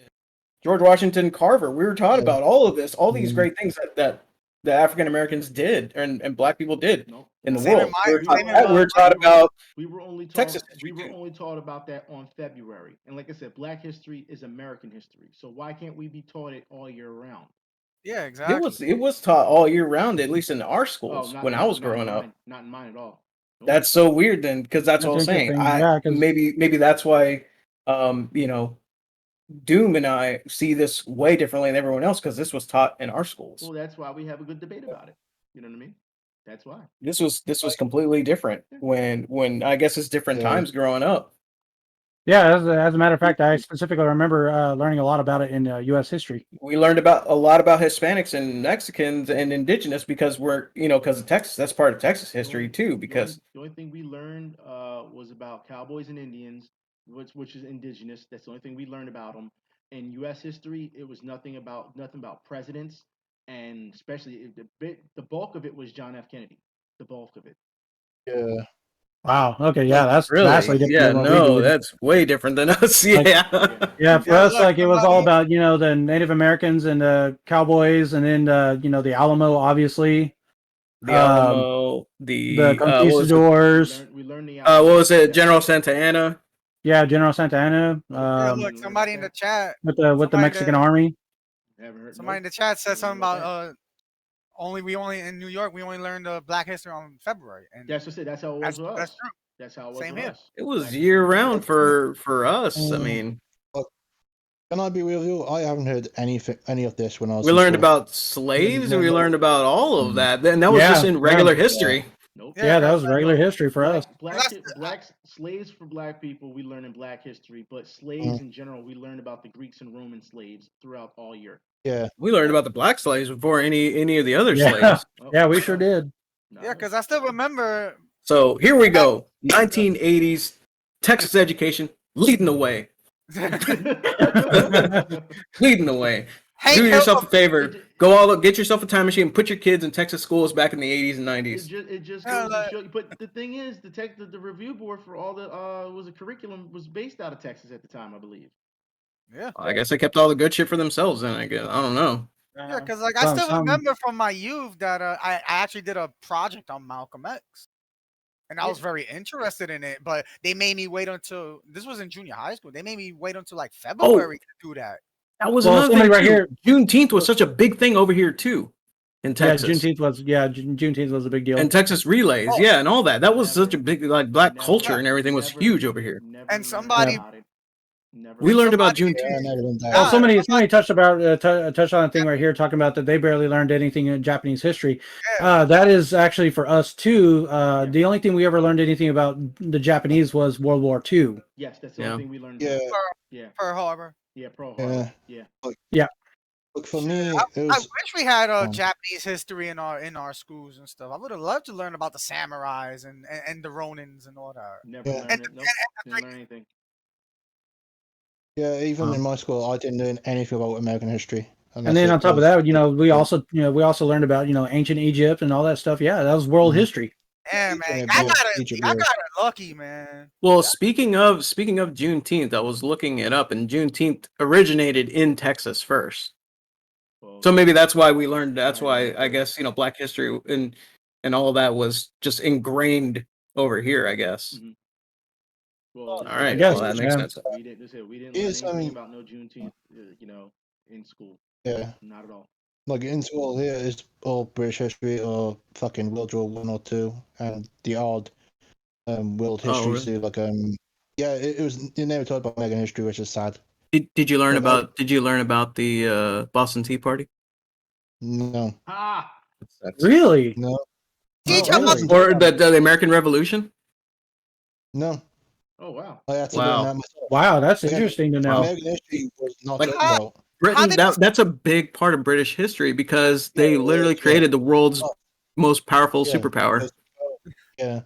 George Washington Carver. We were taught Yeah. about all of this, all these Mm. great things that the African Americans did and black people did No. in the Same in world. my- We were taught same in that. We were taught about We were only taught. Texas We history were too. only taught about that on February, and like I said, Black history is American history. So why can't we be taught it all year round? Yeah, exactly. It was taught all year round, at least in our Oh, schools not when I was not in growing up. mine. Not in mine at all. Nope. That's so weird then, because that's what I was That's saying. interesting, yeah, 'cause- Maybe that's why you know, Doom and I see this way differently than everyone else because this was taught in our schools. Well, that's why we have a good debate about it. You know what I mean? That's why. This was completely different when I guess it's different Yeah. times growing up. Yeah, as a matter of fact, I specifically remember learning a lot about it in U.S. history. We learned about a lot about Hispanics and Mexicans and indigenous because we're because of Texas. That's part of Texas history too. Because the only thing we learned was about cowboys and Indians, which is indigenous. That's the only thing we learned about them. In U.S. history, it was nothing about presidents, and especially the bulk of it was John F. Kennedy. The bulk of it. Yeah. Wow. Okay. Yeah, that's really, vastly different. yeah, than what no, we did. that's way different than us. Like- Yeah, Yeah, for Yeah, us, look, like it was all somebody- about the Native Americans and the cowboys, and then the Alamo, obviously. the Alamo, The what was it? conquistadors. We learned the. What was it? General Santa Anna. Yeah, General Santa Anna. Yeah, look, somebody in the chat. with the somebody Mexican that- army. Haven't heard. Somebody in nope. the chat said Never something heard about we only in New York we only learned Black history on February. And That's just it. That's how it was with us. that's true. That's how it was Same with here. us. It was Black year history. round for us. I mean, Can I be real with you? I haven't heard any of this when I was. we in learned school. about slaves and we learned about all of that. And that was Yeah, just in regular yeah. history. Nope. Yeah, that was regular history for us. Black slaves for black people we learn in Black history, but slaves in general we learned about the Greeks and Roman slaves throughout all year. Yeah. We learned about the black slaves before any of the other Yeah, slaves. yeah, we sure did. Yeah, because I still remember. So here we go. 1980s Texas education leading the way. Leading the way. Hey, Do yourself a Kilgore- favor. Go all get yourself a time machine and put your kids in Texas schools back in the 80s and 90s. It just Yeah, goes like- to show you. But the thing is, the review board for all the was a curriculum was based out of Texas at the time, I believe. Yeah. I guess they kept all the good shit for themselves then, I guess. I don't know. Yeah, because like I Some- still some- remember from my youth that I actually did a project on Malcolm X, and I was very interested in it. But they made me wait until this was in junior high school. They made me wait until like February to do that. That was Well, another somebody thing right too. here- Juneteenth was such a big thing over here too, in Texas. Juneteenth was a big deal. And Texas relays, Oh. yeah, and all that. That was Never. such a big black Never. culture and everything was Never- huge over here. Never And learned somebody- about it. Never We learned about somebody- Juneteenth. Yeah, never done that. Well, Yeah, somebody touched about touched on a thing right here, talking about that they barely learned anything in Japanese history. That is actually for us too. The only thing we ever learned anything about the Japanese was World War II. Yes, that's the Yeah. only thing we learned. Yeah. Yeah. Pearl Harbor. Yeah. Pearl Yeah. Harbor. Yeah. Look, for me, it I was. wish we had Um, Japanese history in our schools and stuff. I would have loved to learn about the samurais and the Ronins and all that. Never Yeah. learned it. Nope. Didn't learn anything. Yeah, even in my school, I didn't learn anything about American history. And then on top of that, we also learned about ancient Egypt and all that stuff. Yeah, that was world history. Yeah, Yeah, man, bro, I Egypt, got yeah. it lucky, man. Well, speaking of Juneteenth, I was looking it up, and Juneteenth originated in Texas first. Well, So maybe that's why we learned. That's why I guess Black history and all that was just ingrained over here. I guess. Mhm. well, All right, guess, well, that makes yeah. sense. We didn't. We didn't Yes, learn I anything mean- about no Juneteenth. In school. Yeah, Not at all. like in school here is all British history or fucking World War I or II, and the odd world Oh, history. really? So like yeah, it was you never taught about American history, which is sad. Did you learn Well, about the Boston Tea Party? No, Ah. Really? no, Teach Oh, us really? Or the American Revolution? no. Oh wow. I had to Wow. learn that myself. Wow, that's Yeah. interesting to know. American history was not Like, taught how- about. Britain, did that's a big part of British history because they Yeah, literally yeah. created the world's Oh. most powerful Yeah, superpower. because- Yeah,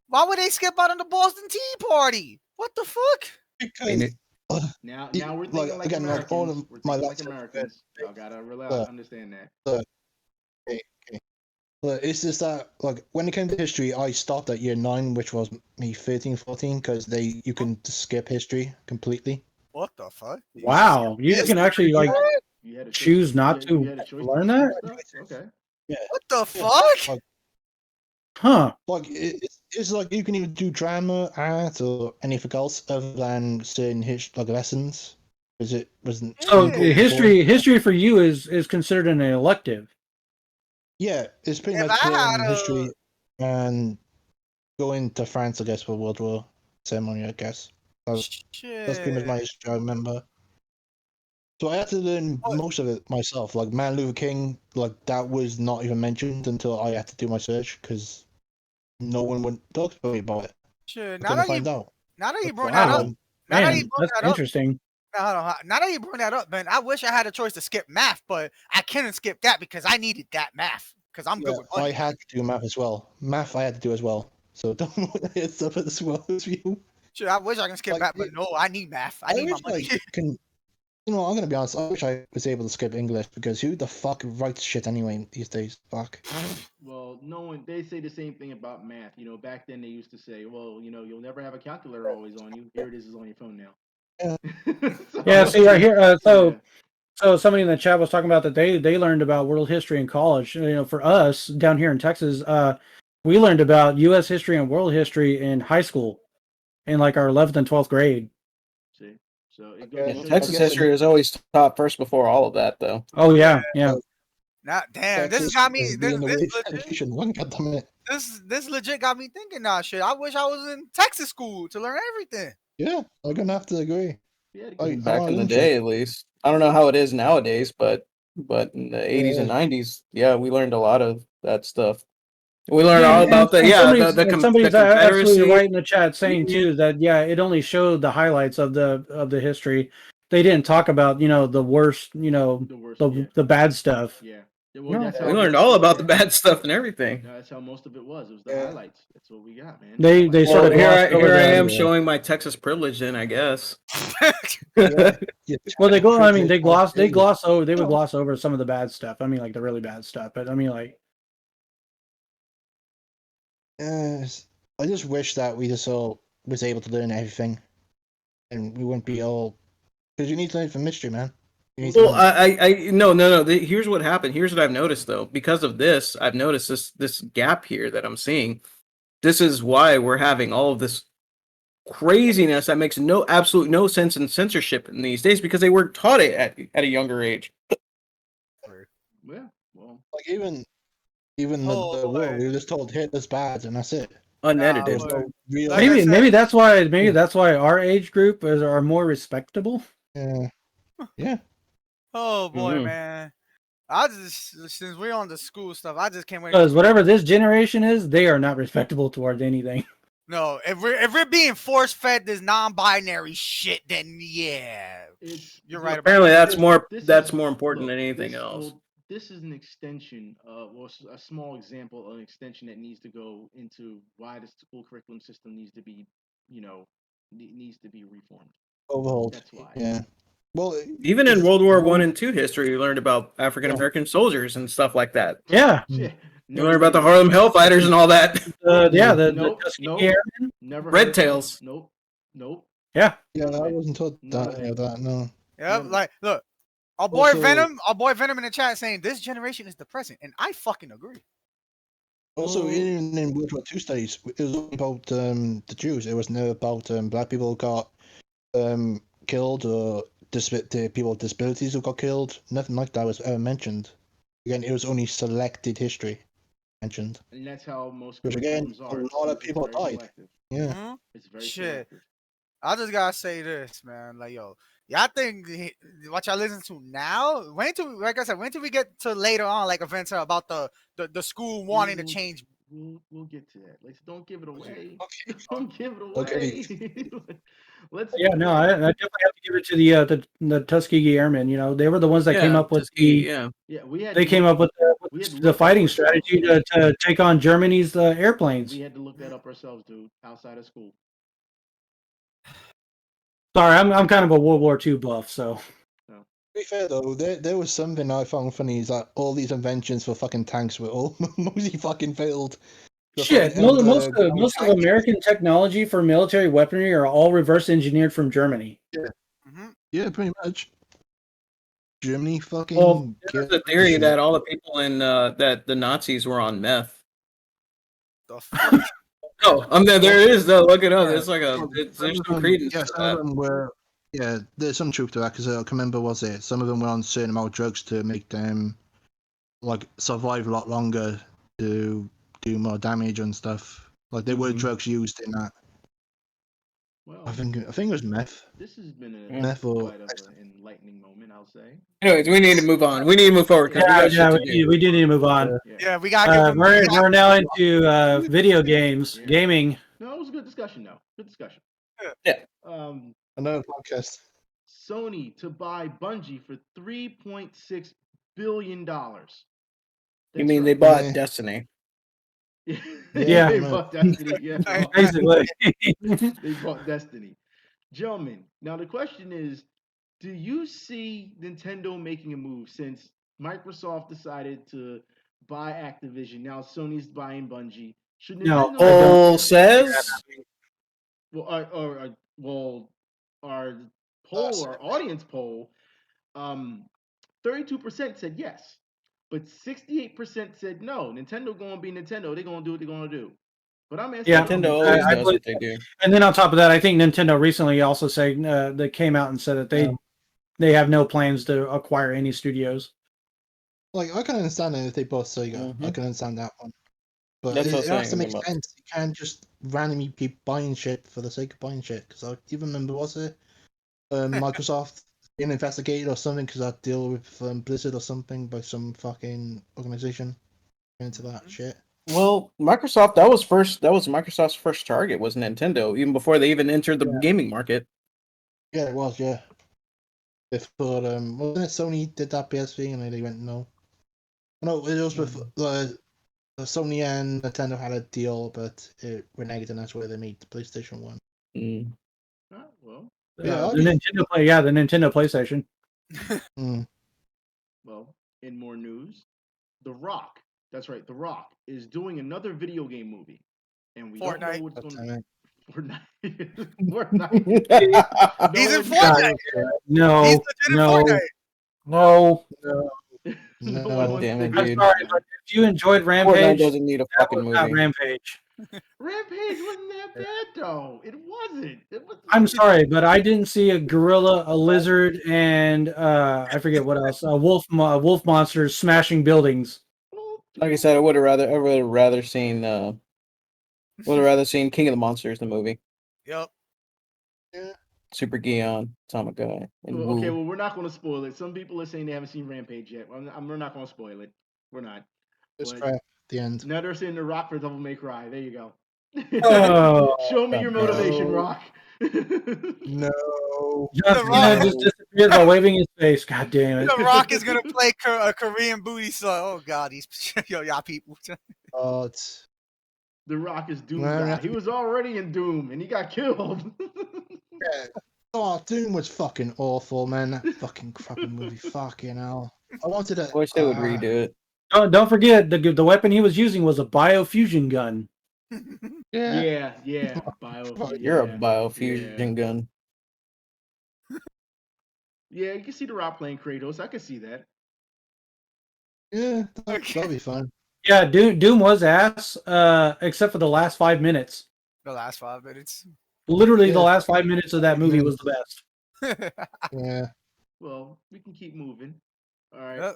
Why would they skip out on the Boston Tea Party? What the fuck? because mean, Now Yeah, we're like, thinking like again, like, Americans. all of We're my thinking like lectures- Americans. Y'all gotta Look. understand that. okay. But it's just that, like, when it came to history, I stopped at year 9, which was me 13, 14, because you can skip history completely. What the fuck? Wow, you can actually like You had a choice choose not you to had a choice learn to that. skip stuff? Okay. Yeah. What the fuck? Like, Huh. like it's like you can even do drama, art, or anything else other than certain like lessons, because it wasn't. So being taught before. history for you is considered an elective. Yeah, it's pretty If much I had learning a history and going to France, I guess, for World War ceremony. I guess that's pretty much my shit. history I remember. So I had to learn What? most of it myself. Like Martin Luther King, like that was not even mentioned until I had to do my search because no one would talk to me about it. Shit. I couldn't find out. Now that you brought that up, Wow, now that you man, brought that's that up, interesting. now that you bring that up, man, I wish I had a choice to skip math, but I couldn't skip that because I needed that math because I'm good Yeah, with I money. had to do math as well. Math I had to do as well. So don't it's up as well as you. Shit, I wish I can skip Like, math, but no, I need math. I need my wish money. I can. You know, I'm gonna be honest. I wish I was able to skip English because who the fuck writes shit anyway these days? Fuck. Well, no one. They say the same thing about math. You know, back then they used to say, "Well, you know, you'll never have a calculator always on you. Here it is on your phone now." Yeah. Yeah, see right here. yeah. So somebody in the chat was talking about that they learned about world history in college. You know, for us down here in Texas, we learned about U.S. history and world history in high school, in like our 11th and 12th grade. See, so it Yeah, goes to show Texas you. history is always taught first before all of that, though. Oh yeah, yeah. Now, damn, this has Texas got me. is This being the this way for legit, education. One goddamn minute. this legit got me thinking now. Shit, I wish I was in Texas school to learn everything. Yeah, I'm gonna have to agree. Yeah, I Back want in to the learn day, shit. at least. I don't know how it is nowadays, but in the 80s and Yeah. 90s, yeah, we learned a lot of that stuff. We learned Yeah, all and, about the and yeah somebody's and the somebody's absolutely Confederacy. right in the chat saying too that yeah, it only showed the highlights of the history. They didn't talk about the worst, the worst. Yeah, the bad stuff. yeah. Well, No, that's We how learned most all of about it. the bad stuff and everything. That's how most of it was. It was the Yeah. highlights. That's what we got, man. they sort Well, of glossed over here I am the. showing my Texas privilege. Then I guess. Yeah. Yeah, Well, they go. I mean, privilege of they age. gloss over. They would Oh. gloss over some of the bad stuff. I mean, like the really bad stuff. But I mean, like Yes. I just wish that we just all was able to learn everything, and we wouldn't be all because you need to learn from mystery, man. You need to Well, learn. no. Here's what happened. Here's what I've noticed though. Because of this, I've noticed this gap here that I'm seeing. This is why we're having all of this craziness that makes absolute no sense in censorship in these days because they weren't taught it at a younger age. Yeah. Well, Like even Oh, the war, boy. we were just told Hitler's bad, and that's it. Unedited. Nah, There's no real. Like I said- maybe that's why our age group are more respectable. Yeah. Yeah. Oh boy, Mhm. man. I just since we're on the school stuff, I just can't wait. Because whatever this generation is, they are not respectable towards anything. No, if we're being force fed this non-binary shit, then yeah, you're right about Apparently, that. that's more important than anything else. Well, this is an extension, a small example, an extension that needs to go into why the school curriculum system needs to be, needs to be reformed. Overhauled. That's why. Yeah. Well, Even in World War I and II history, you learned about African American soldiers and stuff like that. Yeah. Yeah. You learned about the Harlem Hellfighters and all that. Nope. Tuskegee Airmen? Never. Red Tails. Nope. Yeah. Yeah, I wasn't taught that. No. Yep, like look, our boy Venom in the chat saying this generation is the present, and I fucking agree. Also, in World War II studies, it was only about the Jews. It was never about black people who got killed or the people with disabilities who got killed. Nothing like that was ever mentioned. Again, it was only selected history mentioned. And that's how most Which again, curriculums are. a lot of It's people very died. selective. Yeah. Mhm. It's very Shit. selective. I just gotta say this, man. Like, yo, y'all think what y'all listen to now? Wait till, like I said, wait till we get to later on, like events about the school wanting to change. We'll get to that. Let's don't give it away. Okay. Don't give it away. Okay. Let's. Yeah, no, I definitely have to give it to the Tuskegee Airmen. You know, they were the ones that came up with Yeah, we had. They came up with the fighting strategy to take on Germany's airplanes. We had to look that up ourselves, dude. Outside of school. Sorry, I'm kind of a World War II buff, so. be fair though, there was something I found funny is that all these inventions for fucking tanks were all mostly fucking failed. The Shit, fucking most of American technology for military weaponry are all reverse engineered from Germany. Yeah, pretty much. Germany fucking. Well, there's killed a theory shit. that all the people in that the Nazis were on meth. The fuck? Oh, there it is though. Look it up. Yeah, It's like well, there's some some of them- credence Yeah, to some of that. them were. Yeah, there's some truth to that because I can remember some of them were on certain amount of drugs to make them like survive a lot longer to do more damage and stuff. Like there were drugs used in that. Well, I think it was meth. this has been Meth or quite of an enlightening moment, I'll say. Anyways, we need to move on. We need to move forward because we got shit to do. We do need to move on. Yeah, we gotta get. We're now into video games, gaming. No, it was a good discussion, though. Good discussion. Yeah. Another podcast. Sony to buy Bungie for $3.6 billion. You mean they bought Destiny? Yeah. They bought Destiny. Yeah, Basically. they bought Destiny. Gentlemen, now the question is, do you see Nintendo making a move since Microsoft decided to buy Activision? Now Sony's buying Bungie. Should No, Nintendo Poll says. well, our poll, our audience poll, 32% said yes, but 68% said no. Nintendo gonna be Nintendo. They're gonna do what they're gonna do. But I'm asking Nintendo always I does believe what they do. And then on top of that, I think Nintendo recently also said they came out and said that they have no plans to acquire any studios. Like I can understand it if they bought Sega. I can understand that one. But That's it what I'm has to saying, make about- sense. You can't just randomly keep buying shit for the sake of buying shit. Because I even remember, was it Microsoft being investigated or something because I deal with Blizzard or something by some fucking organization into that shit. Well, Microsoft that was Microsoft's first target was Nintendo, even before they even entered the gaming market. Yeah, it was. Yeah. They thought, wasn't it Sony did that PSV and then they went no. No, it was with Sony and Nintendo had a deal, but it reneged, and that's where they made the PlayStation 1. Well, The Nintendo PlayStation. Well, in more news, The Rock. That's right, The Rock is doing another video game movie, and we don't know what's going to. Fortnite. Fortnite. He's in Fortnite. No, He's legit in Fortnite. No. No. Damn it, I'm dude. sorry, but if you enjoyed Fortnite Rampage, doesn't need a that fucking was not movie. Rampage. Rampage wasn't that bad though. It wasn't. I'm sorry, but I didn't see a gorilla, a lizard, and I forget what else. Wolf monsters smashing buildings. Like I said, I would have rather seen King of the Monsters, the movie. Yep. Super Gion, Atomic Guy, and Okay, Wu. well, we're not going to spoil it. Some people are saying they haven't seen Rampage yet. We're not going to spoil it. We're not. It's But crap at the end. now they're saying The Rock for Devil May Cry. There you go. Oh, Show me your motivation, Rock. No. John Cena just disappeared by waving his face. God damn it. The Rock is gonna play a Korean booty slut. Oh God, he's y'all people. Oh, it's. The Rock is Doom Well, guy. He was already in Doom, and he got killed. Yeah. Oh, Doom was fucking awful, man. That fucking crappy movie. Fucking hell. I wanted to. I wish they would redo it. Don't forget the weapon he was using was a biofusion gun. Yeah. You're You're a biofusion gun. Yeah, you can see The Rock playing Kratos. I can see that. Yeah, that'll be fun. Yeah, Doom was ass, except for the last 5 minutes. The last 5 minutes. Literally, the last 5 minutes of that movie was the best. Yeah. Well, we can keep moving. All right.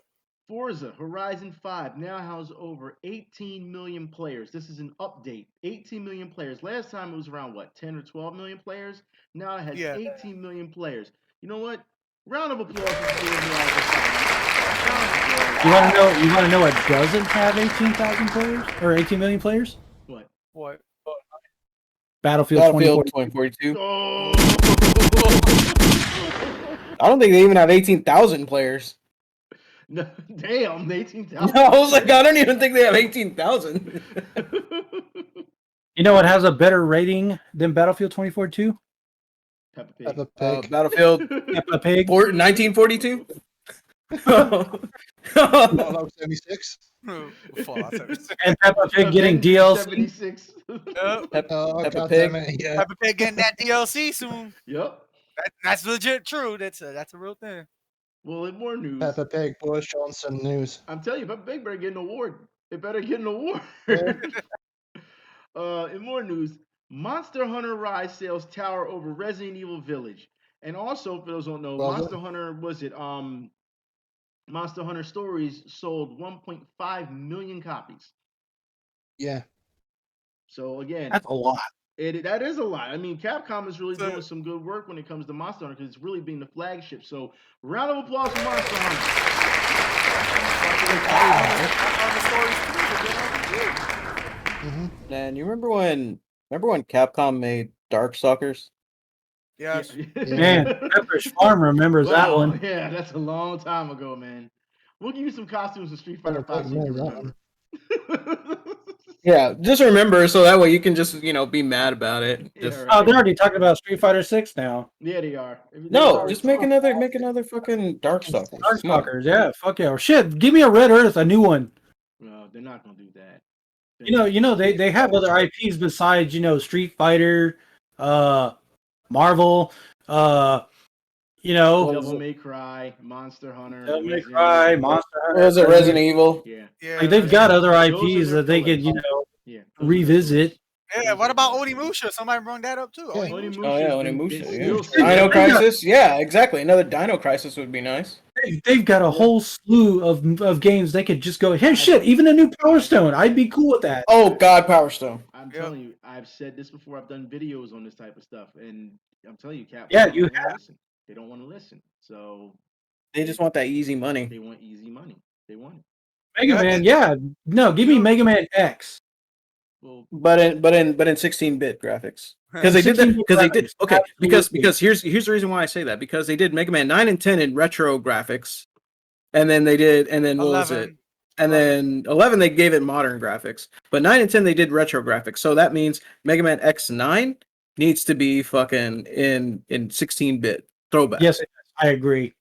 Forza Horizon 5 now has over 18 million players. This is an update. 18 million players. Last time it was around, 10 or 12 million players? Now it has 18 million players. You know what? Round of applause for Horizon 5. You want to know what doesn't have 18,000 players? Or 18 million players? What? Battlefield 2042. I don't think they even have 18,000 players. No, damn, 18,000. No, I was like, I don't even think they have 18,000. You know what has a better rating than Battlefield 2042? Peppa Pig. Peppa Pig. Battlefield Peppa Pig. 1942? Fallout 76. Fallout 76. And Peppa Pig getting DLC. 76. Yep. Oh, Peppa God Pig. damn it, yeah. Peppa Pig getting that DLC soon. Yep. That's legit true. That's a real thing. Well, in more news, Peppa Pig, Boris Johnson news. I'm telling you, Peppa Pig better get an award. It better get an award. Yeah. In more news, Monster Hunter Rise sales tower over Resident Evil Village. And also, for those who don't know, Well Monster done. Hunter, Monster Hunter Stories sold 1.5 million copies. Yeah. So again, That's a lot. that is a lot. I mean, Capcom is really So- doing some good work when it comes to Monster Hunter because it's really being the flagship. So round of applause for Monster Hunter. Man, you remember when Capcom made Darkstalkers? Yes. Man, Pepperidge Farm remembers that Wow, one. Yeah, that's a long time ago, man. We'll give you some costumes in Street Fighter Peppa 5 Pig so you can remembers that remember. Yeah, just remember so that way you can just be mad about it. Yeah, Just, right. Oh, they're already talking about Street Fighter 6 now. Yeah, they are. No, just make another fucking Darkstalkers. Come on. Darkstalkers, yeah, fuck yeah. Or shit, give me a Red Earth, a new one. No, they're not gonna do that. They have other IPs besides, Street Fighter, Marvel, Devil May Cry, Monster Hunter, Devil May Resident Cry, Evil. Monster What Hunter. was it, Resident Evil? Yeah. Yeah. Like, they've got other Those are IPs their that they could, pillars. Yeah. those are their revisit. pillars. Yeah. What about Onimusha? Somebody brought that up too. Yeah. Onimusha. Oh yeah, Onimusha's been- Onimusha. it's Yeah. still Dino selling. Crisis. Yeah, exactly. Another Dino Crisis would be nice. They've got a whole slew of games they could just go, hey, shit, even a new Power Stone. I'd be cool with that. Oh God, Power Stone. I'm telling you, I've said this before. I've done videos on this type of stuff, and I'm telling you, Capcom. Yeah, they you don't wanna have. listen. They don't want to listen. So They just want that easy money. they want easy money. They want it. Mega Man, yeah. No, give me Mega Man X. Well, But in 16-bit graphics. Because they did that. 16-bit Because they did. graphics, Okay. Because absolutely. here's the reason why I say that. Because they did Mega Man 9 and 10 in retro graphics, and then what was it? 11. And then 11 they gave it modern graphics, but 9 and 10 they did retro graphics. So that means Mega Man X9 needs to be fucking in 16-bit throwback. Yes, I agree.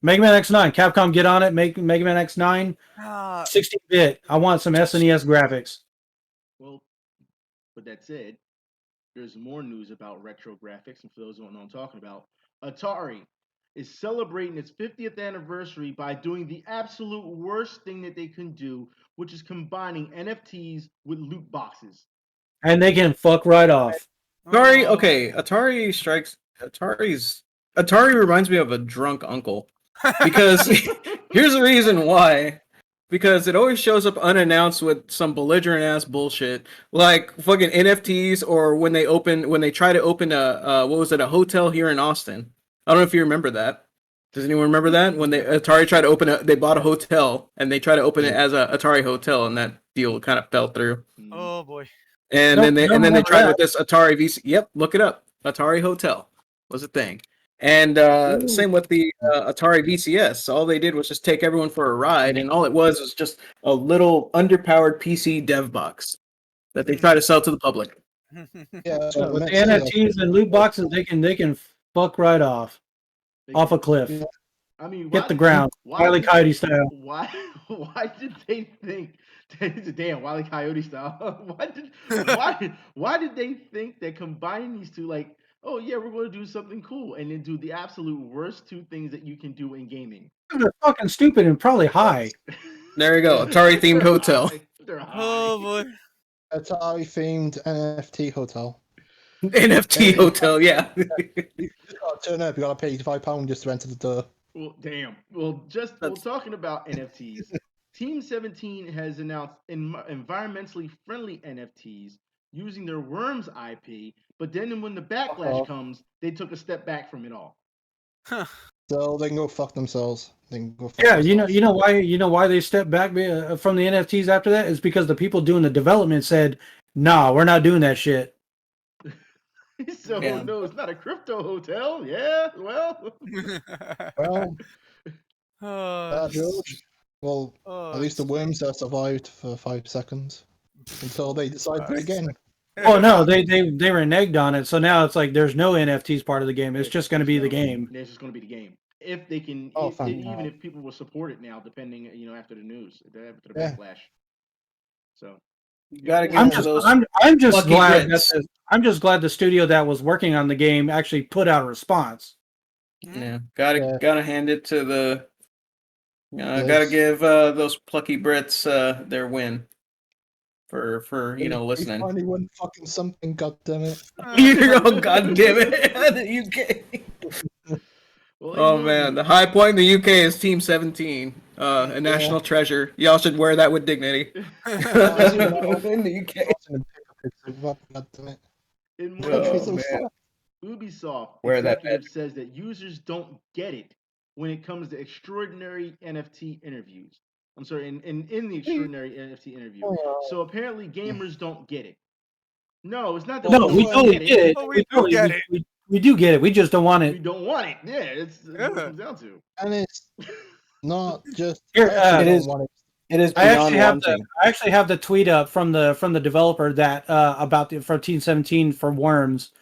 Mega Man X9, Capcom, get on it. Make Mega Man X9 Ah, 16-bit. I want some SNES graphics. well, with that said, there's more news about retro graphics, and for those who don't know what I'm talking about, Atari is celebrating its 50th anniversary by doing the absolute worst thing that they can do, which is combining NFTs with loot boxes. And they can fuck right off. Atari, oh. okay, Atari reminds me of a drunk uncle. Because here's the reason why. Because it always shows up unannounced with some belligerent ass bullshit, like fucking NFTs, or when they try to open a hotel here in Austin. I don't know if you remember that. Does anyone remember that when Atari tried to they bought a hotel and they tried to open it as a Atari hotel, and that deal kind of fell through. Oh boy. And Don't then they remember tried that. with this Atari VC. Yep, look it up. Atari Hotel was a thing. And same with the Atari VCS. All they did was just take everyone for a ride, and all it was just a little underpowered PC dev box that they try to sell to the public. Yeah, that's But what with I the meant to say, NFTs and loot boxes, they can fuck right off a cliff, Yeah. I mean, hit the ground, Wile E. Coyote style. Why did they think? Damn, Wile E. Coyote style. Why did they think that combining these two, like, oh yeah, we're going to do something cool, and then do the absolute worst two things that you can do in gaming? They're fucking stupid and probably high. There you go, Atari themed hotel. They're high. Oh boy. Atari themed NFT hotel. NFT hotel, yeah. You just gotta turn up, you gotta pay £85 just to enter the door. Well, damn. Well, talking about NFTs, Team 17 has announced environmentally friendly NFTs using their Worms IP, but then when the backlash comes, they took a step back from it all. So they can go fuck themselves. They can go fuck Yeah, themselves. you know why they stepped back from the NFTs after that is because the people doing the development said, "Nah, we're not doing that shit." So Yeah. no, it's not a crypto hotel. Yeah, well. Well, Oh, George. Well, at least the worms there survived for 5 seconds until they decided to again. Oh no, they reneged on it, so now it's like there's no NFTs part of the game. It's just going to be the game. It's just going to be the game. if they can, Oh, if, thank even God. if people will support it now, depending, after the news, after the Yeah. backlash. So Gotta I'm give just those I'm just lucky glad Brits. I'm just glad the studio that was working on the game actually put out a response. Yeah, gotta hand it to the. Gotta Yes. give those plucky Brits their win for We listening. finally won fucking something, goddammit. Oh god damn it, the UK. well, Oh man, the high point in the UK is Team 17, a national treasure. Y'all should wear that with dignity. As you know, In the UK. Goddammit. in The more country's Oh so news, man, fucked. Ubisoft wear that executive says that users don't get it when it comes to extraordinary NFT interviews. I'm sorry, in the extraordinary NFT interview. So apparently gamers don't get it. No, it's not that No, we we don't totally get get it. it. Oh, we do get it. We do get it. We just don't want We it. don't want it. Yeah, it's what it Yeah. comes down to. And it's not just. Here, I actually it don't is. want it. It is I beyond wanting. actually have the tweet up from the developer that about the for Team 17 for Worms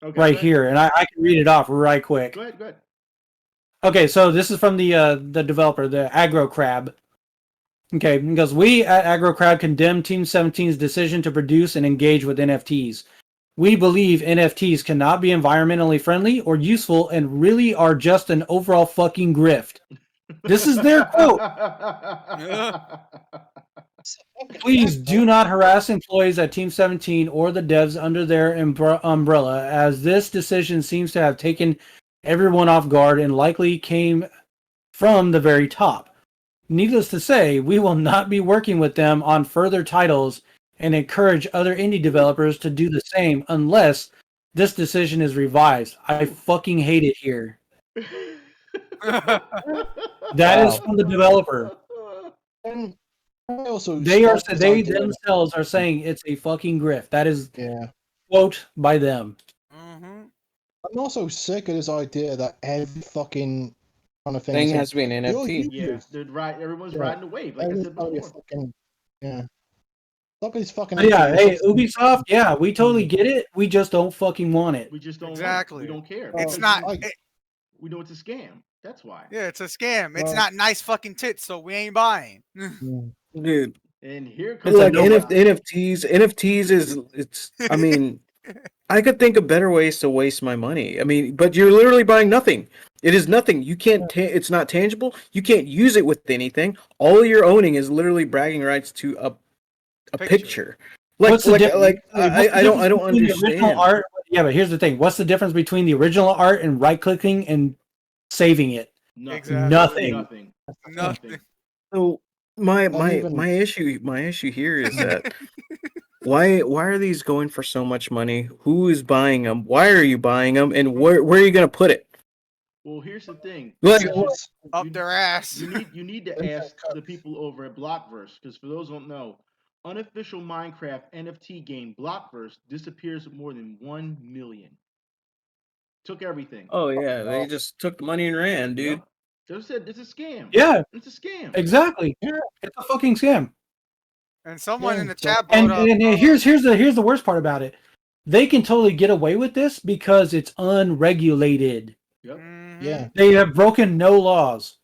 Okay, right go ahead. here, and I can read it off right quick. Go ahead. Okay, so this is from the developer, the Aggro Crab. Okay, because we at Aggro Crab condemn Team 17's decision to produce and engage with NFTs. We believe NFTs cannot be environmentally friendly or useful and really are just an overall fucking grift. This is their quote. Please do not harass employees at Team 17 or the devs under their umbrella, as this decision seems to have taken everyone off guard and likely came from the very top. Needless to say, we will not be working with them on further titles and encourage other indie developers to do the same unless this decision is revised. I fucking hate it here. That is from the developer. And I also They stopped this idea. themselves are saying it's a fucking grift. That is Yeah. quote by them. I'm also sick of this idea that every fucking kind of Thing is has to be an NFT. Yeah, they're right. Everyone's riding the wave, like I everything's said gotta be a before. fucking, yeah. Stop these fucking. But yeah, hey, NFTs. Ubisoft, yeah, we totally get it. We just don't fucking want it. We just don't want it. Exactly. We don't care. It's Because not. we know it's a scam. That's why. Yeah, it's a scam. It's Well- not nice fucking tits, so we ain't buying. Dude, And here it's comes like another- NFTs it's I mean, I could think of better ways to waste my money. I mean, but you're literally buying nothing. It is nothing. You can't it's not tangible. You can't use it with anything. All you're owning is literally bragging rights to a picture. What's the difference? I don't between the original understand. art? Yeah, but here's the thing. What's the difference between the original art and right clicking and saving it? Nothing. Exactly. Nothing. Nothing. So my even- my issue here is that why are these going for so much money? Who is buying them? Why are you buying them? And where are you gonna put it? Well, here's the thing. Like, Up their ass. You need to ask the people over at Blockverse, because for those who don't know, unofficial Minecraft NFT game Blockverse disappears with more than 1 million. Took everything. oh yeah, they just took the money and ran, dude. Yep. They said it's a scam. Yeah, It's a scam. exactly. It's a fucking scam. And someone Yeah, in the chat And, brought up. and here's the worst part about it. They can totally get away with this because it's unregulated. Yep. Yeah. They have broken no laws.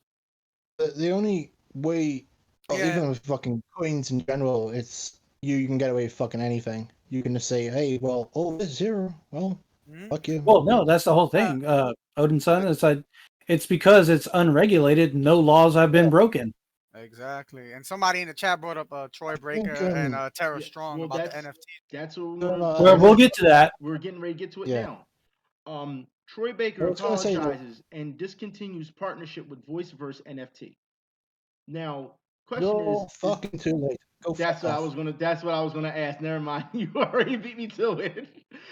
The only way, Yeah. even with fucking coins in general, it's you can get away with fucking anything. You can just say, hey, well, oh, it's zero. Well, fuck you. Well, no, that's the whole thing. Odin's son, it's because it's unregulated. No laws have been broken. Exactly. And somebody in the chat brought up Troy Breaker and Terra Strong well, about the that's- NFT. That's what Well, we'll get to that. We're getting ready to get to it Yeah. now. Troy Baker I was gonna say, apologizes and discontinues partnership with Voiceverse NFT. Now, question You're is fucking too late. Go that's fuck what I off. was gonna. That's what I was gonna ask. Never mind. You already beat me to it.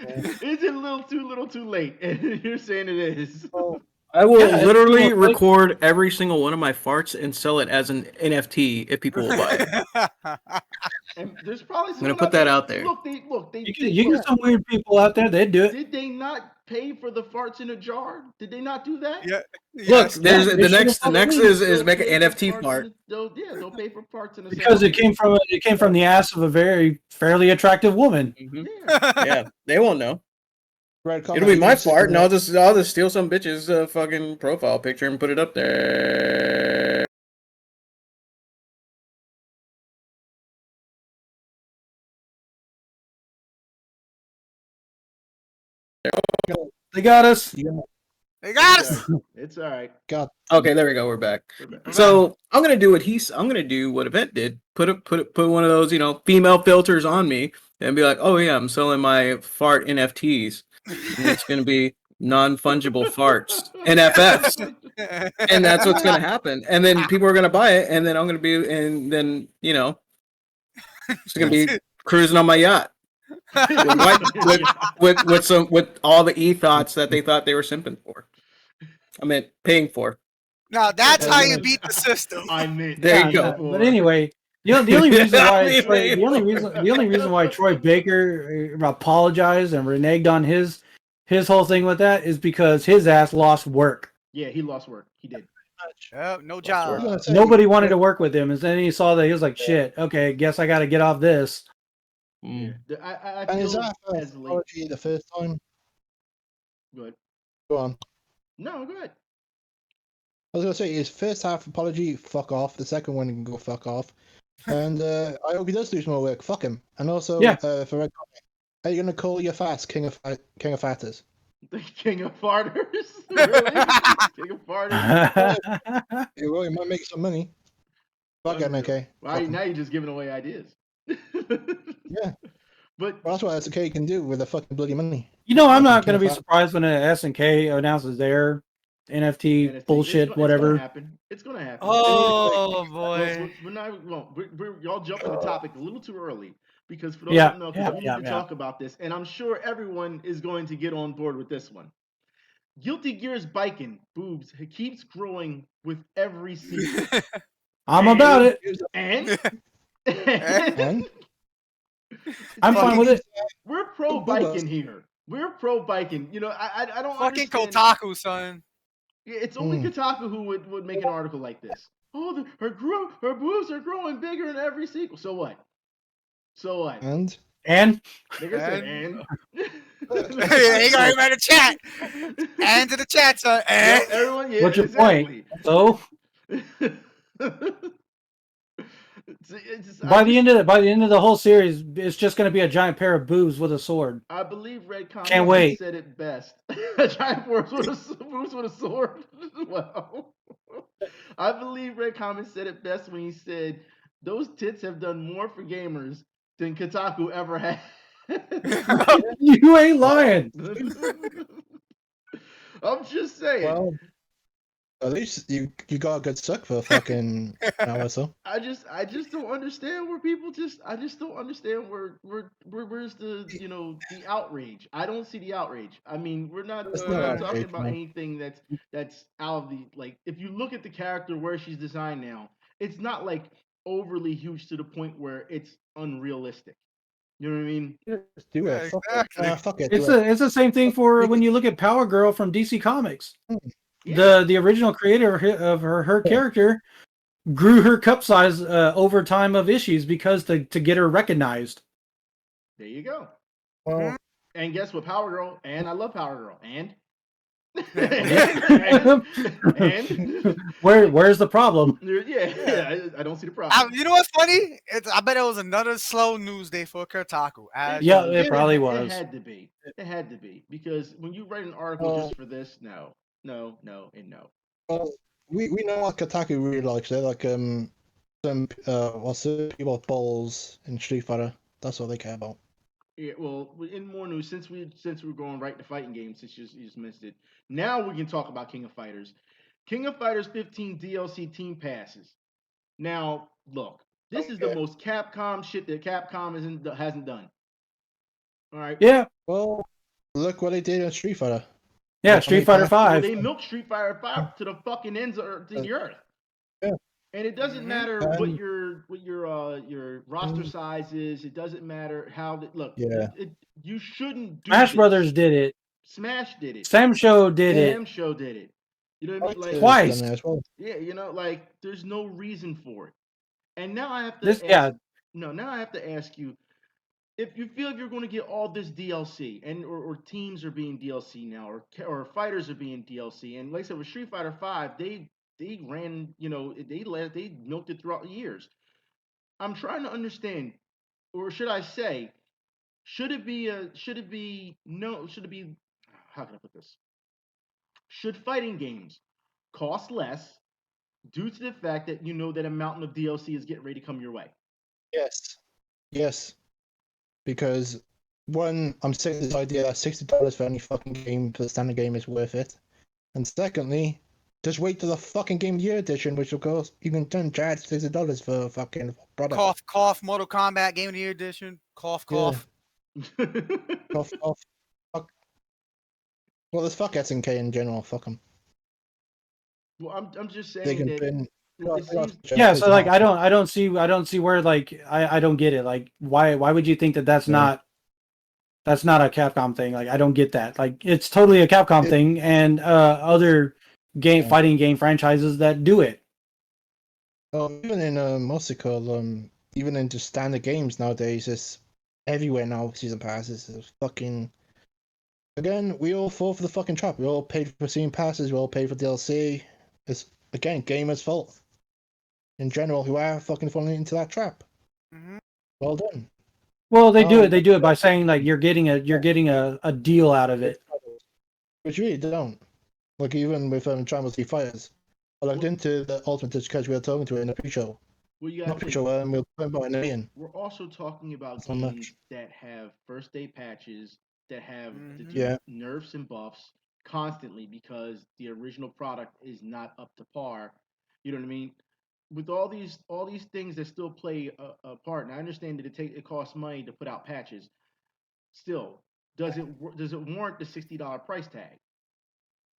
Is it a little too late? And you're saying it is. I will Yeah, it's literally cool, like- record every single one of my farts and sell it as an NFT if people will buy it. And there's probably I'm gonna someone put that out there. Look, You get some weird people out there. They do it. Did they not pay for the farts in a jar? Did they not do that? Yeah. Look, Yes. there's they the should've next probably- is make an They'll pay for NFT farts fart. in they'll pay for parts in a Because it came from the ass of a very fairly attractive woman. Yeah, they won't know. Red It'll be you my can see fart, and the- I'll just steal some bitch's fucking profile picture and put it up there. They got us. They got us. It's all right. God. Okay, there we go. We're back. We're So I'm gonna do I'm gonna do what Event did. Put one of those, female filters on me and be like, oh yeah, I'm selling my fart NFTs. And it's gonna be non-fungible farts, NFFs. And that's what's gonna happen. And then people are gonna buy it, and then I'm gonna be, and then it's gonna be cruising on my yacht with all the e-thoughts that they thought they were simping for. I meant paying for. Now that's how you beat the system. I meant There you go. But anyway, the only reason why Yeah, the only reason why Troy Baker apologized and reneged on his whole thing with that is because his ass lost work. Yeah, he lost work. He did. No job. Nobody wanted to work with him, and then he saw that he was like, "Shit, okay, guess I got to get off this." Yeah. I And is feel that as late. apology the first time? Good. Go on. No, go ahead. I was gonna say his first half apology, fuck off. The second one can go fuck off. And I hope he does lose more work. Fuck him. And also, Yeah. for Red Comic, are you gonna call your fast King of Fatters? The King of Farters? Really? King of Farters? You might make some money. Fuck it, okay. Well, now you're just giving away ideas. Yeah. But Well, that's what SK can do with the fucking bloody money. I'm not going to be surprised when SNK announces their NFT bullshit, It's whatever. gonna happen. It's gonna happen. Oh boy. Y'all jumping the topic a little too early because for those Yeah, who don't know, yeah, we need yeah, to yeah. talk about this, and I'm sure everyone is going to get on board with this one. Guilty Gear's biking boobs keeps growing with every season. I'm about it. And And I'm fine with it. we're pro biking here. We're pro biking. I don't Fucking understand. Kotaku, son. Yeah, it's only Kotaku who would make an article like this. Oh, her boobs are growing bigger in every sequel. So what? And Nigga said and. Hey, got him in the chat. And to the chat, son. And Everyone, yeah, What's your exactly. point? So by the end of the whole series, it's just going to be a giant pair of boobs with a sword. I believe Red Comic Can't wait. said it best. A giant boobs with a sword. Well, I believe Red Comic said it best when he said, "Those tits have done more for gamers than Kotaku ever had." You ain't lying. I'm just saying. well, at least you got a good suck for fucking hour or so. I just don't understand where people I just don't understand where's the the outrage. I don't see the outrage. I mean, we're not It's talking not outrage, about man. anything that's out of the if you look at the character where she's designed now, it's not like overly huge to the point where it's unrealistic. You know what I mean? Just do it. Fuck exactly. it. Fuck it. It's the same thing for when you look at Power Girl from DC Comics. Yeah. The original creator of her character grew her cup size over time of issues because to get her recognized. There you go. Well, And guess what, Power Girl? And I love Power Girl. And Where's the problem? Yeah, I don't see the problem. You know what's funny? I bet it was another slow news day for Kotaku. Yeah, it probably was. It had to be. It had to be because when you write an article just for this, no, and no. well, we know what Kotaku really likes. They like some people with balls in Street Fighter. That's what they care about. Yeah, well, in more news, since we're going right to fighting games, since you just missed it, now we can talk about King of Fighters. King of Fighters 15 DLC team passes. Now, look, this is the most Capcom shit that Capcom hasn't done. All right. Yeah. Well, look what they did in Street Fighter. Yeah, Street Fighter 5. They milked Street Fighter 5 to the fucking ends of the earth. Yeah. And it doesn't matter what your roster size is. It doesn't matter how you shouldn't do Smash Brothers did it. Smash did it. Sam Show did it. Sam Show did it. You know what I mean? Twice. Yeah, there's no reason for it. And now I have to now I have to ask you, if you feel you're going to get all this DLC, and or teams are being DLC now, or fighters are being DLC, and like I said with Street Fighter Five, they ran, they milked it throughout the years. I'm trying to understand, or should I say, should it be no, should it be, how can I put this? Should fighting games cost less due to the fact that you know that a mountain of DLC is getting ready to come your way? Yes. Yes. Because one, I'm sick of this idea that $60 for any fucking game for the standard game is worth it. And secondly, just wait till the fucking Game of the Year edition, which of course you can turn charge $60 for a fucking product. Cough, cough. Mortal Kombat Game of the Year edition. Cough, cough. Cough, cough. Fuck. Well, there's fuck SNK in general. Fuck them. Well, I'm just They saying can that bin. it seems. Yeah, so like I don't see where like I don't get it. Like why would you think that that's not a Capcom thing? Like I don't get that. Like it's totally a Capcom thing, and other fighting game franchises that do it. Oh, even in what's it called? Even in just standard games nowadays, it's everywhere now. Season passes is fucking. Again, we all fall for the fucking trap. We all paid for season passes. We all paid for DLC. It's again gamers' fault. In general, who are fucking falling into that trap. Mm-hmm. Well done. Well, they do it. They do it by saying like you're getting a deal out of it. Which really don't. Like even with Tribal Sea Fighters, I looked into the Ultimate because we were talking to it in the pre-show. Well, you Not gotta pre-show. We were talking about it in. We're also talking about That's not games much. that have first day patches, that have Yeah. nerfs and buffs constantly because the original product is not up to par. You know what I mean? With all these things that still play a part, and I understand that it costs money to put out patches. Still, does it warrant the $60 price tag?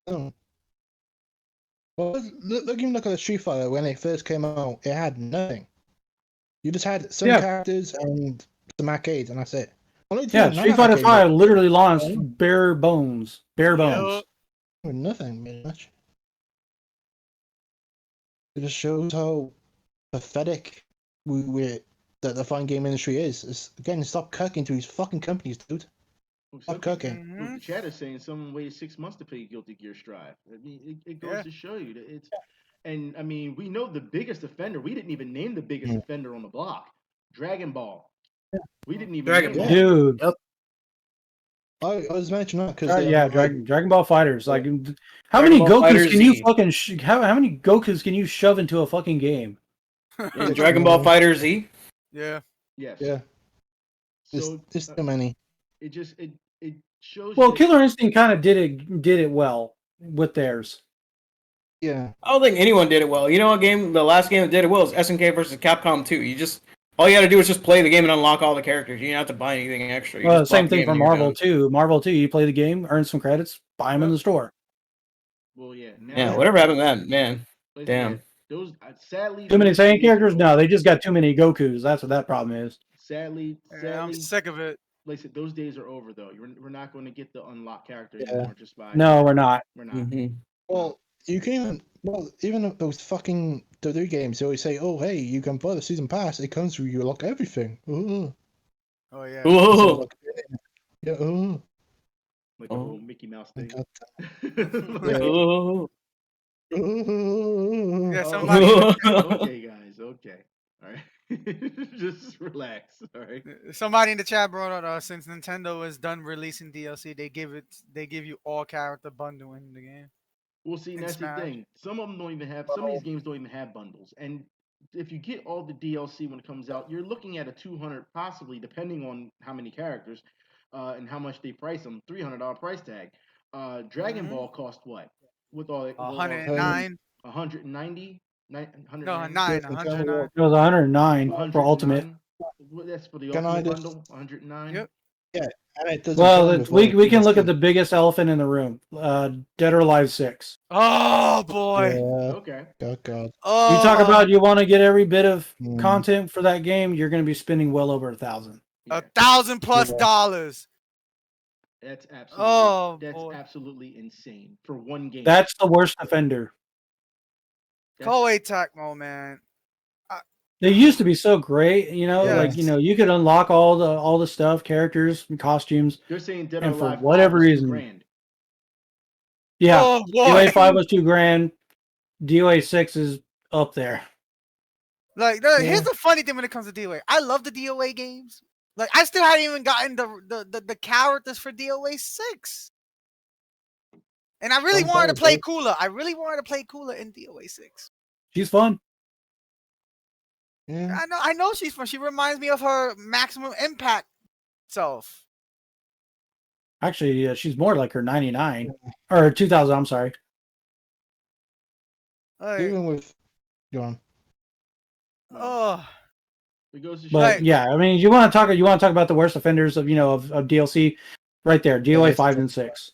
No. Well, look at the Street Fighter when it first came out. It had nothing. You just had some characters and some arcades, and that's it. Yeah, Street Fighter 5 literally launched bare bones. Bare bones. With nothing, pretty much. It just shows how pathetic the fine game industry is. Again, stop cucking to these fucking companies, dude. Stop cucking. The chat is saying someone waited 6 months to play Guilty Gear Strive. I mean, it goes to show you that it's. And I mean, we know the biggest offender. We didn't even name the biggest offender on the block. Dragon Ball. We didn't even name that. Dude. I was mentioning that because Dragon Ball Fighters. Like, how many Gokus can you fucking how many Gokus can you shove into a fucking game? Dragon Ball Fighter Z. Yeah. Yes. Yeah. There's so many. It just it shows. Well, Killer Instinct kind of did it well with theirs. Yeah. I don't think anyone did it well. You know what game? The last game that did it well is SNK versus Capcom 2. All you got to do is just play the game and unlock all the characters. You don't have to buy anything extra. You just same thing for Marvel too. Marvel too. You play the game, earn some credits, buy them in the store. Well, yeah. Yeah. Whatever happened to that, man? Damn. Those sadly. Too many Saiyan characters? No, they just got too many Gokus. That's what that problem is. Sadly, I'm sick of it. Like I said, those days are over though. We're not going to get the unlocked character anymore just by. No, we're not. We're not. Mm-hmm. Well, you can even those fucking WWE games, they always say, "Oh, hey, you can buy the season pass. It comes with you unlock everything." Ooh. Oh yeah. Ooh. Yeah. Ooh. Like a little Mickey Mouse thing. Yeah, somebody. Okay, guys. Okay. All right. Just relax. All right. Somebody in the chat brought up since Nintendo is done releasing DLC, they give you all character bundle in the game. Well, see, that's the thing. Some of them don't even have. Some of these games don't even have bundles, and if you get all the DLC when it comes out, you're looking at a 200, possibly depending on how many characters, and how much they price them. $300 price tag. Dragon Ball cost what? With all it, 109. 190. 109. No, 109. It was 109 for Ultimate. That's for the Ultimate bundle. 109. Yep. Yeah. Well, we can look at the biggest elephant in the room. Dead or Alive 6. Oh boy. Okay. Oh god. Oh. You talk about you want to get every bit of content for that game, you're going to be spending well over $1,000. $1,000+. That's absolutely absolutely insane for one game. That's the worst offender. Koei Tecmo, man. They used to be so great, Yes. you could unlock all the stuff, characters, and costumes, They're saying Dead or and for Alive 5 whatever was reason, $2,000. yeah, Oh boy. DOA 5 was $2,000. DOA 6 is up there. Like, here's the funny thing when it comes to DOA. I love the DOA games. Like, I still hadn't even gotten the characters for DOA 6. And I really wanted to play Kula. I really wanted to play Kula in DOA 6. She's fun. Yeah. I know she's fun. She reminds me of her Maximum Impact self. Actually, she's more like her 99 or 2000. I'm sorry. Like, Even with John. oh, It goes to show But you- yeah, I mean, you want to talk about the worst offenders of of DLC, right there, DOA 5 and 6.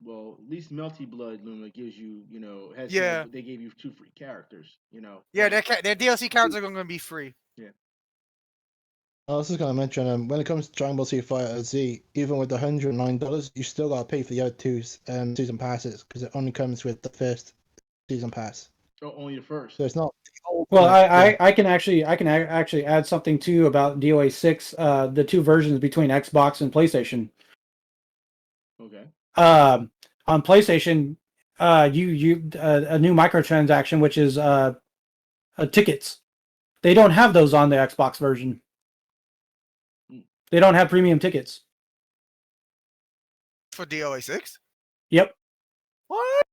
Well, at least Melty Blood Luma gives you, has Yeah. they gave you 2 free characters, yeah, their DLC characters are going to be free. I was just going to mention, when it comes to Dragon Ball Z Fighter Z, even with the $109, you still got to pay for the other 2 season passes because it only comes with the first season pass. Oh, only the first. So it's not. Well, I can actually add something too about DOA 6, the 2 versions between Xbox and PlayStation. Okay. On PlayStation, you a new microtransaction, which is tickets. They don't have those on the Xbox version. They don't have premium tickets. For DOA 6? Yep. What?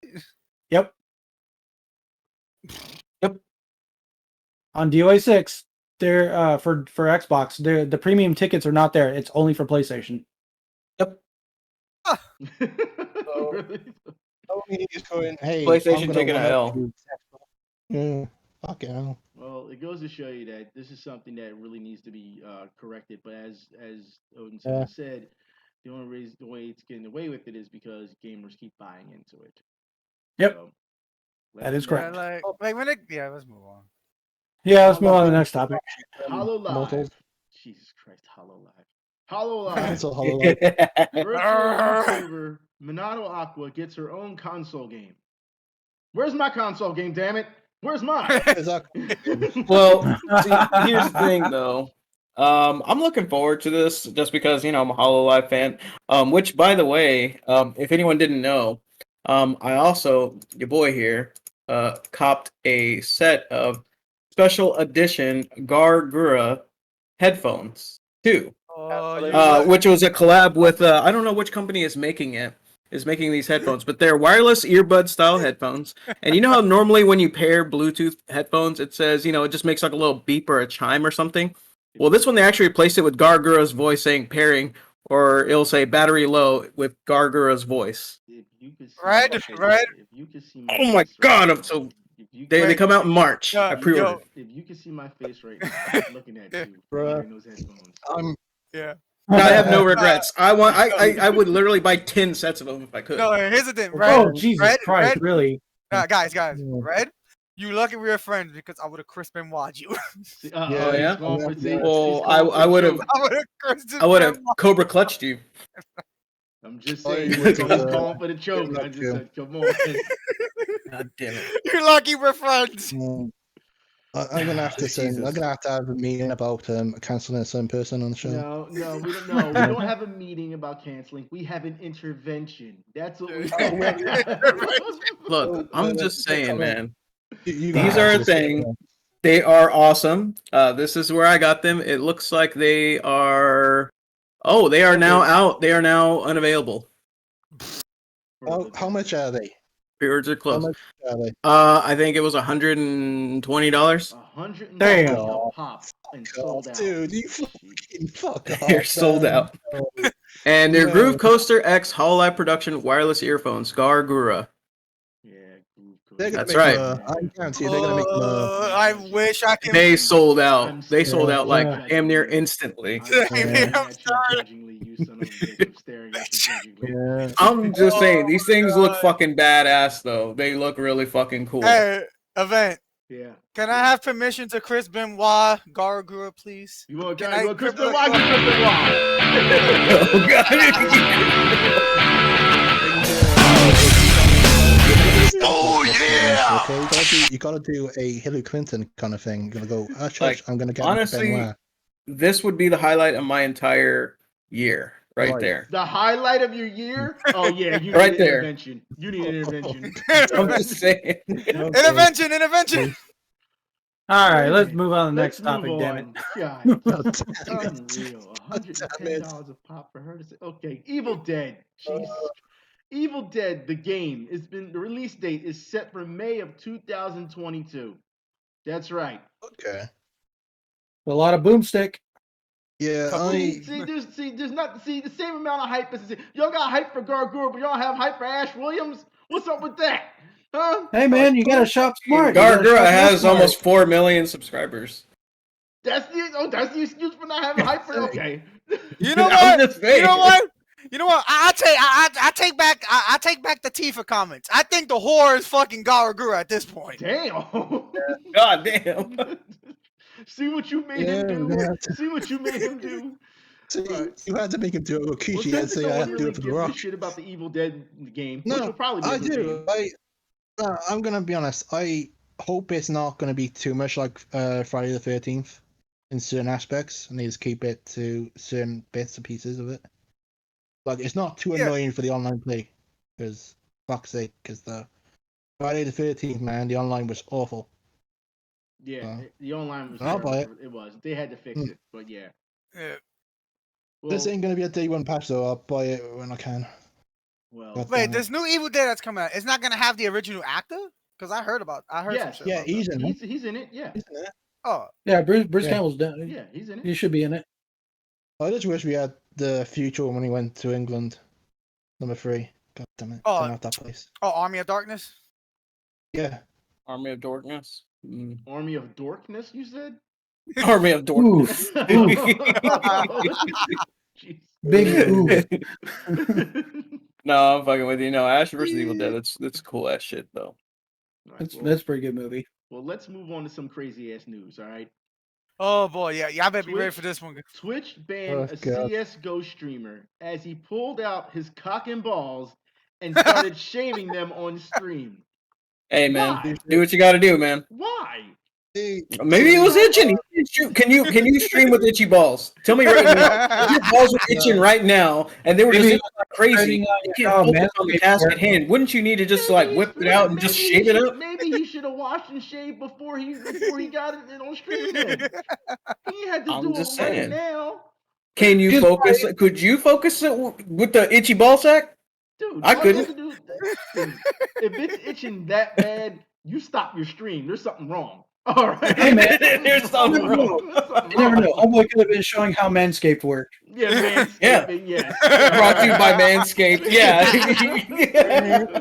Yep. On DOA 6, they're for Xbox, the premium tickets are not there. It's only for PlayStation. Yep. Really? He's going, hey, PlayStation I'm gonna taking a one-up L. you. Yeah, fucking hell. Well, it goes to show you that this is something that really needs to be corrected. But as Odin said, the only reason the way it's getting away with it is because gamers keep buying into it. Yep. So, That is correct. Let's move on. Yeah, let's move on to the next topic. Hollow Live. Mortal. Jesus Christ, Hollow Live. Hollow Live. Cancel Hollow Live. Virtual YouTuber Minato Aqua gets her own console game. Where's my console game, damn it? Where's mine? Well, see, here's the thing, though. I'm looking forward to this just because I'm a Hololive fan. Which, by the way, if anyone didn't know, I also, your boy here, copped a set of special edition Gargura headphones too. Which was a collab with I don't know which company is making these headphones, but they're wireless earbud style headphones. And you know how normally when you pair Bluetooth headphones, it says, it just makes like a little beep or a chime or something. Well, this one they actually replaced it with Gargura's voice saying pairing, or it'll say battery low with Gargura's voice. Red. If you could see my Oh my face god, right I'm so. now, They come out in March. I pre-ordered. If you can see my face right now, I'm looking at you wearing those headphones. Yeah. I have no regrets. I would literally buy 10 sets of them if I could. No, here's the thing. Red, Oh, Jesus Christ, really? guys, Red, you lucky we're friends because I would have Chris Benoit you. Yeah. Well, I would have. I would have Cobra clutched you. I'm just Oh, saying, you he's would going for the choke. I just you. said, come on. God damn it. You're lucky we're friends. I'm gonna have to send. I'm gonna have to have a meeting about canceling a certain person on the show. No, we don't know. We don't have a meeting about canceling. We have an intervention. That's what we have. Look, I'm just saying, man. You These are a thing. They are awesome. This is where I got them. It looks like they are. Oh, they are now out. They are now unavailable. How much are they? Pre-orders are How closed. much are they? I think it was $120. $100 Damn. pop and sold out. Dude, you fucking fuck off. They're sold man. out. And they're No. Groove Coaster X Hololive Production wireless earphones, Gargura. Yeah, They're gonna That's make right. more. I guarantee they're gonna make more. I wish I could. They sold out. I'm They sold sorry. out like Yeah. damn near instantly. I'm staring I'm at you sorry. judgingly, you son of a bitch. I'm staring at you judgingly. Yeah. I'm just saying, these things look God. fucking badass though. They look really fucking cool. Hey, event. Yeah. Can I have permission to Chris Benoit Gargura, please? You want to Can I- go Chris Benoit? Chris Benoit. Oh god. Oh yeah! okay, you gotta do a Hillary Clinton kind of thing. You're gonna go, church, Like, I'm gonna get honestly, Benoit. this would be the highlight of my entire year, right Right. there. The highlight of your year? Oh yeah, you need Right an there. intervention. You need an intervention. I'm just saying. Intervention. All right, let's Okay, move on to the let's next topic. move Damn it. on. God, God damn it. unreal. God damn it. $110 a pop for her to say. Okay, Evil Dead. Jesus. Evil Dead, the game, the release date is set for May of 2022. That's right. Okay. A lot of boomstick. Yeah, There's not the same amount of hype as y'all got hype for Gargoyle, but y'all have hype for Ash Williams. What's up with that? Huh? Hey man, you gotta shop smart. You gotta Gargura shop has smart. almost 4 million subscribers. That's the excuse for not having hype for. Okay. You know I'm what? just saying. You know what? I take back the Tifa comments. I think the whore is fucking Garagura at this point. Damn. God damn. See what you made him do. See what you made him do. See, Right. you had to make him do it with Well, Kishi and since say no I one have to do really it for the gives a Rock. shit about the Evil Dead game, which No, will probably be a I good do. game. I'm gonna be honest. I hope it's not gonna be too much like Friday the 13th in certain aspects, and they just keep it to certain bits and pieces of it. Like it's not too annoying for the online play, because fuck's sake, because the Friday the 13th, man, the online was awful. Yeah, the online was I'll terrible. buy it. It was. They had to fix it, but yeah. Yeah. This Well, ain't gonna be a day one patch though. I'll buy it when I can. well, God Wait, damn it. this new Evil Dead that's coming out, it's not gonna have the original actor? Because I heard some yes, shit. Yeah, about he's in it. he's in it. Yeah, He's in it. Oh, Yeah, Bruce Yeah. Campbell's done. yeah, he's in it. He should be in it. I just wish we had the future when he went to England. Number 3. God damn it. Oh. Don't have that place. Army of Darkness. Yeah. Army of Darkness. Army of Dorkness, you said? Army of Darkness. Jeez. Big oof. No, I'm fucking with you. No, Ash vs. Evil Dead. That's cool ass shit though. All right, That's a pretty good movie. well, let's move on to some crazy ass news. All right. Oh boy, yeah, I better be ready for this one. Twitch banned a God. CS:GO streamer as he pulled out his cock and balls and started shaving them on stream. Hey man, Why? do what you got to do, man. Why? Maybe it was itching. Can you stream with itchy balls? Tell me right now. If your balls were itching right now, and they were just Maybe- itching like crazy. You can't focus on the task at hand. Wouldn't you need to just like whip it out and just shave it up? Maybe he should have washed and shaved before he got it on stream. Then he had to I'm do just it right saying. now. Can you focus? Could you focus it with the itchy ball sack? Dude, I all you have couldn't. to do- if it's itching that bad, you stop your stream. There's something wrong. All right. Hey man, There's something wrong. you never know. Homeboy could have been showing how Manscaped work. Yeah, manscaping, yes. Brought to you by Manscaped. Yeah.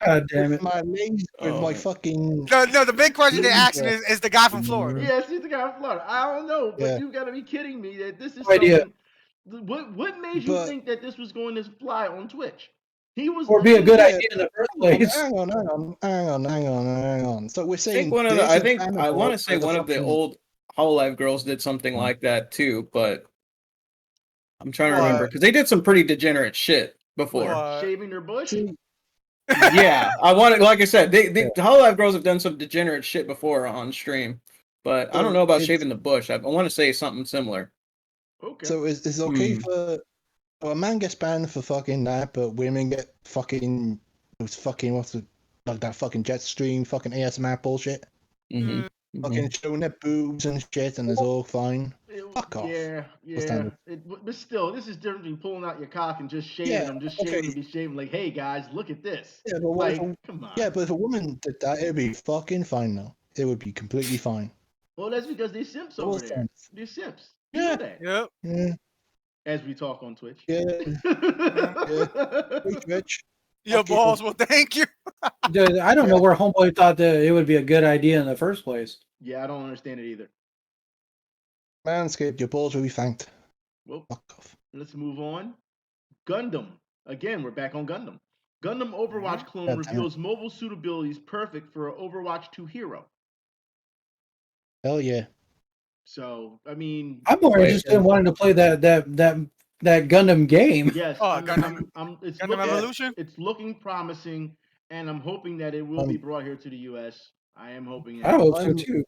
God damn it. With my fucking. No, the big question they're asking is the guy from Florida. Yes, he's the guy from Florida. I don't know, but Yeah. you got to be kidding me that this is No idea. something. What made you think that this was going to fly on Twitch? He was Or be a good literally- idea in the first place. Hang on. So we're I saying. think I want to say one of the old Hololive girls did something like that too, but I'm trying to remember because they did some pretty degenerate shit before. shaving their bush. Yeah, I wanted, like I said, the Hololive girls have done some degenerate shit before on stream, but I don't know about shaving the bush. I want to say something similar. Okay. So it's okay for. Well, a man gets banned for fucking that, but women get fucking. What's like that fucking jet stream, fucking ASMR bullshit. Mm-hmm. Fucking showing their boobs and shit, and it's all fine. Fuck off. Yeah. standard. But still, this is different between pulling out your cock and just shaving Yeah, them, just shaving to be shaving. Like, hey guys, look at this. Yeah, but what if Like, come on. Yeah, but if a woman did that, it'd be fucking fine though. It would be completely fine. Well, that's because they simps over there. sense. They're simps. You Yeah. know that. Yep. Yeah, As we talk on Twitch. yeah. Rich. Your Fuck you. balls. Well, thank you. Dude, I don't know where Homeboy thought that it would be a good idea in the first place. Yeah, I don't understand it either. Manscaped, your balls will be thanked. Well, Fuck off. let's move on. Gundam. Again, we're back on Gundam. Gundam Overwatch clone God damn it. reveals mobile suitability is perfect for an Overwatch 2 hero. Hell yeah. So, I mean, I'm more interested in wanting to play that Gundam game. yes. Oh, I'm- Gundam- I'm- it's Gundam looking- Evolution? It's looking promising. and I'm hoping that it will be brought here to the U.S. I am hoping. I hope so I'm- too.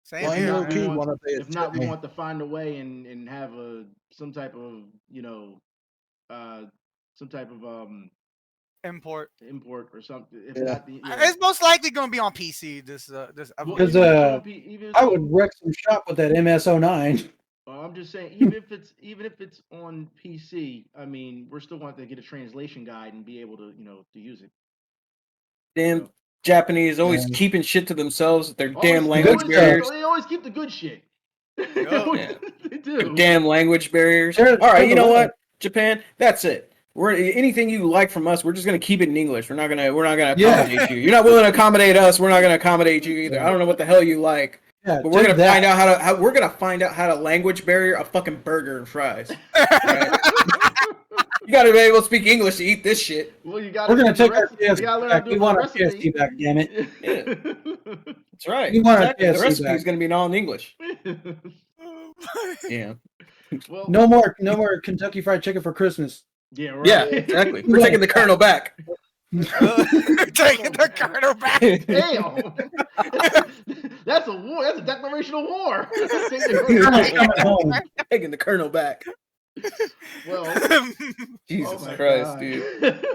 Same If here. not, we low-key want, wanna play it if not, we too. want to find a way and have some type of Import. import or something. If Yeah. not, It's most likely going to be on PC. This well, Because, even if it's on even if it's I on- would wreck some shop with that MS09. I'm just saying, even if it's on PC, I mean, we're still going to get a translation guide and be able to to use it. Damn Japanese always Yeah. keeping shit to themselves with their Always- damn they language always barriers. They always keep the good shit. Yeah. They Their do. damn language barriers. They're- All right, they're you know the what? Japan, that's it. We're anything you like from us, we're just gonna keep it in English. We're not gonna Yeah. accommodate you. You're not willing to accommodate us. We're not gonna accommodate you either. I don't know what the hell you like, Yeah, but we're take gonna that. find out we're gonna find out how to language barrier a fucking burger and fries. Right? You gotta be able to speak English to eat this shit. Well, you got. We're gonna take our You PS gotta learn how back. to We do it for want the our recipe. PS back, damn it. Yeah. That's right. We want our Exactly. The KFC recipe back. is gonna be all in English. Yeah. Well, No more Kentucky Fried Chicken for Christmas. yeah, right. Yeah, exactly. We're taking the Colonel back. Taking the Colonel back. Damn. That's a war. That's a declaration of war. Colonel's coming home. Taking the Colonel back. Well, Jesus oh my Christ, God. dude.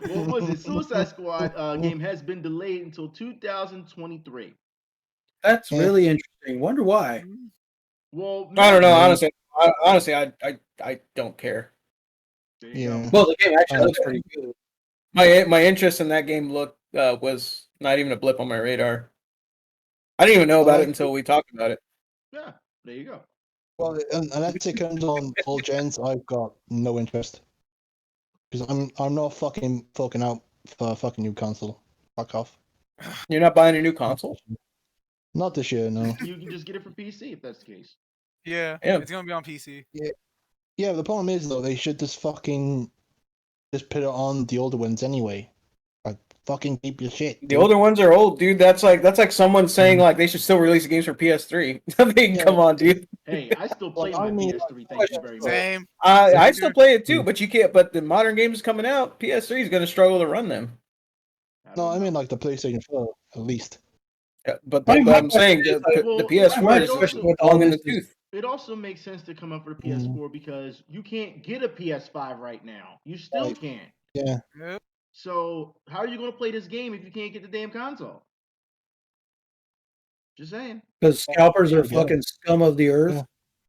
What was it? Suicide Squad game has been delayed until 2023. That's Yeah. really interesting. Wonder why. Well, I don't know. maybe- Honestly, I don't care. There you go. Yeah. Well, the game actually looks pretty good. My interest in that game was not even a blip on my radar. I didn't even know about it until we talked about it. Yeah, there you go. Well, unless it comes on full gens, I've got no interest. Because I'm not fucking out for a fucking new console. Fuck off. You're not buying a new console? Not this year, no. You can just get it for PC if that's the case. Yeah, Yeah. it's going to be on PC. Yeah, the problem is though, they should just put it on the older ones anyway. Like fucking keep your shit. The older ones are old, dude. That's like someone saying like they should still release games for PS3. I mean, come on, dude. Hey, I still play my PS3. Thank you very much. Same. I still play it too, but you can't. But the modern games coming out, PS3 is going to struggle to run them. No, I mean like the PlayStation 4 at least. Yeah, but My I'm question saying is, the well, PS4 my is question with all long in the this is- tooth. It also makes sense to come up for the PS4 because you can't get a PS5 right now. You still Right. can't. Yeah. Yep. So how are you going to play this game if you can't get the damn console? Just saying. Because scalpers are Yeah. fucking scum of the earth.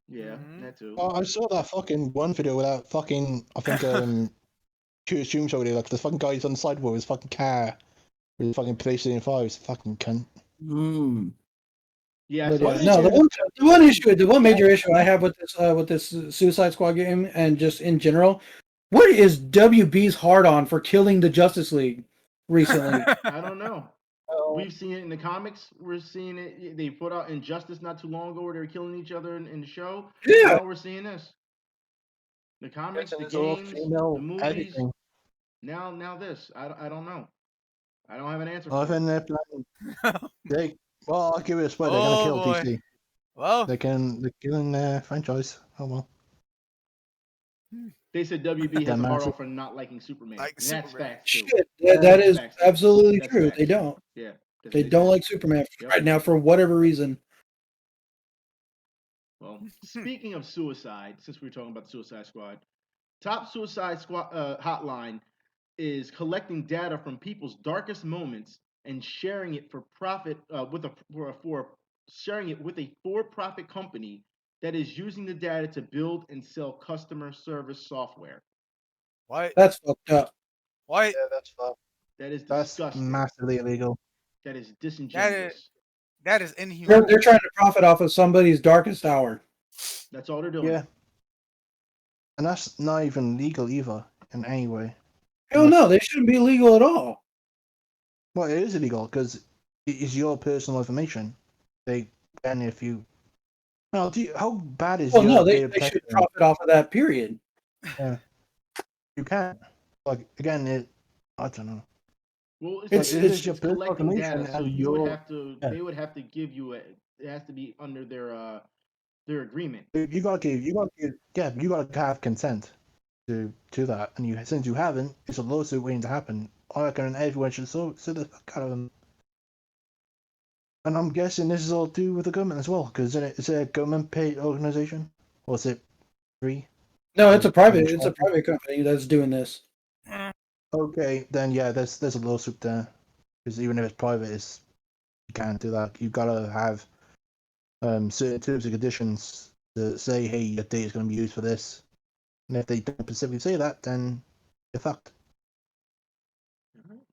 Yeah, Mhm. that too. Oh, I saw that fucking one video where that fucking I think Assume showed it, like the fucking guys on the sidewalk with his fucking car with his fucking PlayStation 5, he's a fucking cunt. Yeah, I But, saw yeah, that. no, the one major issue I have with this Suicide Squad game and just in general, what is WB's hard on for killing the Justice League recently? I don't know. We've seen it in the comics. We're seeing it. They put out Injustice not too long ago where they were killing each other in the show. Yeah. Now we're seeing this. The comics, the It's all games, female, the movies. everything. Now this. I don't know. I don't have an answer I for it. think they're planning. Well, I'll give it a swear. They're Oh, gonna kill boy. DC. Well, They're killing their franchise. Oh well. They said WB has a That hard massive- on for not liking Superman. Like and that's Superman. facts too. Shit, that is Facts, too. absolutely That's true. facts. They don't. Yeah. that's They what don't said. like Superman Yep. right now for whatever reason. Well, speaking of suicide, since we were talking about the Suicide Squad, Top Suicide Squad Hotline is collecting data from people's darkest moments and sharing it for profit sharing it with a for-profit company that is using the data to build and sell customer service software. what? That's fucked up. What? that's fucked. That is That's disgusting. massively illegal. That is disingenuous. That is inhuman. They're trying to profit off of somebody's darkest hour. That's all they're doing. Yeah. And that's not even legal either in any way. Hell no, they shouldn't be legal at all. Well, it is illegal because it is your personal information. They ban if you. Well, how bad is Well, your no, they data should protection? profit off of that, period. You can't. Like again, I don't know. Well, It's- like, it's your personal collecting information data, so and you would your- have to. yeah. They would have to give you it has to be under their agreement. You gotta give. You gotta have consent. to that, and since you haven't, it's a lawsuit waiting to happen. I reckon everyone should sue the fuck out of them. And I'm guessing this is all to do with the government as well, because is it a government-paid organization, or is it free? No, it's a private company that's doing this. Okay, then yeah, there's a lawsuit there, because even if it's private, you can't do that. You gotta have certain terms and conditions that say, hey, your data is going to be used for this. And if they don't specifically say that, then you're fucked.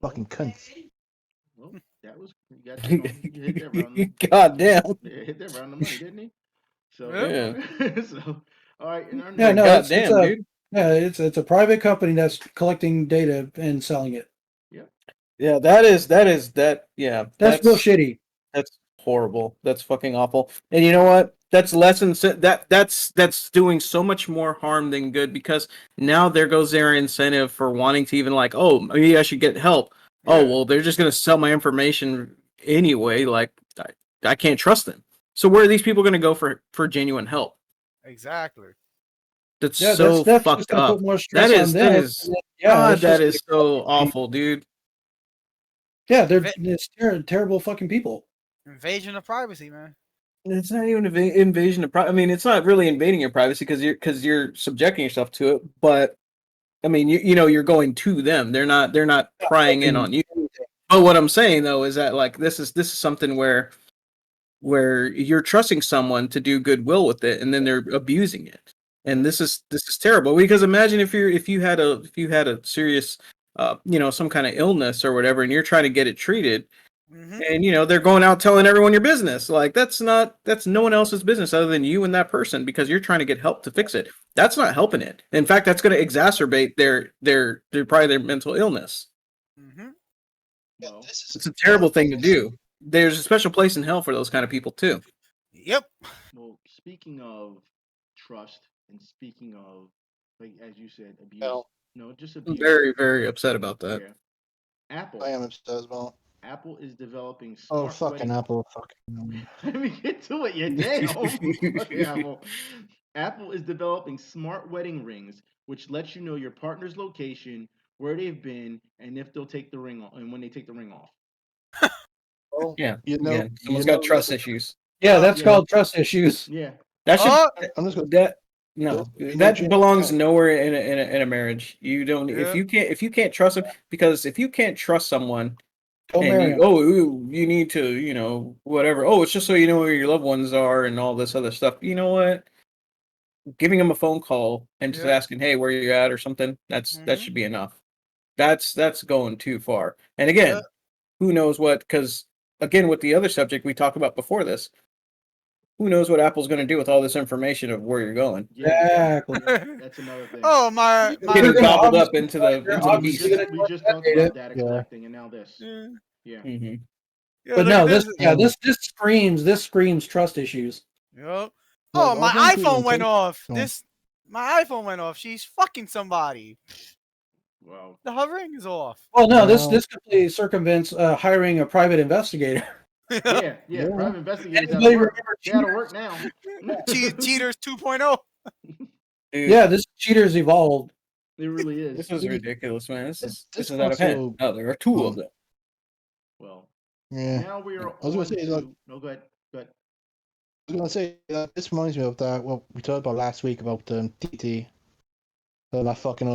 Fucking cunts. Well, that was you got that you hit that round. God damn. Yeah, hit that round the money, didn't he? So Yeah. so all right, and our Yeah, no, God it's damn, a dude. yeah, it's a private company that's collecting data and selling it. Yeah, that. Yeah, That's real shitty. That's horrible. That's fucking awful. And you know what? That's that's doing so much more harm than good, because now there goes their incentive for wanting to even like, oh, maybe I should get help. Oh, well, they're just gonna sell my information anyway. Like, I can't trust them. So where are these people gonna go for genuine help? Exactly. That's Yeah, so that's fucked just gonna up. put more stress That on is them. God, that it's is so awful, dude. Yeah, it's terrible fucking people. Invasion of privacy, man. It's not even invasion of privacy. I mean, it's not really invading your privacy because you're subjecting yourself to it. But I mean, you know, you're going to them. They're not prying in on you. But what I'm saying though is that like this is something where you're trusting someone to do goodwill with it, and then they're abusing it. And this is terrible, because imagine if you had a serious you know, some kind of illness or whatever, and you're trying to get it treated. And you know, they're going out telling everyone your business. Like that's no one else's business other than you and that person, because you're trying to get help to fix it. That's not helping it. In fact, that's going to exacerbate their probably their mental illness. Well, It's a terrible thing to do. There's a special place in hell for those kind of people too. Yep. Well, speaking of trust and speaking of, like as you said, abuse. No, just I'm abuse. very, very upset about that. Yeah. Apple. I am upset as well. Apple is developing smart fucking wedding. Apple. Fucking. Let me get to it, you damn. Fucking Apple. Apple is developing smart wedding rings, which lets you know your partner's location, where they've been, and if they'll take the ring off, and when they take the ring off. Well, Yeah. you know, Again, someone's got trust issues. Yeah, that's called trust issues. Yeah. That should I'm just gonna, that belongs nowhere in a marriage. You don't if you can't trust them, because if you can't trust someone, Don't and marry you, 'em. oh you need to, you know, whatever. Oh, it's just so you know where your loved ones are and all this other stuff. You know what? Giving them a phone call and just asking, hey, where you at or something. That should be enough. That's going too far. And again, who knows what? Because again, with the other subject we talked about before this, who knows what Apple's going to do with all this information of where you're going? Exactly. That's another thing. Oh my! Getting gobbled up into the beast. We just talked about data collecting, and now this. Yeah. Yeah, But look no, at this screams trust issues. Yep. Well, Oh, my I think iPhone went people- off. Go on. My iPhone went off. She's fucking somebody. Wow. The hovering is off. Well, no, this Well- this completely circumvents hiring a private investigator. Yeah. Yeah. Private investigators Anybody out of work. remember They out of work now. Cheaters 2.0. Dude, Yeah, this cheaters evolved. It really is. this is ridiculous, man. This is This out of hand. also- Oh, there are two of them. Well, Yeah. now we are I was gonna say, like, no, go ahead. Go ahead. I was gonna say that this reminds me of that what we talked about last week about TT. That fucking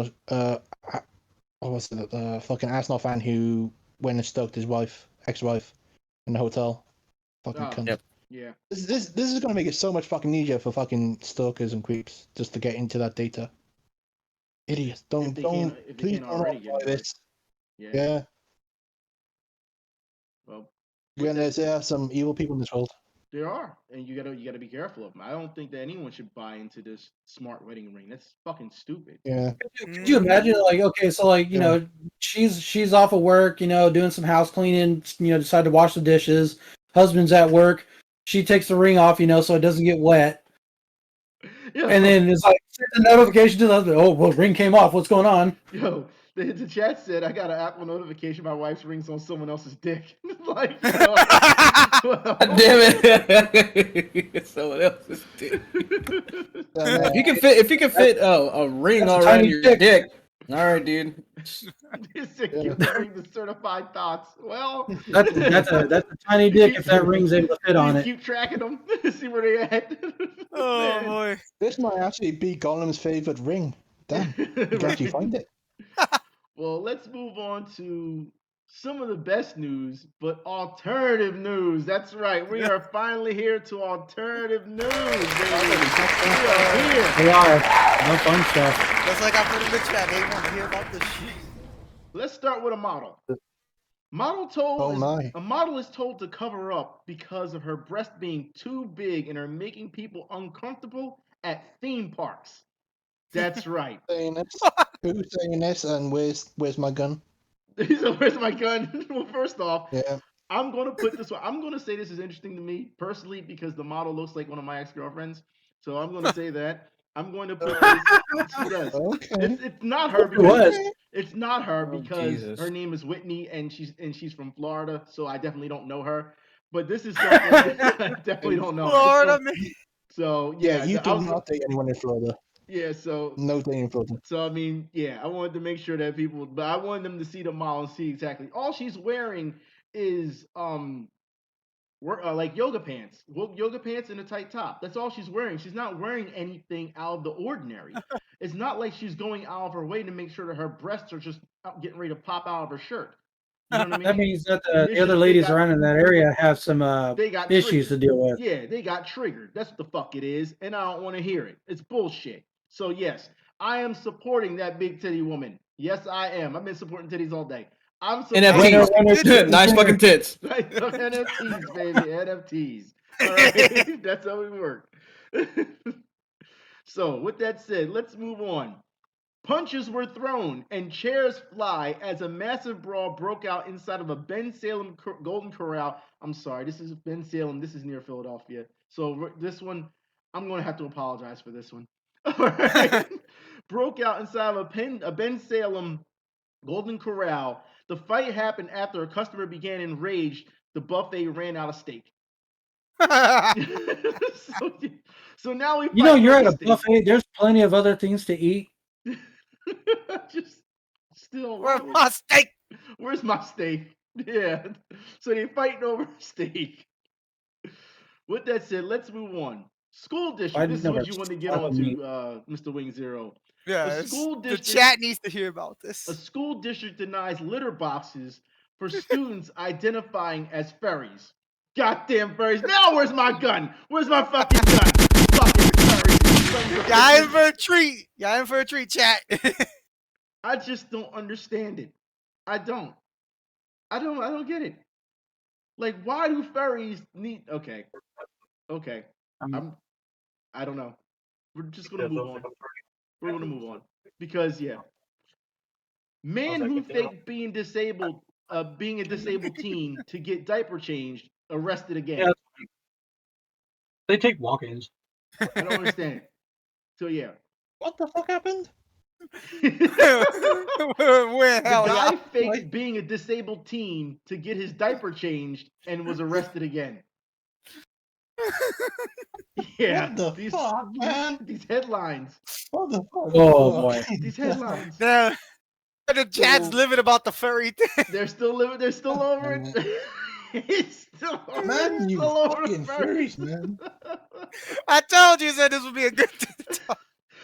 what was it? The fucking Arsenal fan who went and stalked his ex-wife, in the hotel. Fucking Oh, cunt. Yep. Yeah. This is gonna make it so much fucking easier for fucking stalkers and creeps just to get into that data. Idiots! If they Please can't don't already get apply into it. this. Yeah. Yeah. Well, When there are some evil people in this world. there are, and you gotta be careful of them. I don't think that anyone should buy into this smart wedding ring. That's fucking stupid. Yeah. Could you imagine, like, okay, so like, you know, she's off of work, you know, doing some house cleaning, you know, decide to wash the dishes. Husband's at work. She takes the ring off, you know, so it doesn't get wet. Yeah. And then it's like send a notification to the husband. Oh, well, ring came off. What's going on? Yo, The chat said, I got an Apple notification. My wife's ring's on someone else's dick. Like, well, Damn it! Someone else's dick. If you can fit a ring all around your dick, all right, dude. Give the ring the certified thoughts. Well, that's a tiny dick if that ring's able to fit on it. Keep tracking them, see where they at. Oh boy, this might actually be Gollum's favorite ring. Damn, you can actually find it. Well, let's move on to some of the best news, but alternative news. That's right. We are finally here to alternative news, baby. We are here. We are. No fun stuff. Just like I put in the chat, they want to hear about this shit. Let's start with a model. A model is told to cover up because of her breast being too big and are making people uncomfortable at theme parks. That's right. Who's saying this? And where's my gun? So where's my gun? Well, first off, yeah. I'm going to put this one. I'm going to say this is interesting to me personally because the model looks like one of my ex-girlfriends. So I'm going to say that. I'm going to put this. She does. Okay. It's not her because it's not her because her name is Whitney and she's from Florida. So I definitely don't know her. But this is something I definitely don't know. Florida, man. So yeah, you do not date anyone in Florida. Yeah, so no dating Florida. So I mean, yeah, I wanted to make sure that people, but I wanted them to see the model and see exactly. All she's wearing is like yoga pants, and a tight top. That's all she's wearing. She's not wearing anything out of the ordinary. It's not like she's going out of her way to make sure that her breasts are just getting ready to pop out of her shirt. You know what I mean? That means that the other ladies around in that area have some issues to deal with. Yeah, they got triggered. That's what the fuck it is, and I don't want to hear it. It's bullshit. So yes, I am supporting that big titty woman. Yes, I am. I've been supporting titties all day. I'm supporting NFTs. Nice fucking tits. NFTs, baby. NFTs. All right, that's how we work. So with that said, let's move on. Punches were thrown and chairs fly as a massive brawl broke out inside of a Ben Salem Golden Corral. I'm sorry, this is Ben Salem. This is near Philadelphia. So this one, I'm going to have to apologize for this one. All right. Broke out inside of a Ben Salem Golden Corral. The fight happened after a customer began enraged. The buffet ran out of steak. So now we. You're at a buffet. There's plenty of other things to eat. Just still. Where's my steak? Where's my steak? Yeah. So they're fighting over steak. With that said, let's move on. School district. This is what you want to get on to, Mr. Wing Zero. Yeah, the chat needs to hear about this. A school district denies litter boxes for students identifying as furries. Goddamn furries. Now where's my gun? Where's my fucking gun? Fucking furries. Y'all in for a treat. Y'all in for a treat, chat. I just don't understand it. I don't get it. Like, why do furries need... Okay. I don't know. We're just going to move on. We're going to move on. Because, yeah. Man who faked being disabled, being a disabled teen to get diaper changed, arrested again. Yeah. They take walk-ins. I don't understand. So, yeah. What the fuck happened? Where the guy faked being a disabled teen to get his diaper changed and was arrested again. Yeah, what the fuck, man? These headlines. What the fuck? Oh boy, these headlines. The chat's living about the furry thing. They're still living. They're still over it. It's still over. Man, you fucking furries, man. I told you that this would be a good thing to talk.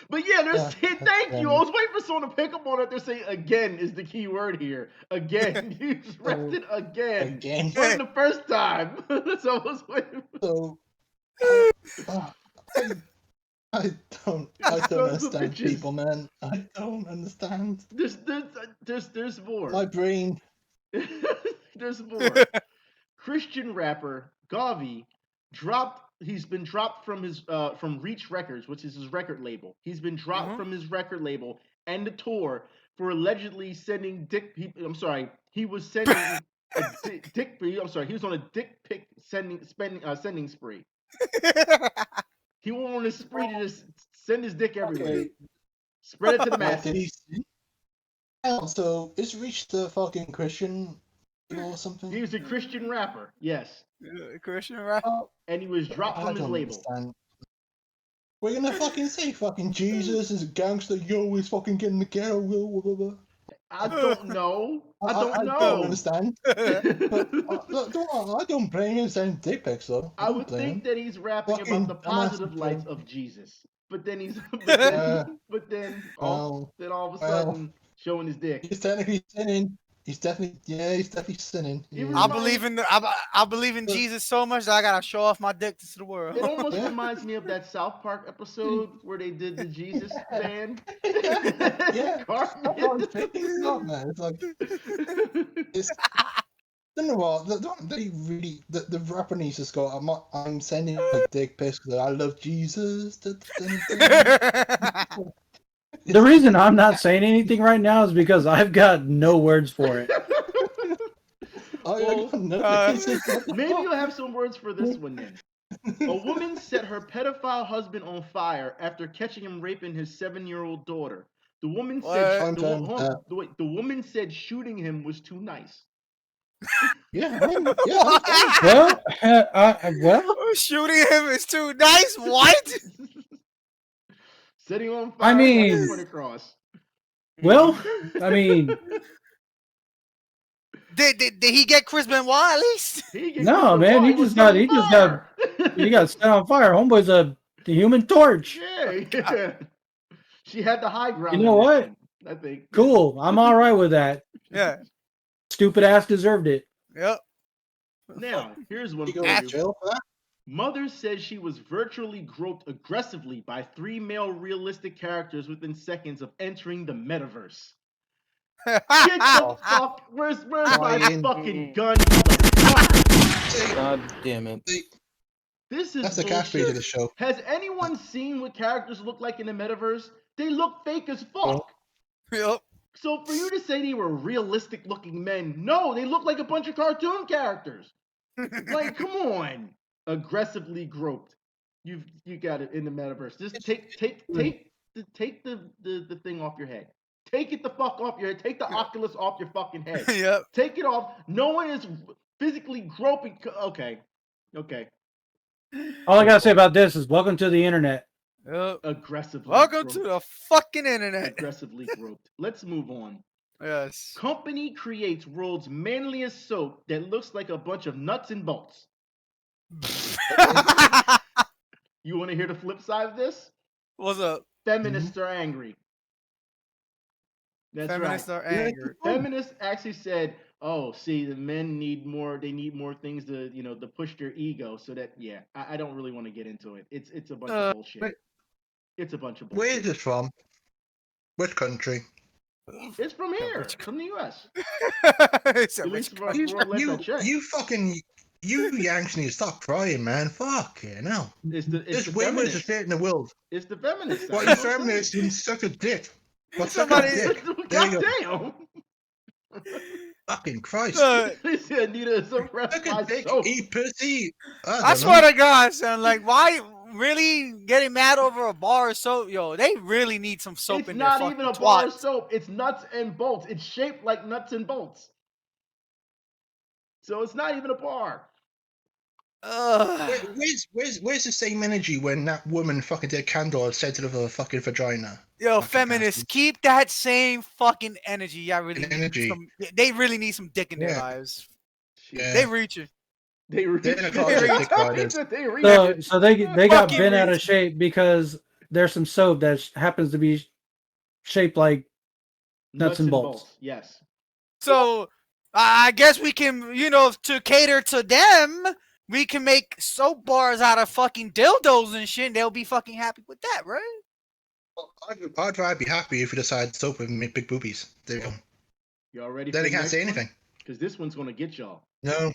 But yeah, thank you. I was waiting for someone to pick up on it. They're saying again is the key word here. Again. You just read it again. Again. For the first time. So I was waiting for I don't understand people, man. I don't understand. There's more. My brain. There's more. Christian rapper Gavi he's been dropped from his from Reach Records, which is his record label. He's been dropped from his record label and the tour for allegedly sending he was sending he was on a dick pic sending spree. He went on a spree to just send his dick everywhere. Spread it to the masses. So it's reached the fucking Christian label or something. He was a Christian rapper, yes, Christian rap. and he was dropped I from his don't label. understand. We're gonna fucking say fucking Jesus is a gangster. Yo, he's fucking getting the ghetto. Blah, blah, blah. I don't know. I I don't don't know. understand. But I don't blame him sending dick pics though. I would think that he's rapping about Fucking the dumbass positive lights Christian. of Jesus, but then he's Well, all of a well. sudden showing his dick. He's technically sinning. He's definitely sinning. It I reminds- believe in Jesus so much that I gotta show off my dick to the world. It almost reminds me of that South Park episode where they did the Jesus band. Yeah, that's what I'm thinking of, man. It's like it's. I don't know what they really the rapper needs to go. I'm sending like dick pics because I love Jesus. The reason I'm not saying anything right now is because I've got no words for it. Maybe you'll have some words for this one then. A woman set her pedophile husband on fire after catching him raping his 7-year-old daughter. The woman said the woman said shooting him was too nice. Well, shooting him is too nice. What? Setting on fire. I mean, for the cross. well, I mean, Did he get Chris Benoit at least? no, man, he just got set on fire. Homeboy's a human torch. Yeah. She had the high ground. You know what? One, I think. Cool. I'm all right with that. Yeah. Stupid ass deserved it. Yep. Now, here's one for you. Mother says she was virtually groped aggressively by 3 male realistic characters within seconds of entering the metaverse. Get the fuck! Where's my fucking gun? God damn it. This is That's the cash page of the show. Has anyone seen what characters look like in the metaverse? They look fake as fuck. Yep. So for you to say they were realistic looking men, no, they look like a bunch of cartoon characters. Like, come on. Aggressively groped. You got it in the metaverse. Just take the thing off your head. Take it the fuck off your head. Take the Oculus off your fucking head. Yep. Take it off. No one is physically groping. Okay. All I gotta say about this is welcome to the internet. Yep. Aggressively. Welcome groped. to the fucking internet. Aggressively groped. Let's move on. Yes. Company creates world's manliest soap that looks like a bunch of nuts and bolts. You want to hear the flip side of this? What's up? Feminists are angry. That's Feminists right. are angry. Feminists actually said, "Oh, see, the men need more. They need more things to, to push their ego." So that, yeah, I don't really want to get into it. It's a bunch of bullshit. It's a bunch of bullshit. Where is this from? Which country? It's from here, from the U.S. You Yanks need to stop crying, man. Fuck yeah, no. There's way worse shit in the world. It's the feminists. Well, you feminists can suck a dick. Well, suck a dick. God damn. Fucking Christ. They said need to suppress my soap. Eat pussy. I swear to God, son. Like, why really getting mad over a bar of soap? Yo, they really need some soap in there. It's not even a bar of soap. It's nuts and bolts. It's shaped like nuts and bolts. So it's not even a bar. Where's the same energy when that woman fucking did a candle outside of her fucking vagina? Yo, feminists, keep that same fucking energy. Yeah, really. They really need some dick in their lives. Yeah. They reaching. They reaching. So they got bent out of shape because there's some soap that happens to be shaped like nuts and bolts. Yes. So I guess we can, to cater to them, we can make soap bars out of fucking dildos and shit. And they'll be fucking happy with that, right? Well, I'd rather be happy if you decide soap and make big boobies. There you go. You all ready? Then they can't say anything. Because this one's gonna get y'all. No.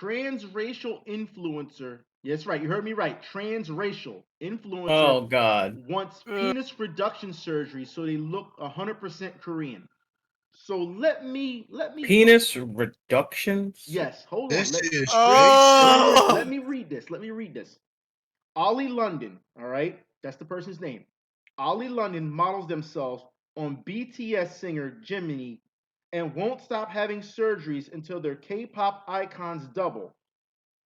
Transracial influencer. Yes, right. You heard me right. Transracial influencer. Oh God. Wants penis reduction surgery so they look 100% Korean. So let me penis reductions. Yes, hold on. Let me read this. Ollie London, all right? That's the person's name. Ollie London models themselves on BTS singer Jiminy and won't stop having surgeries until their K-pop icons double,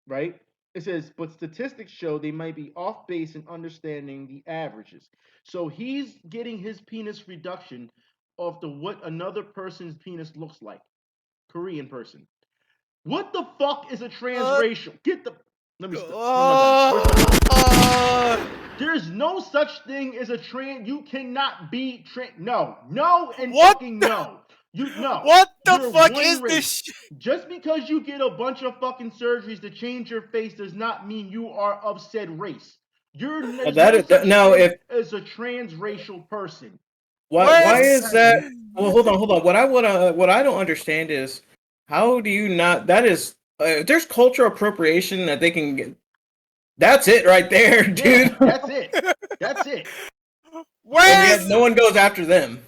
right? It says, but statistics show they might be off base in understanding the averages. So he's getting his penis reduction off the what another person's penis looks like. Korean person. What the fuck is a transracial? Get the. Let me stop. There's no such thing as a trans. You cannot be trans. No, and fucking no. What the fuck is this? Just because you get a bunch of fucking surgeries to change your face does not mean you are of said race. You're as a transracial person. Why is that? Well, hold on. What I don't understand is how do you not? That is there's cultural appropriation that they can get. That's it right there, dude. Yeah, that's it. And no one goes after them.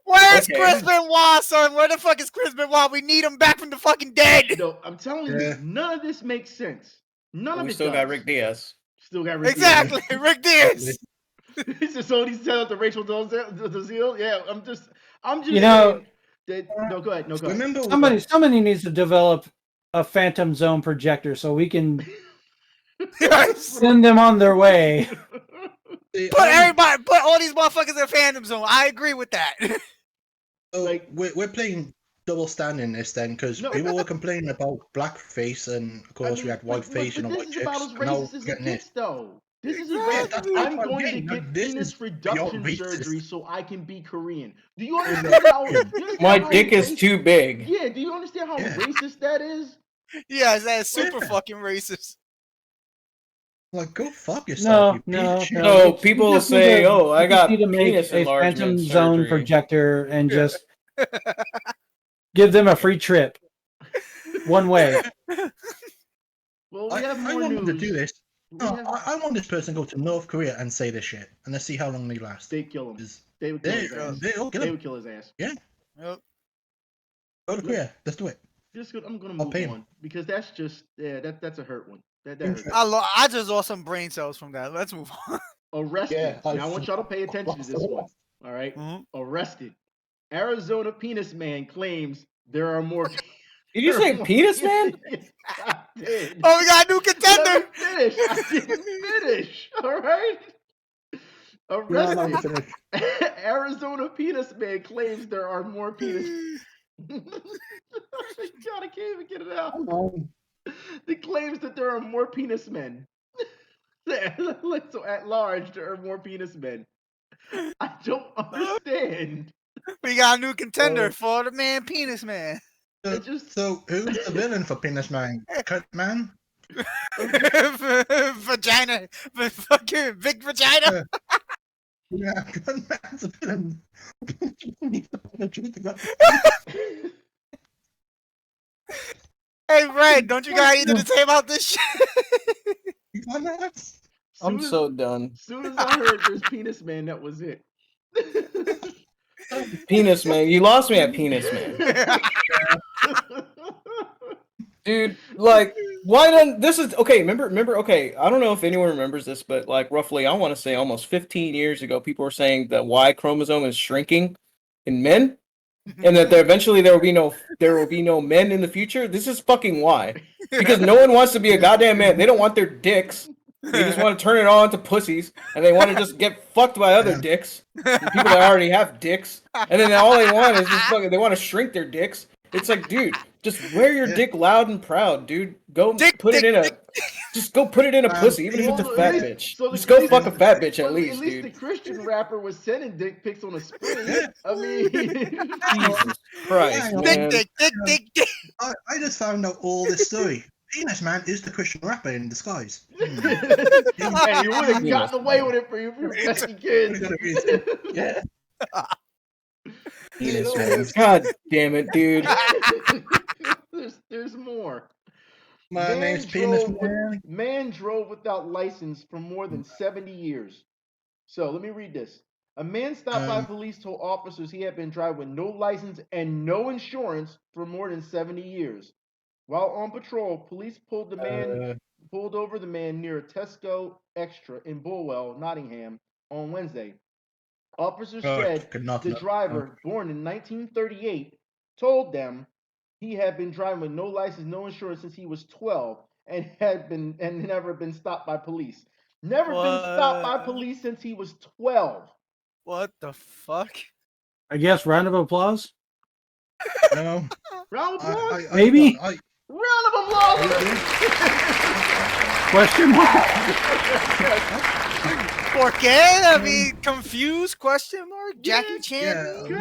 Where's Chris Benoit, son? Where the fuck is Chris Benoit? We need him back from the fucking dead. No, I'm telling you, none of this makes sense. None of it. We still got Rick Diaz. Still got Rick Diaz. Rick Diaz. This is so he set up the Rachel Dolezal. Yeah, I'm just you know, saying that. No, go ahead. Remember, somebody needs to develop a Phantom Zone projector so we can send them on their way. Put all these motherfuckers in Phantom Zone. I agree with that. So we're playing double standard in this then, because people were complaining about blackface, and of course we had whiteface and white chicks. This is about as racist as it gets, though. This is I'm going to get penis reduction surgery so I can be Korean. Do you understand how? My dick is too big. Yeah. Do you understand how racist that is? Yeah, that is super fucking racist. Like, go fuck yourself. No. People say, "Oh, I got penis a enlargement Phantom surgery. Zone projector and just give them a free trip, one way." Well, we have more I want them to news. do this. No, I want this person to go to North Korea and say this shit, and let's see how long they last. They kill him. They would kill his ass. They would kill his ass. Yeah. Yep. Go to Korea. Let's do it. I'm gonna move on because that's just that's a hurt one. That hurts. I just lost some brain cells from that. Let's move on. Arrested. Now I want y'all to pay attention to this one. All right. Arrested. Arizona penis man claims there are more. Did you say penis man? Oh, we got a new contender. I didn't finish. All right. Arrested. Arizona penis man claims there are more penis. God, I can't even get it out. He claims that there are more penis men. So at large, there are more penis men. I don't understand. We got a new contender for the man, penis man. So who's the villain for penis man? Cut man? Vagina, fucking big vagina. Yeah, Cut man's the villain. Hey, Red, don't you got anything to say about this shit? I'm so done. As soon as I heard there's penis man, that was it. Penis man, you lost me at penis man. Dude, like, why don't this is okay? Remember? Okay, I don't know if anyone remembers this, but like roughly, I want to say almost 15 years ago, people were saying that Y chromosome is shrinking in men, and that eventually there will be no men in the future. This is fucking why, because no one wants to be a goddamn man. They don't want their dicks. They just want to turn it on to pussies, and they want to just get fucked by other dicks, people that already have dicks, and then all they want is just fucking. They want to shrink their dicks. It's like, dude, just wear your dick loud and proud, dude. Go put it in a pussy, even if it's a fat bitch. Just go fuck a fat bitch at least, dude. The Christian rapper was sending dick pics on a spring. I mean, Jesus Christ, man. Dick. I just found out all this story. Penis man is the Christian rapper in disguise. And you would have gotten away with it for your fucking kids. Yeah. Penis man. God damn it, dude. There's more. My name's Penis Man. Man drove without license for more than 70 years. So let me read this. A man stopped by police told officers he had been driving with no license and no insurance for more than 70 years. While on patrol, police pulled over the man near a Tesco Extra in Bulwell, Nottingham, on Wednesday. Officers Oh, said good enough, the no. driver, born in 1938, told them he had been driving with no license, no insurance since he was 12, and never been stopped by police. Never been stopped by police since he was 12. What the fuck? I guess round of applause. No. Round of applause? Maybe. Round of applause! Question mark? ¿Por qué? I mean, confused? Question mark? Jackie Chan? Kind of.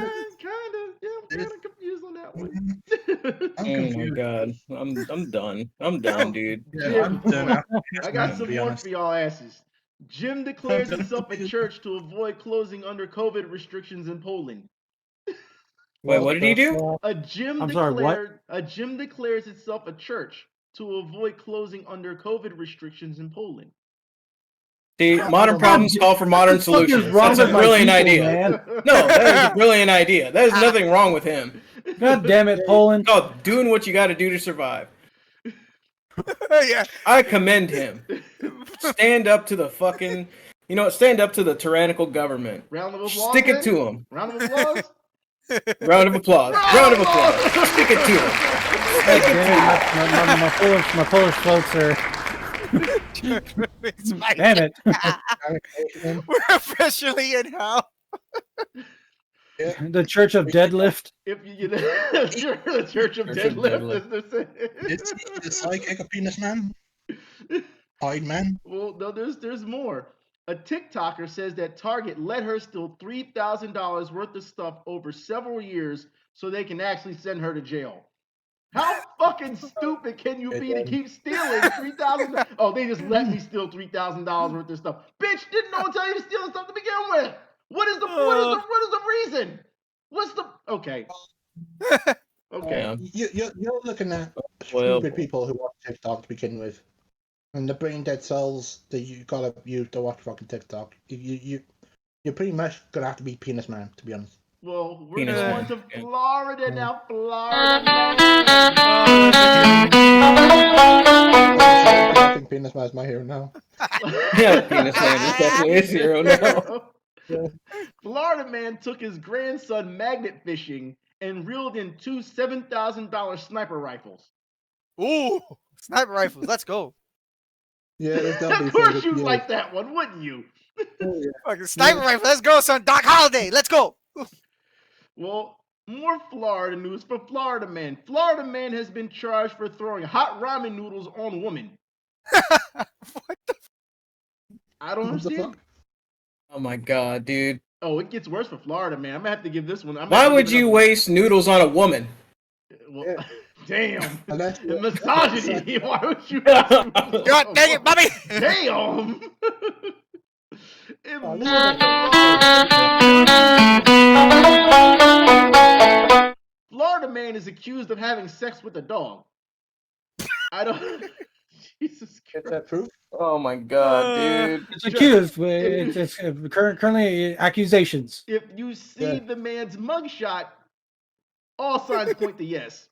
Yeah, I'm kind of confused on that one. Oh my god, I'm done. I'm done, dude. Yeah, I'm done. I got some more for y'all asses. Gym declares itself a church to avoid closing under COVID restrictions in Poland. Wait, what did he do? A gym declares itself a church to avoid closing under COVID restrictions in Poland. See, modern problems call for modern solutions. That's a brilliant idea. Man? No, that is a brilliant idea. There's nothing wrong with him. God damn it, Poland. It's called doing what you got to do to survive. Yeah. I commend him. Stand up to the fucking, stand up to the tyrannical government. Round of applause. Stick it to him. Round of applause. Round of applause. Round of applause. Stick it to him. Stick it to him. My Polish folks are. Damn it. We're officially in hell. The Church of Deadlift. If you the Church of Deadlift. Is he the psychic penis man? Hide man? Well, no, there's more. A TikToker says that Target let her steal $3,000 worth of stuff over several years so they can actually send her to jail. How fucking stupid can you be to keep stealing $3,000? Oh, they just let me steal $3,000 worth of stuff. Bitch, didn't no one tell you to steal stuff to begin with? What is the reason? What's the okay? Okay. You're looking at stupid people who watch TikTok to begin with, and the brain dead cells that you gotta use to watch fucking TikTok. You're pretty much gonna have to be penis man, to be honest. Well, we're Penis going man. to Florida now. Florida. I think penis man is my hero now. Yeah, penis man is definitely his hero now. Florida man took his grandson magnet fishing and reeled in two $7,000 sniper rifles. Ooh, sniper rifles. Let's go. Yeah, that's definitely. Of course you'd like that one, wouldn't you? Fucking sniper rifle. Let's go, son. Doc Holliday. Let's go. Well, more Florida news for Florida man. Florida man has been charged for throwing hot ramen noodles on woman. What the? I don't understand. Oh my god, dude. Oh, it gets worse for Florida man. I'm gonna have to give this one. Why would you waste noodles on a woman? Well, damn. The misogyny. Why would you? God dang it, Bobby. Damn. Florida man is accused of having sex with a dog. I don't. Jesus Christ. Is that proof? Oh my god, dude. It's accused. It's currently accusations. If you see the man's mugshot, all signs point to yes.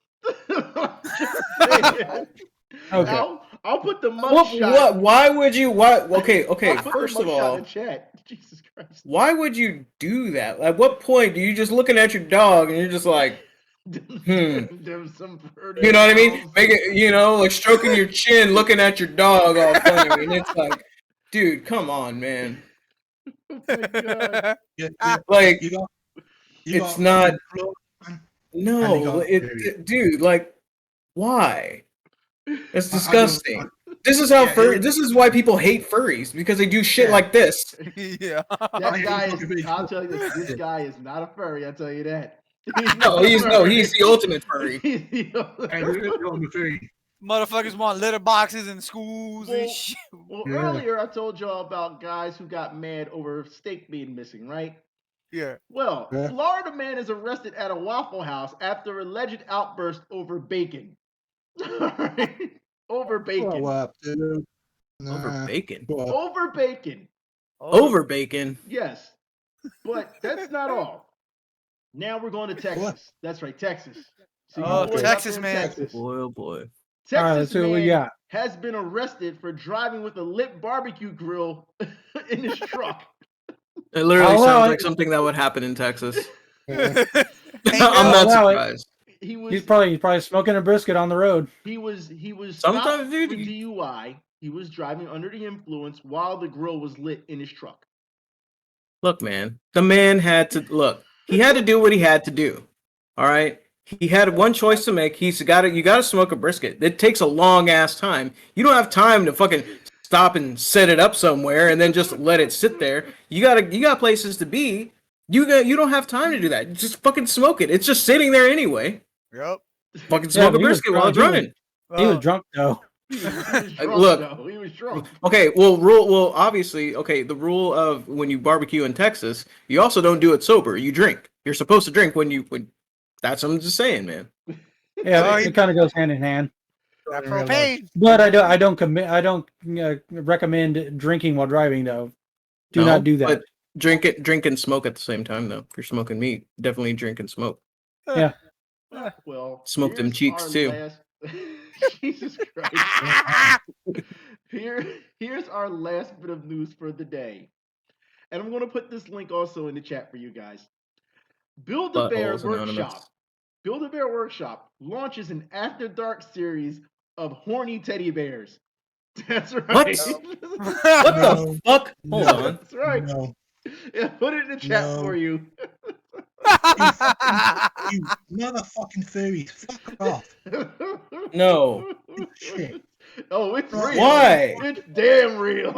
Okay. I'll put the mugshot. What? Why would you? Why? Okay. I'll put First the of mugshot all, in chat. Jesus Christ. why would you do that? At what point do you just looking at your dog and you're just like, Them some you know what I mean? Make it, like stroking your chin, looking at your dog all funny, and it's like, dude, come on, man. Oh my God. Like, you it's got not. and No, dude, like, why? It's disgusting. This is how this is why people hate furries, because they do shit like this. Yeah. That guy is. I'll tell you this guy is not a furry. I'll tell you that. He's the ultimate furry. Motherfuckers want litter boxes in schools and shit. Well, earlier I told y'all about guys who got mad over steak being missing, right? Yeah. Well, Florida man is arrested at a Waffle House after alleged outburst over bacon. Over bacon. Grow up, dude. Over bacon. Over bacon. Over bacon. Yes. But that's not all. Now we're going to Texas. That's right, Texas. So Texas, man. Texas. Boy, oh boy. Texas All right, we got. has been arrested for driving with a lit barbecue grill in his truck. It literally I'll allow sounds it. like something that would happen in Texas. I'm I'll not allow it. surprised. He's probably smoking a brisket on the road. He was Sometimes, stopped dude, for DUI. He was driving under the influence while the grill was lit in his truck. Look, man, the man had to look. He had to do what he had to do. All right. He had one choice to make. You got to smoke a brisket. It takes a long ass time. You don't have time to fucking stop and set it up somewhere and then just let it sit there. You got places to be. You don't have time to do that. Just fucking smoke it. It's just sitting there anyway. Yep. Fucking smoke a brisket while it's running. He was drunk though. He was drunk, Look, though. He was drunk. Okay, obviously, okay, the rule of when you barbecue in Texas, you also don't do it sober. You drink. You're supposed to drink when that's what I'm just saying, man. Yeah, it kind of goes hand in hand. That propane. But I don't recommend drinking while driving though. Do not do that. But drink and smoke at the same time though. If you're smoking meat, definitely drink and smoke. Yeah. Well, Smoke them here's cheeks our too. Jesus Christ. Here's our last bit of news for the day. And I'm going to put this link also in the chat for you guys. Build-A-Bear Buttholes Anonymous. Workshop. Build-A-Bear Workshop launches an After Dark series of horny teddy bears. That's right. What? What the fuck? Hold on. That's right. No. Yeah, put it in the chat for you. You motherfucking furries, fuck off. No. Shit. Oh, it's real. Why? It's damn real.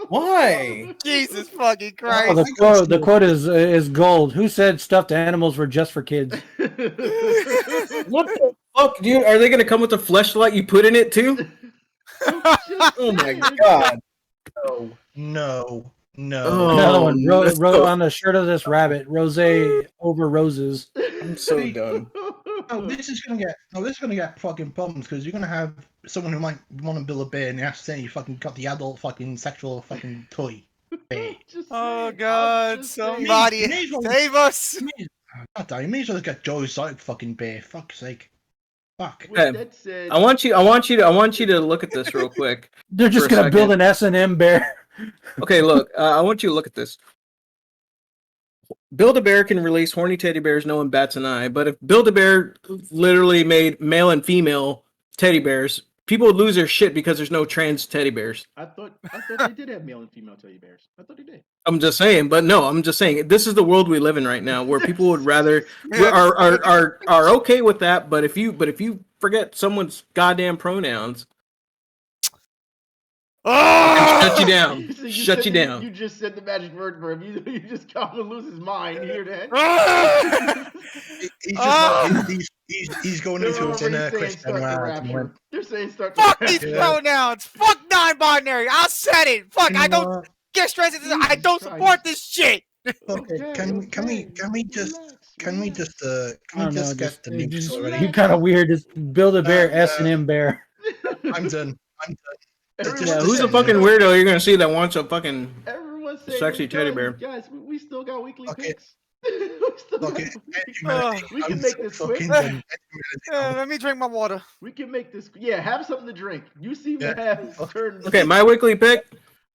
Why? Jesus fucking Oh, Christ. the quote is gold. Who said stuffed animals were just for kids? What the fuck, dude? Are they gonna come with a fleshlight you put in it too? Oh my god. No. Oh, Another one no. wrote on the shirt of this rabbit, rose over roses. I'm so done. Oh, this is gonna get fucking problems because you're gonna have someone who might want to build a bear and they have to say you fucking got the adult fucking sexual fucking toy bear. Oh God! Somebody save us! God damn, you may as well get Joe Exotic fucking bear. Fuck's sake. Fuck. Okay. I want you to look at this real quick. They're just gonna build an S&M bear. Okay, look. I want you to look at this. Build-A-Bear can release horny teddy bears, no one bats an eye. But if Build-A-Bear literally made male and female teddy bears, people would lose their shit because there's no trans teddy bears. I thought they did have male and female teddy bears. I thought they did. I'm just saying, but no, I'm just saying this is the world we live in right now, where people would rather are okay with that. But if you forget someone's goddamn pronouns, shut you down. Shut you down. You just said the magic word for him. You just got him to lose his mind. You hear that? He's going into his inner Christian rap. They're saying start to Fuck these pronouns. Fuck non-binary. I said it. Fuck. I don't get stressed. I don't support this shit. Okay, can we just get the news already? You kind of weird. Just Build-A-Bear S&M bear. I'm done. Yeah, who's the fucking weirdo you're gonna see that wants a fucking sexy teddy bear? Guys, we still got weekly picks. Okay. We can make this quick. Let me drink my water. We can make this. Yeah, have something to drink. You seem to have turned. Okay, my weekly pick.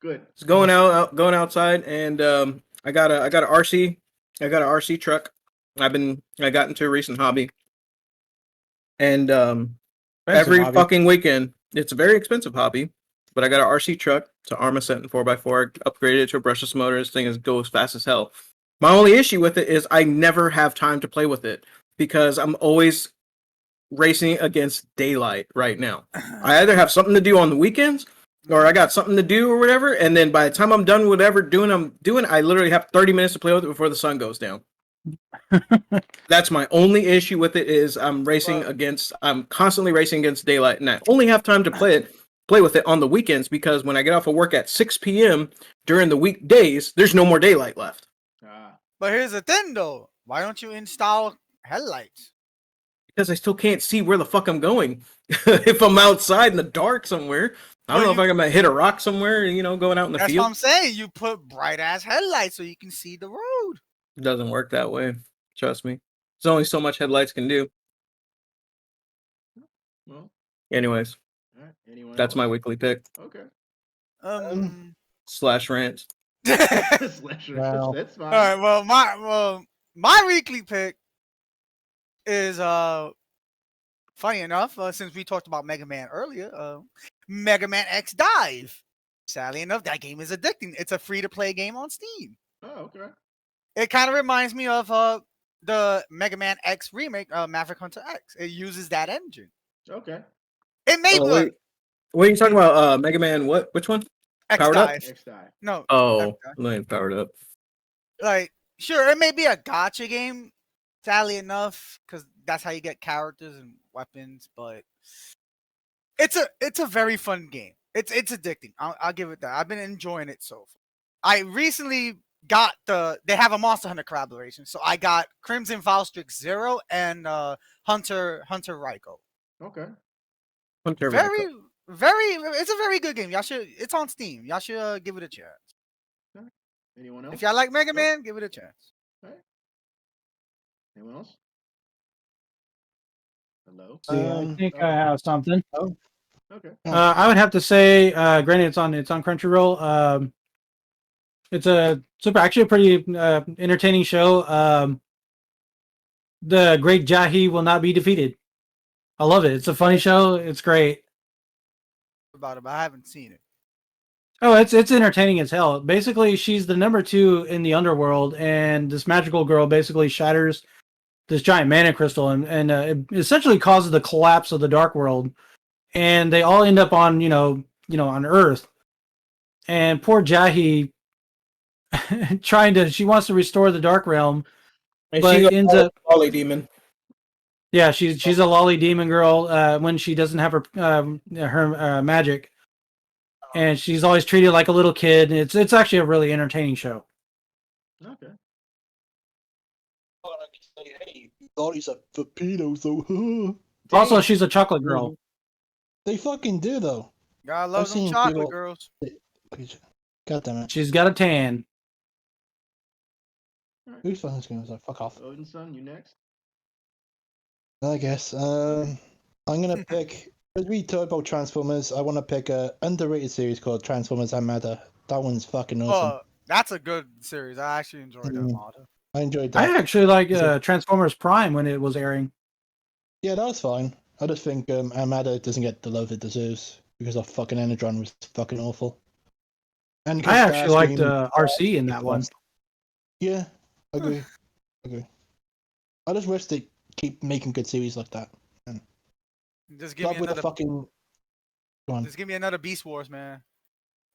Good. It's going outside, and I got a RC. I got an RC truck. I got into a recent hobby, and every fucking weekend, it's a very expensive hobby. But I got an RC truck. It's an Arma Sentin 4x4. Upgraded it to a brushless motor. This thing goes fast as hell. My only issue with it is I never have time to play with it because I'm always racing against daylight right now. I either have something to do on the weekends or I got something to do or whatever. And then by the time I'm done with whatever I'm doing, I literally have 30 minutes to play with it before the sun goes down. That's my only issue with it is I'm constantly racing against daylight and I only have time to play with it on the weekends because when I get off of work at 6 p.m. during the weekdays, there's no more daylight left. But here's the thing, though. Why don't you install headlights? Because I still can't see where the fuck I'm going. If I'm outside in the dark somewhere, I don't know if I'm gonna hit a rock somewhere, going out in the field. That's what I'm saying. You put bright-ass headlights so you can see the road. It doesn't work that way. Trust me. There's only so much headlights can do. Well, anyways. All right. That's my weekly pick. Okay. /rant. Slasher. Wow. That's fine. All right. My weekly pick is funny enough, since we talked about Mega Man earlier, Mega Man X Dive. Sadly enough, that game is addicting. It's a free-to-play game on Steam. Oh, okay. It kind of reminds me of the Mega Man X remake, Maverick Hunter X. It uses that engine. Okay. It may Wait, what are you talking about? Mega Man what? Which one? X Powered up? Dive. X Dive. No. Oh, not powered up. Like, sure, it may be a gotcha game, sadly enough, because that's how you get characters and weapons. But it's a very fun game. It's addicting. I'll give it that. I've been enjoying it so far. I recently got they have a Monster Hunter collaboration, so I got Crimson Valstrix Zero and Hunter Raikou. Okay. Hunter Very, Raikou. it's a very good game. Y'all should. It's on Steam. Y'all should give it a chance. Okay. Anyone else? If y'all like Mega Man, give it a chance. All right. Anyone else? Hello. See, I think I have something. Oh. Okay. I would have to say, granted, it's on Crunchyroll. It's actually a pretty entertaining show. The Great Jahi will not be defeated. I love it. It's a funny show. It's great. About it, but I haven't seen it. Oh, it's entertaining as hell. Basically, she's the number 2 in the underworld, and this magical girl basically shatters this giant mana crystal, and it essentially causes the collapse of the dark world. And they all end up on on Earth. And poor Jahi she wants to restore the Dark Realm, And but she's ends up Lolly Demon. Yeah, she's a lolly demon girl when she doesn't have her magic, and she's always treated like a little kid. It's actually a really entertaining show. Okay. Hey, lollies are for pedos, though. Also, she's a chocolate girl. They fucking do, though. God loves them chocolate girls. God damn it. She's got a tan. Who's fucking going to fuck off? Odin son, you next. I guess. I'm gonna pick. As we talked about Transformers, I want to pick a underrated series called Transformers Armada. That one's fucking awesome. That's a good series. I actually enjoyed that Armada. I enjoyed that. I actually like Transformers Prime when it was airing. Yeah, that was fine. I just think Armada doesn't get the love it deserves because of fucking Energon was fucking awful. And I actually liked RC in that one. Yeah, agree. I just wish they keep making good series like that. Just give me another fucking. Go on. Just give me another Beast Wars, man.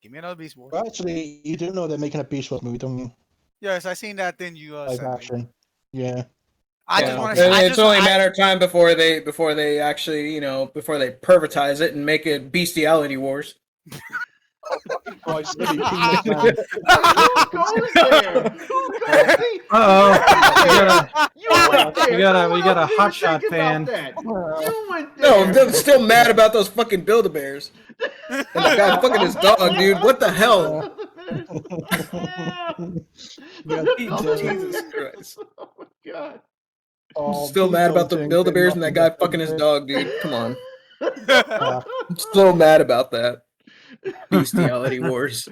Give me another Beast Wars. Well, actually, you do know they're making a Beast Wars movie, don't you? Yes, I seen that. Then you Live action. Yeah. I just want to. It's only a matter of time before they actually before they pervertise it and make it bestiality wars. Who goes there? We got a hotshot fan. No, I'm still mad about those fucking Build-A-Bears. And the guy fucking his dog, dude. What the hell? Jesus Christ. Oh my god. I'm still mad about the Build-A-Bears and that guy fucking his dog, dude. Come on. I'm still mad about that. Bestiality wars.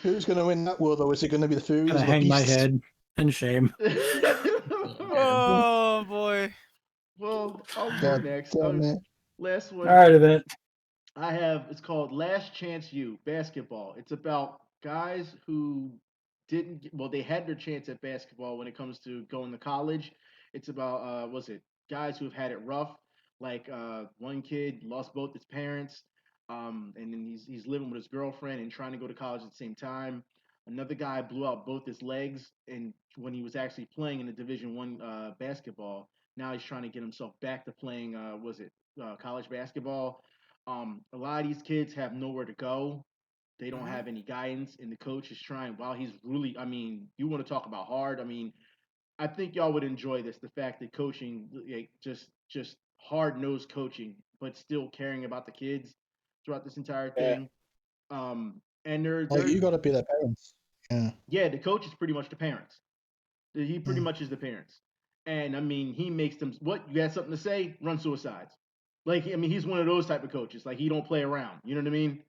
Who's going to win that war, though? Is it going to be the Furies? I'm gonna hang my head in shame. Oh boy. Well, I'll go next. Last one. All right, Event. It's called Last Chance U basketball. It's about guys who they had their chance at basketball when it comes to going to college. It's about guys who have had it rough. Like one kid lost both his parents, and then he's living with his girlfriend and trying to go to college at the same time. Another guy blew out both his legs, and when he was actually playing in the Division I basketball, now he's trying to get himself back to playing. College basketball? A lot of these kids have nowhere to go. They don't have any guidance, and the coach is trying. While he's really, you want to talk about hard? I think y'all would enjoy this. The fact that coaching, just hard-nosed coaching, but still caring about the kids throughout this entire thing. And they're you got to be their parents. Yeah, the coach is pretty much the parents. He pretty much is the parents. And he makes them. What, you got something to say? Run suicides. Like, he's one of those type of coaches. Like, he don't play around. You know what I mean?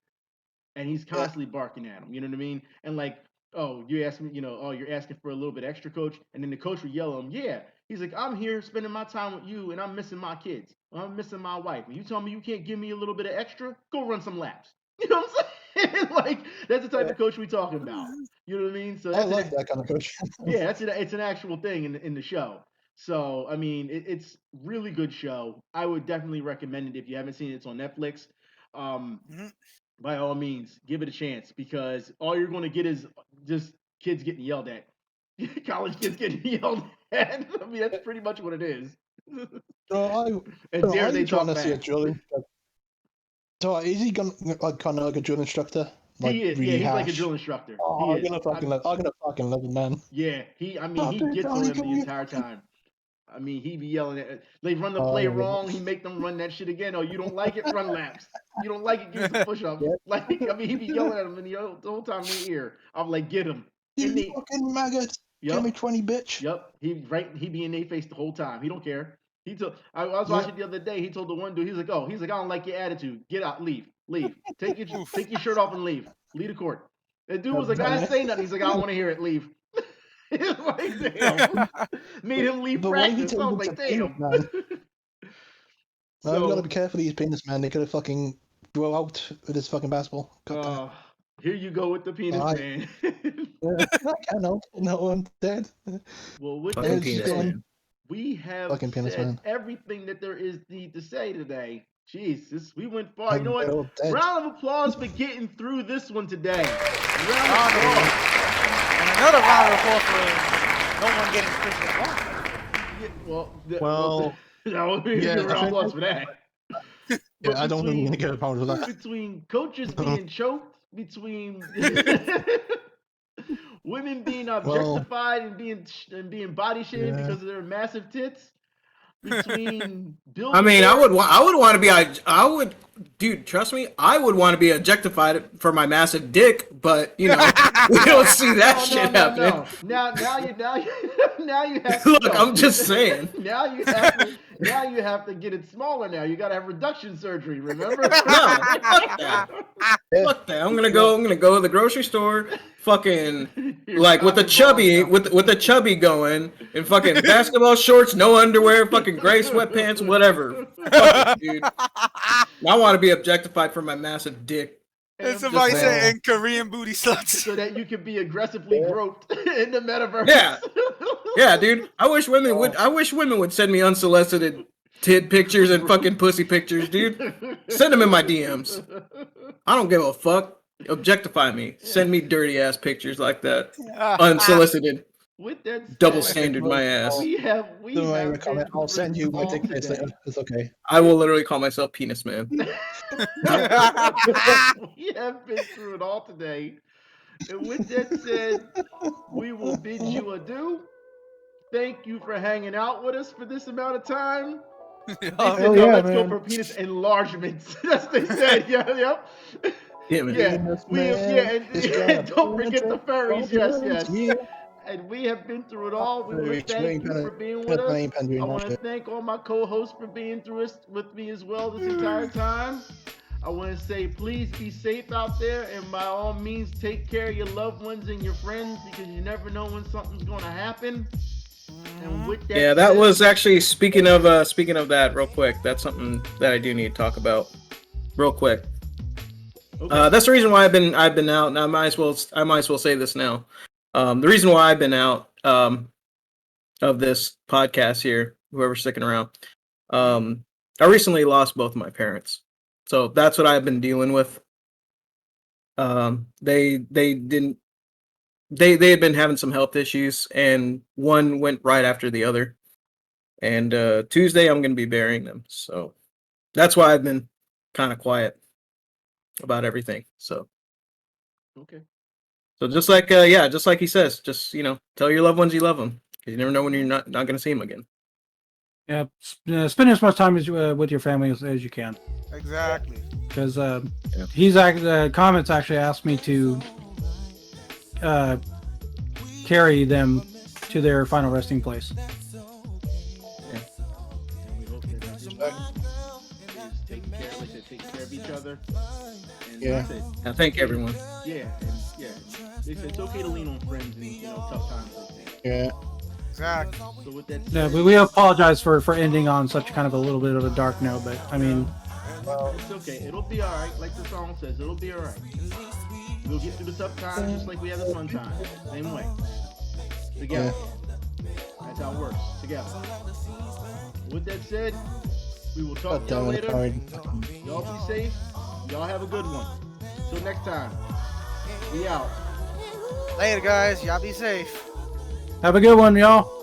and he's constantly barking at him. You know what I mean? And like, oh, you asked me, oh, you're asking for a little bit extra, coach. And then the coach would yell at him, yeah. He's like, I'm here spending my time with you, and I'm missing my kids. I'm missing my wife. And you tell me you can't give me a little bit of extra? Go run some laps. You know what I'm saying? Like, that's the type of coach we talking about. You know what I mean? So I that's like that kind of coach. yeah, it's an actual thing in the show. So I mean, it's really good show. I would definitely recommend it if you haven't seen it. It's on Netflix. By all means, give it a chance because all you're going to get is just kids getting yelled at, college kids getting yelled at. I mean, that's pretty much what it is. And dare they talk trying to see a back. drill instructor. So is he gonna like kind of like a drill instructor? Like He is, really yeah, he's like a harsh? drill instructor. Oh, He I'm is. gonna fucking love it, man. Yeah, I mean, Oh, he dude, gets Donnie, on them come the here. entire time. I mean, he be yelling at they run the Oh, play yeah. wrong. He make them run that shit again. Oh, you don't like it? Run laps. You don't like it? Give me some push-ups. Yeah. Like, I mean, he be yelling at them the whole time in their ear. I'm like, get him. You fucking maggot! Give me 20, bitch. Yep. He be in their face the whole time. He don't care. I was watching the other day. He told the one dude. He's like, I don't like your attitude. Get out. Leave. Take your shirt off and leave. Leave the court. The dude was like, I didn't say nothing. He's like, I don't want to hear it. Leave. It's like, damn. Made him leave But why he practice. I was turns like, into damn. man? So- We gotta be careful of these penis, man. They could have fucking grow out with this fucking basketball. Here you go with the penis, man. I know. No, I'm dead. Well, with Fucking that penis, said, man. we have Fucking penis, said man. everything that there is need to say today. Jeez, we went far. You know I'm what? dead. Round of applause for getting through this one today. Round Round of of applause. And another round of applause for no one getting Christian wrong. Well, that would be yeah, a round of applause for that. Yeah, I don't think we're gonna get a pound of that. Between coaches being choked, between women being objectified and being body shamed because of their massive tits, between Bill. I mean, I would want to be. Dude, trust me, I would want to be objectified for my massive dick, but you know, we don't see that shit happening. No. Now you have. Look, I'm just saying. Now you have to get it smaller. Now you got to have reduction surgery. Remember? No, fuck that. Fuck that. I'm gonna go to the grocery store, fucking like with the chubby going, in fucking basketball shorts, no underwear, fucking gray sweatpants, whatever. Fuck it, dude. I want to be objectified for my massive dick. And somebody saying Korean booty sluts. So that you can be aggressively groped in the metaverse. Yeah, dude. I wish women would send me unsolicited tit pictures and fucking pussy pictures, dude. Send them in my DMs. I don't give a fuck. Objectify me. Send me dirty ass pictures like that. Unsolicited. With that said, double standard my ass. We have I'll send you my dick pics later. It's okay. I will literally call myself Penis Man. We have been through it all today. And with that said, we will bid you adieu. Thank you for hanging out with us for this amount of time. Let's go for penis enlargements. That's what they said. Yep. And don't forget the furries. Yes. And we have been through it all. We want to thank you for being with us. I want to thank all my co-hosts for being through it with me as well this entire time. I want to say, please be safe out there, and by all means, take care of your loved ones and your friends because you never know when something's going to happen. And with that, that was actually speaking of that real quick. That's something that I do need to talk about real quick. Okay. That's the reason why I've been out, and I might as well say this now. The reason why I've been out of this podcast here, whoever's sticking around, I recently lost both of my parents, so that's what I've been dealing with. They had been having some health issues, and one went right after the other. And Tuesday, I'm going to be burying them, so that's why I've been kind of quiet about everything. So okay. So just like he says, just tell your loved ones you love them, because you never know when you're not going to see them again. Yeah, spend as much time with your family as you can. Exactly. Because comments actually asked me to carry them to their final resting place. Take care of each each other. And Yeah. that's it. I thank everyone. Yeah, and yeah. They said it's okay to lean on friends in tough times like that. Yeah. Exactly. So with that Yeah, said, but we apologize for ending on such kind of a little bit of a dark note. But I mean, it's okay. It'll be all right. Like the song says, it'll be all right. We'll get through the tough times just like we have the fun times. Same way. Together. That's how it works. Together. With that said, we will talk to y'all later. Y'all be safe. Y'all have a good one. Till next time. We out. Later, guys. Y'all be safe. have a good one, y'all.